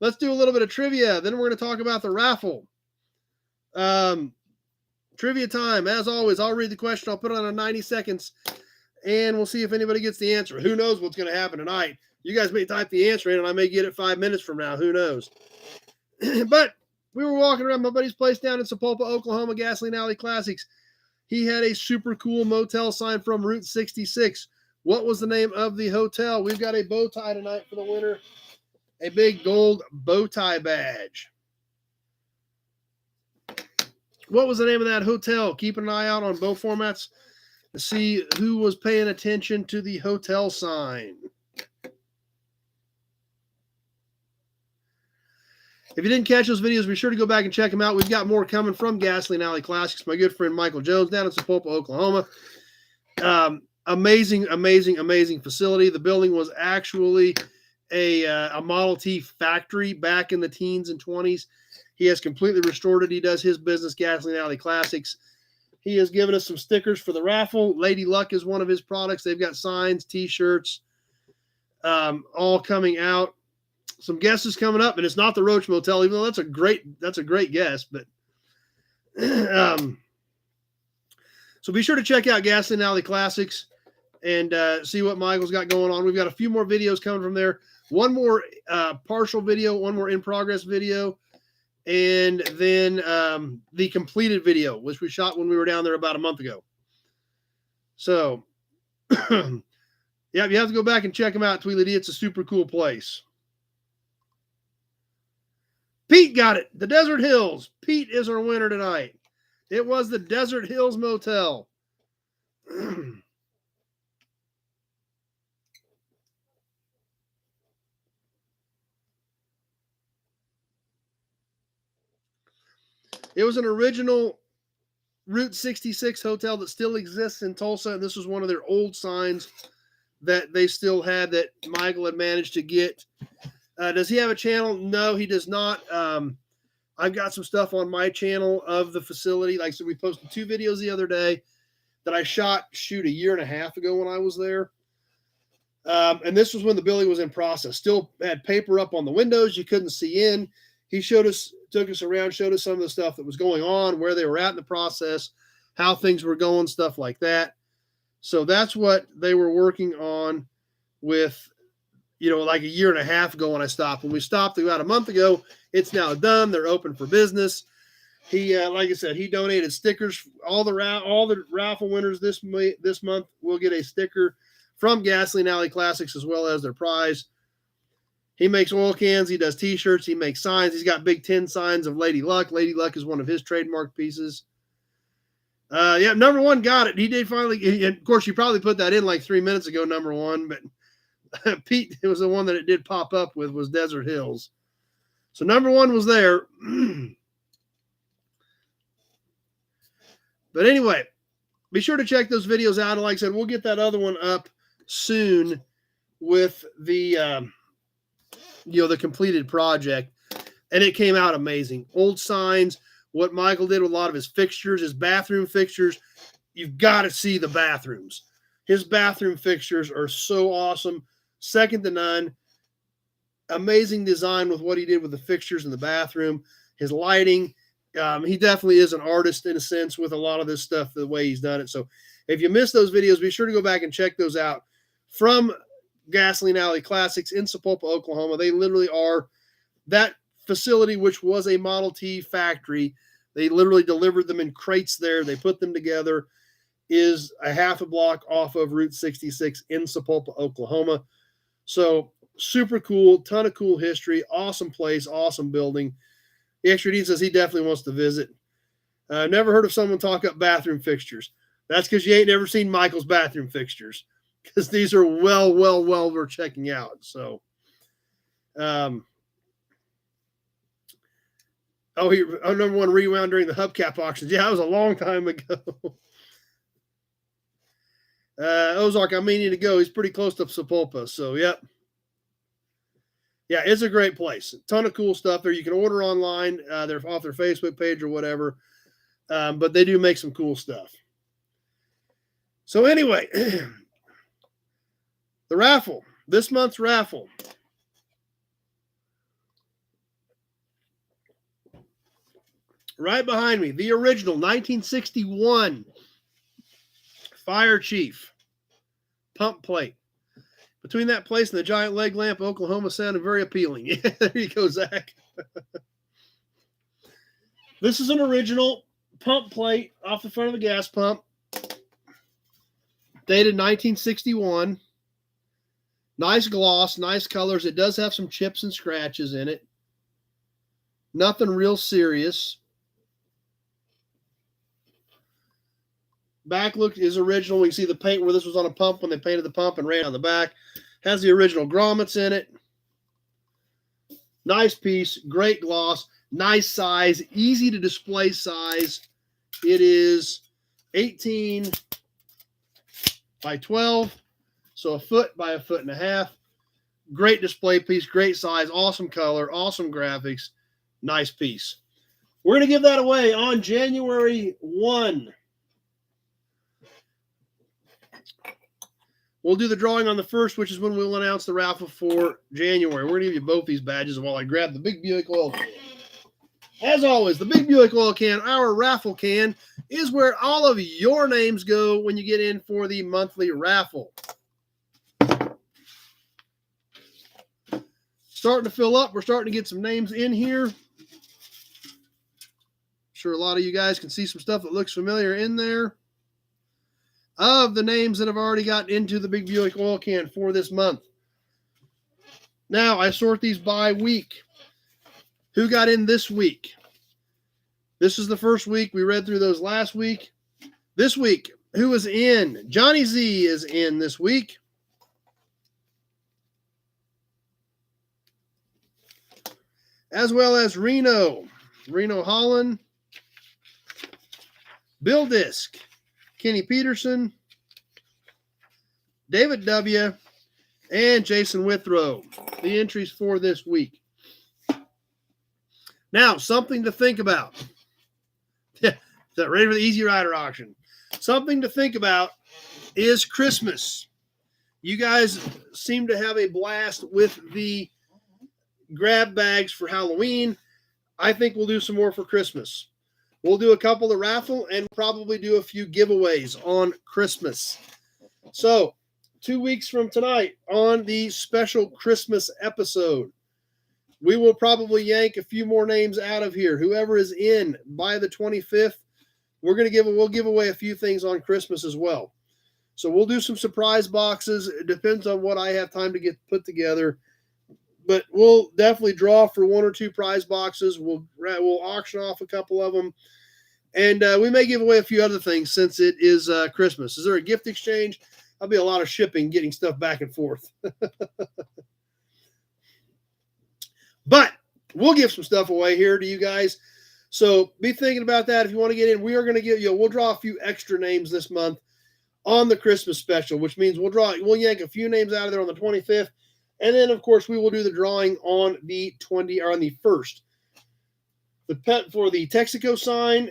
Speaker 1: Let's do a little bit of trivia. Then we're going to talk about the raffle. Trivia time. As always, I'll read the question. I'll put it on 90 seconds, and we'll see if anybody gets the answer. Who knows what's going to happen tonight? You guys may type the answer in, and I may get it 5 minutes from now. Who knows? But we were walking around my buddy's place down in Sapulpa, Oklahoma, Gasoline Alley Classics. He had a super cool motel sign from Route 66. What was the name of the hotel? We've got a bow tie tonight for the winner. A big gold bow tie badge. What was the name of that hotel? Keep an eye out on both formats to see who was paying attention to the hotel sign. If you didn't catch those videos, be sure to go back and check them out. We've got more coming from Gasoline Alley Classics. My good friend Michael Jones down in Sapulpa, Oklahoma. Amazing facility. The building was actually a Model T factory back in the teens and 20s. He has completely restored it. He does his business, Gasoline Alley Classics. He has given us some stickers for the raffle. Lady Luck is one of his products. They've got signs, T-shirts, all coming out. Some guesses coming up, and it's not the Roach Motel, even though that's a great guess. But so be sure to check out Gasoline Alley Classics and see what Michael's got going on. We've got a few more videos coming from there. One more partial video, one more in progress video, and then the completed video, which we shot when we were down there about a month ago. So, yeah, you have to go back and check them out, Tweedledee. It's a super cool place. Pete got it. The Desert Hills. Pete is our winner tonight. It was the Desert Hills Motel. It was an original Route 66 hotel that still exists in Tulsa, and this was one of their old signs that they still had that Michael had managed to get. Does he have a channel? No, he does not. I've got some stuff on my channel of the facility. Like I said, we posted 2 videos the other day that I shot, a year and a half ago when I was there. And this was when the building was in process. Still had paper up on the windows. You couldn't see in. He took us around, showed us some of the stuff that was going on, where they were at in the process, how things were going, stuff like that. So that's what they were working on with, like a year and a half ago when I stopped. When we stopped about a month ago, it's now done. They're open for business. He, like I said, he donated stickers. All the raffle winners this month will get a sticker from Gasoline Alley Classics as well as their prize. He makes oil cans. He does T-shirts. He makes signs. He's got big 10 signs of Lady Luck. Lady Luck is one of his trademark pieces. Yeah, number one got it. He did finally. Of course, you probably put that in like 3 minutes ago, number one, but Pete, it was the one that it did pop up with, was Desert Hills. So number one was there. But anyway, be sure to check those videos out. And like I said, we'll get that other one up soon with the, the completed project. And it came out amazing. Old signs, what Michael did with a lot of his fixtures, his bathroom fixtures. You've got to see the bathrooms. His bathroom fixtures are so awesome. Second to none. Amazing design with what he did with the fixtures in the bathroom, his lighting. He definitely is an artist in a sense with a lot of this stuff, the way he's done it. So if you missed those videos, be sure to go back and check those out from Gasoline Alley Classics in Sapulpa, Oklahoma. They literally are that facility, which was a Model T factory. They literally delivered them in crates there. They put them together. Is a half a block off of Route 66 in Sapulpa, Oklahoma. So super cool, ton of cool history, awesome place, awesome building. The Extra D says he definitely wants to visit. I've never heard of someone talk up bathroom fixtures. That's because you ain't never seen Michael's bathroom fixtures, because these are well worth checking out. So, number one rewound during the hubcap auctions. Yeah, that was a long time ago. Ozark, I'm meaning to go. He's pretty close to Sapulpa, so yep. Yeah, it's a great place. A ton of cool stuff there. You can order online. They're off their Facebook page or whatever. But they do make some cool stuff. So anyway, the raffle. This month's raffle. Right behind me, the original 1961 Fire Chief pump plate. Between that place and the giant leg lamp, Oklahoma sounded very appealing. Yeah, there you go, Zach. This is an original pump plate off the front of the gas pump. Dated 1961. Nice gloss, nice colors. It does have some chips and scratches in it. Nothing real serious. Back look is original. We can see the paint where this was on a pump when they painted the pump and ran on the back. Has the original grommets in it. Nice piece, great gloss, nice size, easy to display size. It is 18 by 12, so a foot by a foot and a half. Great display piece, great size, awesome color, awesome graphics, nice piece. We're going to give that away on January 1. We'll do the drawing on the 1st, which is when we'll announce the raffle for January. We're going to give you both these badges while I grab the Big Buick oil can. As always, the Big Buick oil can, our raffle can, is where all of your names go when you get in for the monthly raffle. Starting to fill up. We're starting to get some names in here. I'm sure a lot of you guys can see some stuff that looks familiar in there. Of the names that have already gotten into the Big Buick oil can for this month. Now, I sort these by week. Who got in this week? This is the first week. We read through those last week. This week, who is in? Johnny Z is in this week. As well as Reno Holland, Bill Disk, Kenny Peterson, David W., and Jason Withrow. The entries for this week. Now, something to think about. Is that ready for the Easy Rider auction? Something to think about is Christmas. You guys seem to have a blast with the grab bags for Halloween. I think we'll do some more for Christmas. We'll do a couple of raffle and probably do a few giveaways on Christmas. So, 2 weeks from tonight on the special Christmas episode, we will probably yank a few more names out of here. Whoever is in by the 25th, we'll give away a few things on Christmas as well. So we'll do some surprise boxes. It depends on what I have time to get put together. But we'll definitely draw for 1 or 2 prize boxes. We'll auction off a couple of them. And we may give away a few other things since it is Christmas. Is there a gift exchange? There'll be a lot of shipping, getting stuff back and forth. But we'll give some stuff away here to you guys. So be thinking about that. If you want to get in, we are going to we'll draw a few extra names this month on the Christmas special, which means we'll yank a few names out of there on the 25th. And then, of course, we will do the drawing on the 1st. The pet for the Texaco sign,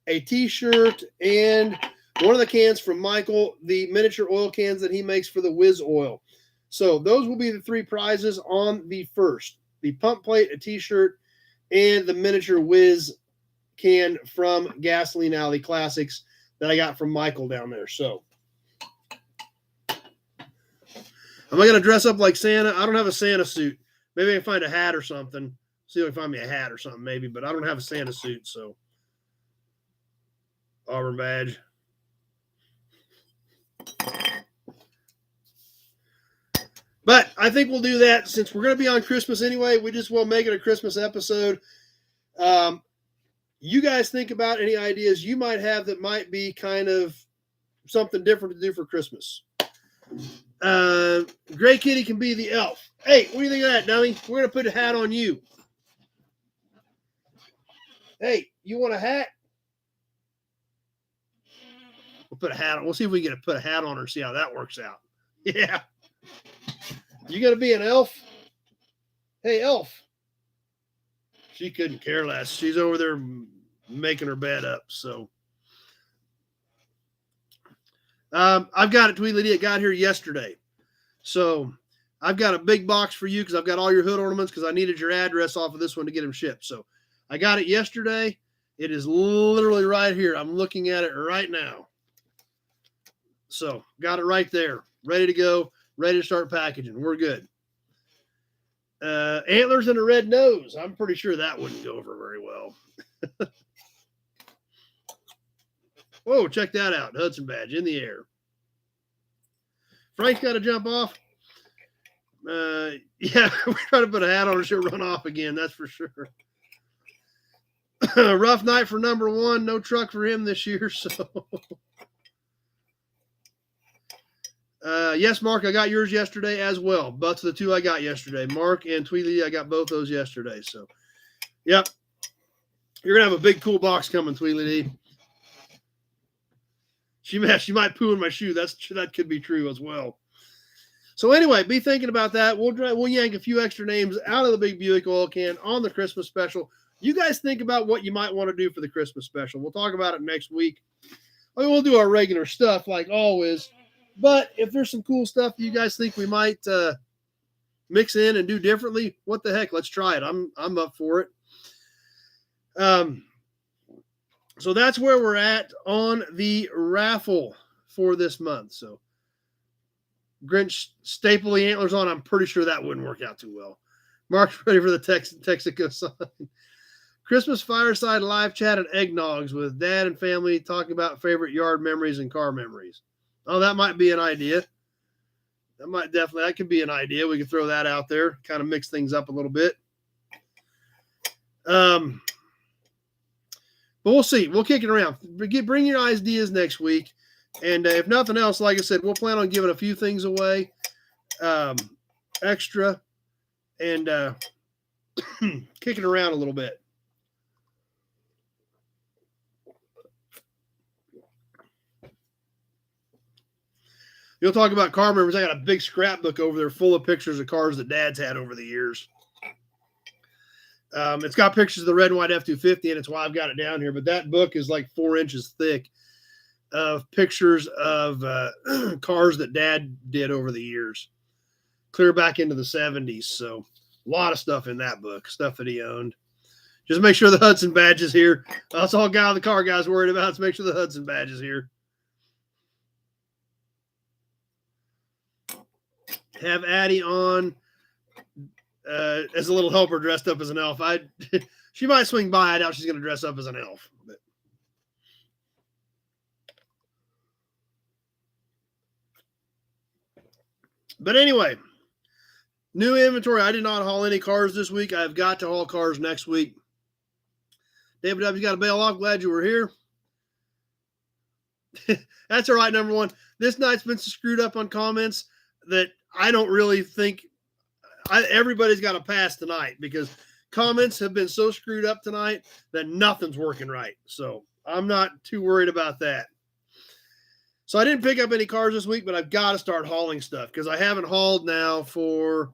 Speaker 1: a T-shirt, and one of the cans from Michael, the miniature oil cans that he makes for the Whiz Oil. So those will be the 3 prizes on the 1st. The pump plate, a T-shirt, and the miniature Whiz can from Gasoline Alley Classics that I got from Michael down there. So am I going to dress up like Santa? I don't have a Santa suit. Maybe I can find a hat or something. See if I can find me a hat or something maybe, but I don't have a Santa suit, so. Auburn badge. But I think we'll do that since we're going to be on Christmas anyway. We just will make it a Christmas episode. You guys think about any ideas you might have that might be kind of something different to do for Christmas. Gray Kitty can be the elf. Hey, what do you think of that, dummy? We're going to put a hat on you. Hey, you want a hat? We'll put a hat on. We'll see if we can put a hat on her, see how that works out. Yeah. You going to be an elf? Hey, Elf. She couldn't care less. She's over there making her bed up. So I've got it, Tweedledee. It got here yesterday. So I've got a big box for you because I've got all your hood ornaments because I needed your address off of this one to get them shipped. So I got it yesterday. It is literally right here. I'm looking at it right now. So got it right there. Ready to go. Ready to start packaging. We're good. Antlers and a red nose. I'm pretty sure that wouldn't go over very well. Whoa, check that out. Hudson badge in the air. Frank's got to jump off. Yeah, we're trying to put a hat on and she'll run off again. That's for sure. Rough night for number one. No truck for him this year. So, yes, Mark, I got yours yesterday as well. But the two I got yesterday, Mark and Tweedledee, I got both those yesterday. So, yep. You're going to have a big, cool box coming, Tweedledee. She might poo in my shoe. That could be true as well. So anyway, be thinking about that. We'll yank a few extra names out of the big Buick oil can on the Christmas special. You guys think about what you might want to do for the Christmas special. We'll talk about it next week. I mean, we'll do our regular stuff like always. But if there's some cool stuff you guys think we might mix in and do differently, what the heck? Let's try it. I'm up for it. So that's where we're at on the raffle for this month. So Grinch staple the antlers on. I'm pretty sure that wouldn't work out too well. Mark's ready for the Texaco sign. Christmas fireside live chat and eggnogs with dad and family talking about favorite yard memories and car memories. Oh, that might be an idea. That could be an idea. We could throw that out there, kind of mix things up a little bit. But we'll see. We'll kick it around. Bring your ideas next week. And if nothing else, like I said, we'll plan on giving a few things away extra and kicking around a little bit. You'll talk about car memories. I got a big scrapbook over there full of pictures of cars that Dad's had over the years. It's got pictures of the red and white F-250, and it's why I've got it down here. But that book is like 4 inches thick of pictures of cars that Dad did over the years, clear back into the 70s. So a lot of stuff in that book, stuff that he owned. Just make sure the Hudson badge is here. That's all the car guy's worried about, is make sure the Hudson badge is here. Have Addie on as a little helper dressed up as an elf. She might swing by. I doubt she's going to dress up as an elf. But anyway, new inventory. I did not haul any cars this week. I've got to haul cars next week. David W's got to bail off. Glad you were here. That's all right, number one. This night's been so screwed up on comments that I don't really think everybody's got to pass tonight, because comments have been so screwed up tonight that nothing's working right. So I'm not too worried about that. So I didn't pick up any cars this week, but I've got to start hauling stuff, because I haven't hauled now for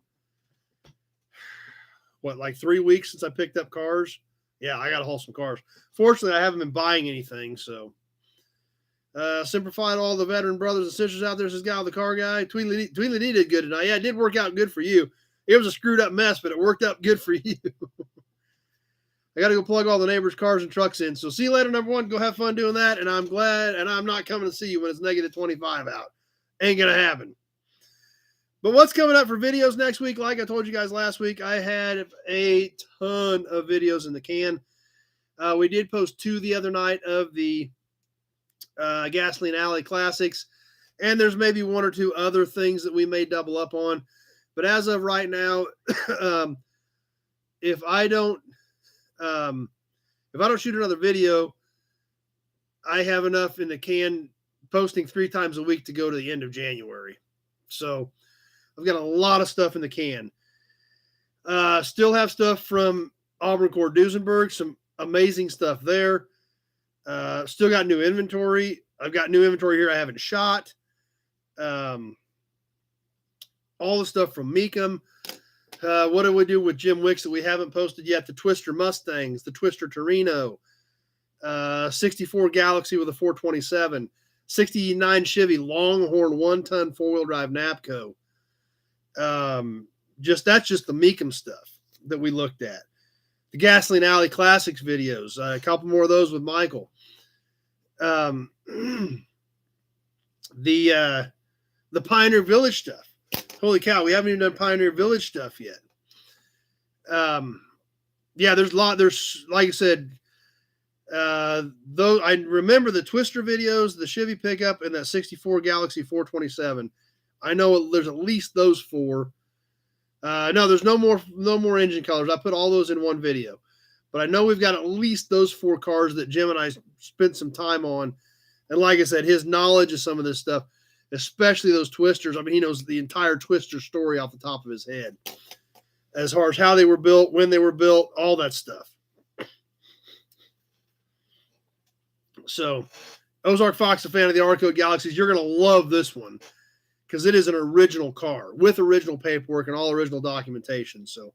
Speaker 1: like 3 weeks since I picked up cars. Yeah, I got to haul some cars. Fortunately, I haven't been buying anything. So simplified all the veteran brothers and sisters out there, says Guy the car guy. Tweedledee did good tonight. Yeah, it did work out good for you. It was a screwed up mess, but it worked out good for you. I got to go plug all the neighbors' cars and trucks in. So see you later, number one. Go have fun doing that. And I'm glad, and I'm not coming to see you when it's negative 25 out. Ain't going to happen. But what's coming up for videos next week? Like I told you guys last week, I had a ton of videos in the can. We did post 2 the other night of the Gasoline Alley Classics. And there's maybe 1 or 2 other things that we may double up on. But as of right now, if I don't shoot another video, I have enough in the can posting 3 times a week to go to the end of January. So I've got a lot of stuff in the can. Still have stuff from Auburn Core Duesenberg, some amazing stuff there. Still got new inventory. I've got new inventory here I haven't shot. All the stuff from Meekum. What do we do with Jim Wicks that we haven't posted yet? The Twister Mustangs, the Twister Torino, 64 Galaxy with a 427, 69 Chevy Longhorn 1-ton 4-wheel drive Napco. That's just the Meekum stuff that we looked at. The Gasoline Alley Classics videos, a couple more of those with Michael. The Pioneer Village stuff. Holy cow, we haven't even done Pioneer Village stuff yet. There's a lot. There's, like I said, though I remember the Twister videos, the Chevy pickup, and that 64 Galaxy 427. I know there's at least those four. No, there's no more engine colors. I put all those in one video. But I know we've got at least those 4 cars that Jim and I spent some time on. And like I said, his knowledge of some of this stuff, especially those Twisters. I mean, he knows the entire Twister story off the top of his head. As far as how they were built, when they were built, all that stuff. So, Ozark Fox, a fan of the Arco Galaxies, you're going to love this one because it is an original car with original paperwork and all original documentation. So,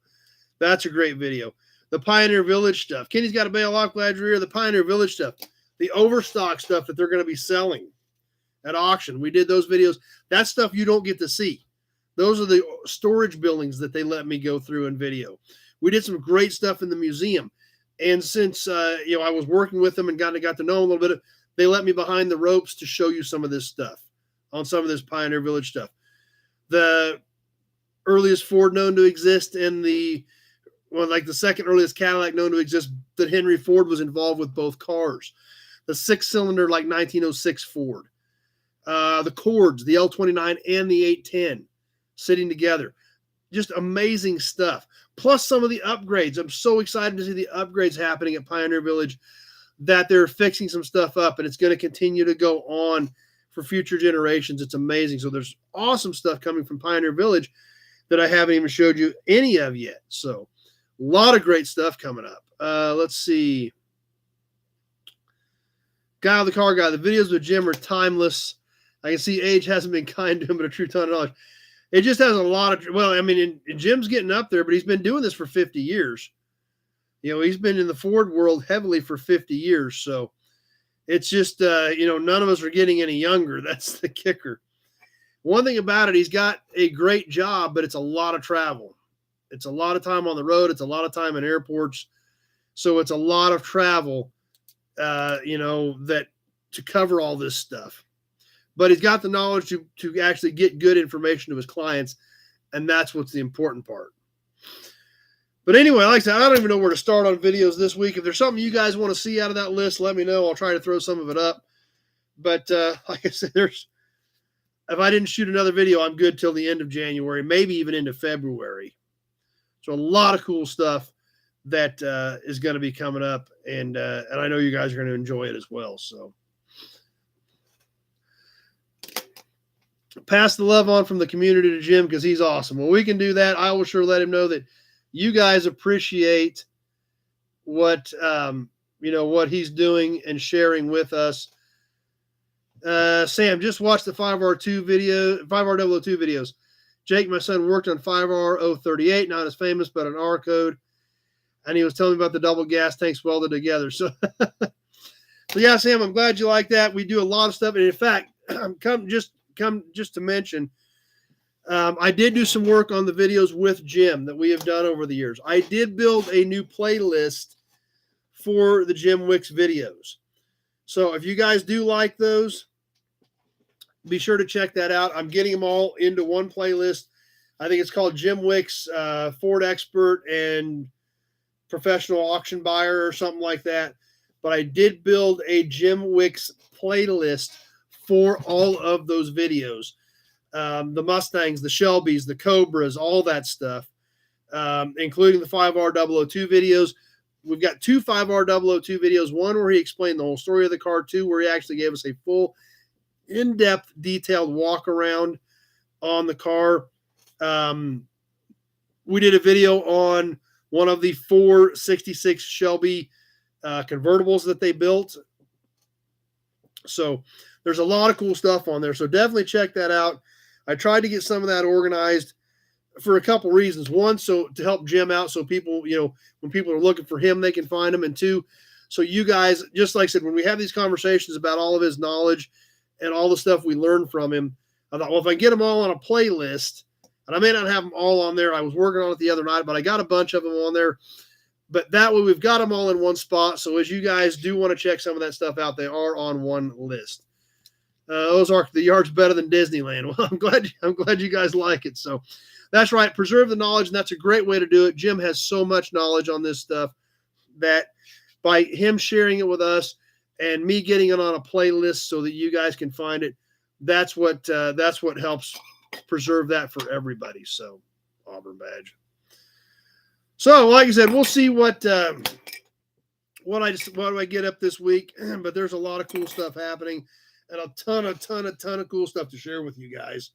Speaker 1: that's a great video. The Pioneer Village stuff. Kenny's got a Bale Aqualad rear. The Pioneer Village stuff. The overstock stuff that they're going to be selling at auction. We did those videos. That's stuff you don't get to see. Those are the storage buildings that they let me go through in video. We did some great stuff in the museum. And since I was working with them and got to know them a little bit, they let me behind the ropes to show you some of this stuff on some of this Pioneer Village stuff. The earliest Ford known to exist and the second earliest Cadillac known to exist that Henry Ford was involved with both cars. The 6-cylinder 1906 Ford. The Cords, the L29 and the 810 sitting together. Just amazing stuff. Plus some of the upgrades. I'm so excited to see the upgrades happening at Pioneer Village that they're fixing some stuff up and it's going to continue to go on for future generations. It's amazing. So there's awesome stuff coming from Pioneer Village that I haven't even showed you any of yet. So a lot of great stuff coming up. Let's see. Guy of the Car Guy. The videos with Jim are timeless. I can see age hasn't been kind to him, but a true ton of knowledge. It just has a lot of, Jim's getting up there, but he's been doing this for 50 years. He's been in the Ford world heavily for 50 years. So it's just, none of us are getting any younger. That's the kicker. One thing about it, he's got a great job, but it's a lot of travel. It's a lot of time on the road. It's a lot of time in airports. So it's a lot of travel, that to cover all this stuff. But he's got the knowledge to actually get good information to his clients, and that's what's the important part. But anyway, like I said, I don't even know where to start on videos this week. If there's something you guys want to see out of that list, let me know. I'll try to throw some of it up. But like I said, if I didn't shoot another video, I'm good till the end of January, maybe even into February. So a lot of cool stuff that is going to be coming up, and I know you guys are going to enjoy it as well. So pass the love on from the community to Jim because he's awesome. When we can do that, I will sure let him know that you guys appreciate what what he's doing and sharing with us. Sam, just watched the 5R002 videos. Jake, my son, worked on 5R038, not as famous, but an R code. And he was telling me about the double gas tanks welded together. So, yeah, Sam, I'm glad you like that. We do a lot of stuff. And in fact, just to mention, I did do some work on the videos with Jim that we have done over the years. I did build a new playlist for the Jim Wicks videos. So if you guys do like those, be sure to check that out. I'm getting them all into one playlist. I think it's called Jim Wicks, Ford Expert and Professional Auction Buyer or something like that. But I did build a Jim Wicks playlist for all of those videos. The Mustangs, the Shelbys, the Cobras, all that stuff, including the 5R002 videos. We've got 2 5R002 videos, one where he explained the whole story of the car, 2 where he actually gave us a full, in-depth, detailed walk around on the car. We did a video on one of the 466 Shelby convertibles that they built. So there's a lot of cool stuff on there. So definitely check that out. I tried to get some of that organized for a couple reasons. One, so to help Jim out, so people, when people are looking for him, they can find him. And two, so you guys, just like I said, when we have these conversations about all of his knowledge and all the stuff we learned from him, I thought, well, if I get them all on a playlist, and I may not have them all on there. I was working on it the other night, but I got a bunch of them on there. But that way we've got them all in one spot. So as you guys do want to check some of that stuff out, they are on one list. Ozark, the yard's better than Disneyland. Well, I'm glad you guys like it. So that's right. Preserve the knowledge, and that's a great way to do it. Jim has so much knowledge on this stuff that by him sharing it with us and me getting it on a playlist so that you guys can find it, that's what helps preserve that for everybody. So Auburn badge. So like I said, we'll see what do I get up this week, but there's a lot of cool stuff happening and a ton of cool stuff to share with you guys.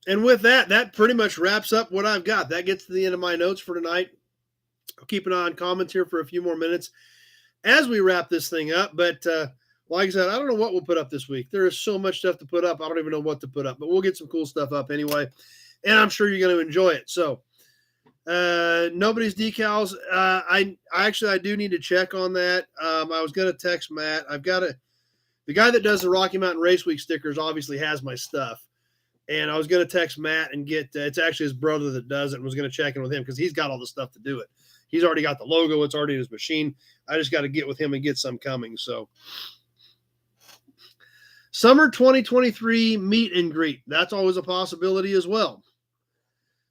Speaker 1: And with that pretty much wraps up what I've got. That gets to the end of my notes for tonight. I'll keep an eye on comments here for a few more minutes as we wrap this thing up. But like I said, I don't know what we'll put up this week. There is so much stuff to put up. I don't even know what to put up, but we'll get some cool stuff up anyway. And I'm sure you're going to enjoy it. So nobody's decals. I do need to check on that. I was going to text Matt. The guy that does the Rocky Mountain Race Week stickers obviously has my stuff. And I was going to text Matt and get, it's actually his brother that does it, and was going to check in with him because he's got all the stuff to do it. He's already got the logo. It's already in his machine. I just got to get with him and get some coming. So summer 2023 meet and greet. That's always a possibility as well.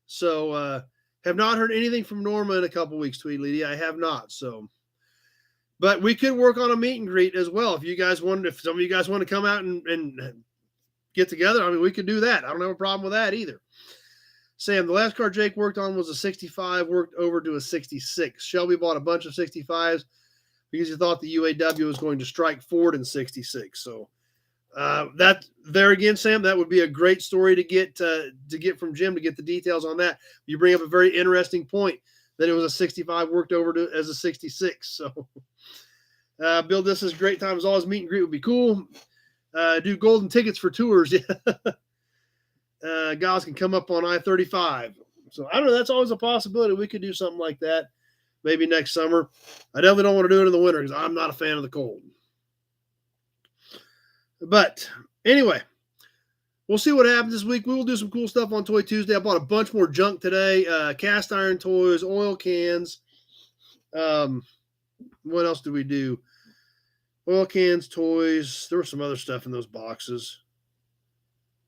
Speaker 1: So have not heard anything from Norma in a couple weeks, Tweedledee. I have not. So, but we could work on a meet and greet as well. If some of you guys want to come out and get together, I mean, we could do that. I don't have a problem with that either. Sam, the last car Jake worked on was a 65, worked over to a 66. Shelby bought a bunch of 65s because he thought the UAW was going to strike Ford in 66. So that there again, Sam, that would be a great story to get from Jim, to get the details on that. You bring up a very interesting point that it was a 65 worked over to as a 66. So Bill, this is great time as always. Meet and greet would be cool. Do golden tickets for tours. Guys can come up on I-35. So I don't know. That's always a possibility. We could do something like that maybe next summer. I definitely don't want to do it in the winter because I'm not a fan of the cold. But anyway, we'll see what happens this week. We will do some cool stuff on Toy Tuesday. I bought a bunch more junk today. Cast iron toys, oil cans. What else did we do? Oil cans, toys. There was some other stuff in those boxes.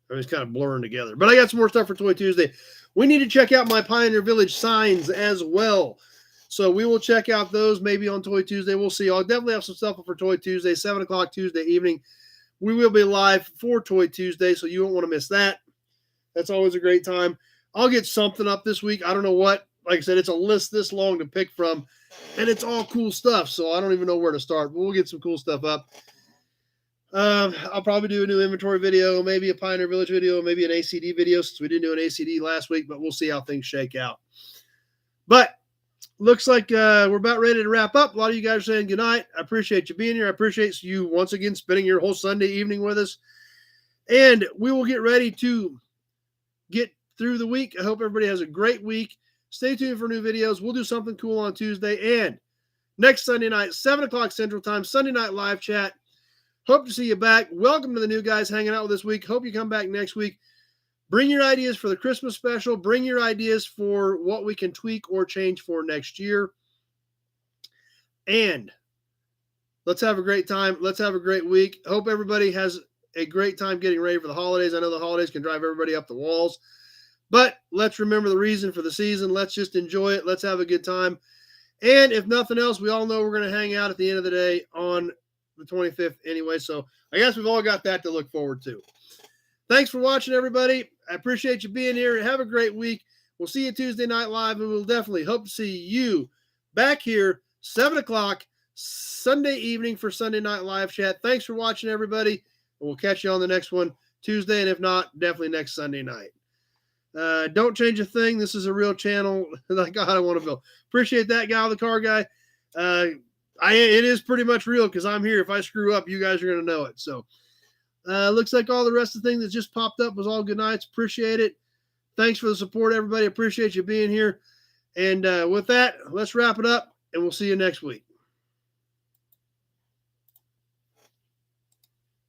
Speaker 1: I mean, it's kind of blurring together. But I got some more stuff for Toy Tuesday. We need to check out my Pioneer Village signs as well. So we will check out those maybe on Toy Tuesday. We'll see. I'll definitely have some stuff for Toy Tuesday, 7 o'clock Tuesday evening. We will be live for Toy Tuesday, so you won't want to miss that. That's always a great time. I'll get something up this week. I don't know what. Like I said, it's a list this long to pick from, and it's all cool stuff, so I don't even know where to start. But we'll get some cool stuff up. I'll probably do a new inventory video, maybe a Pioneer Village video, maybe an ACD video, since we didn't do an ACD last week, but we'll see how things shake out. But looks like we're about ready to wrap up. A lot of you guys are saying goodnight. I appreciate you being here. I appreciate you once again spending your whole Sunday evening with us. And we will get ready to get through the week. I hope everybody has a great week. Stay tuned for new videos. We'll do something cool on Tuesday. And next Sunday night, 7 o'clock Central Time, Sunday night live chat. Hope to see you back. Welcome to the new guys hanging out with this week. Hope you come back next week. Bring your ideas for the Christmas special. Bring your ideas for what we can tweak or change for next year. And let's have a great time. Let's have a great week. Hope everybody has a great time getting ready for the holidays. I know the holidays can drive everybody up the walls. But let's remember the reason for the season. Let's just enjoy it. Let's have a good time. And if nothing else, we all know we're going to hang out at the end of the day on the 25th anyway. So I guess we've all got that to look forward to. Thanks for watching, everybody. I appreciate you being here. Have a great week. We'll see you Tuesday night live, and we'll definitely hope to see you back here 7 o'clock Sunday evening for Sunday night live chat. Thanks for watching, everybody. And we'll catch you on the next one Tuesday, and if not, definitely next Sunday night. Don't change a thing. This is a real channel. Like God, I want to build. Appreciate that guy, the car guy. It is pretty much real because I'm here. If I screw up, you guys are going to know it. So looks like all the rest of the things that just popped up was all good nights. Appreciate it. Thanks for the support, everybody. Appreciate you being here. And with that, let's wrap it up, and we'll see you next week.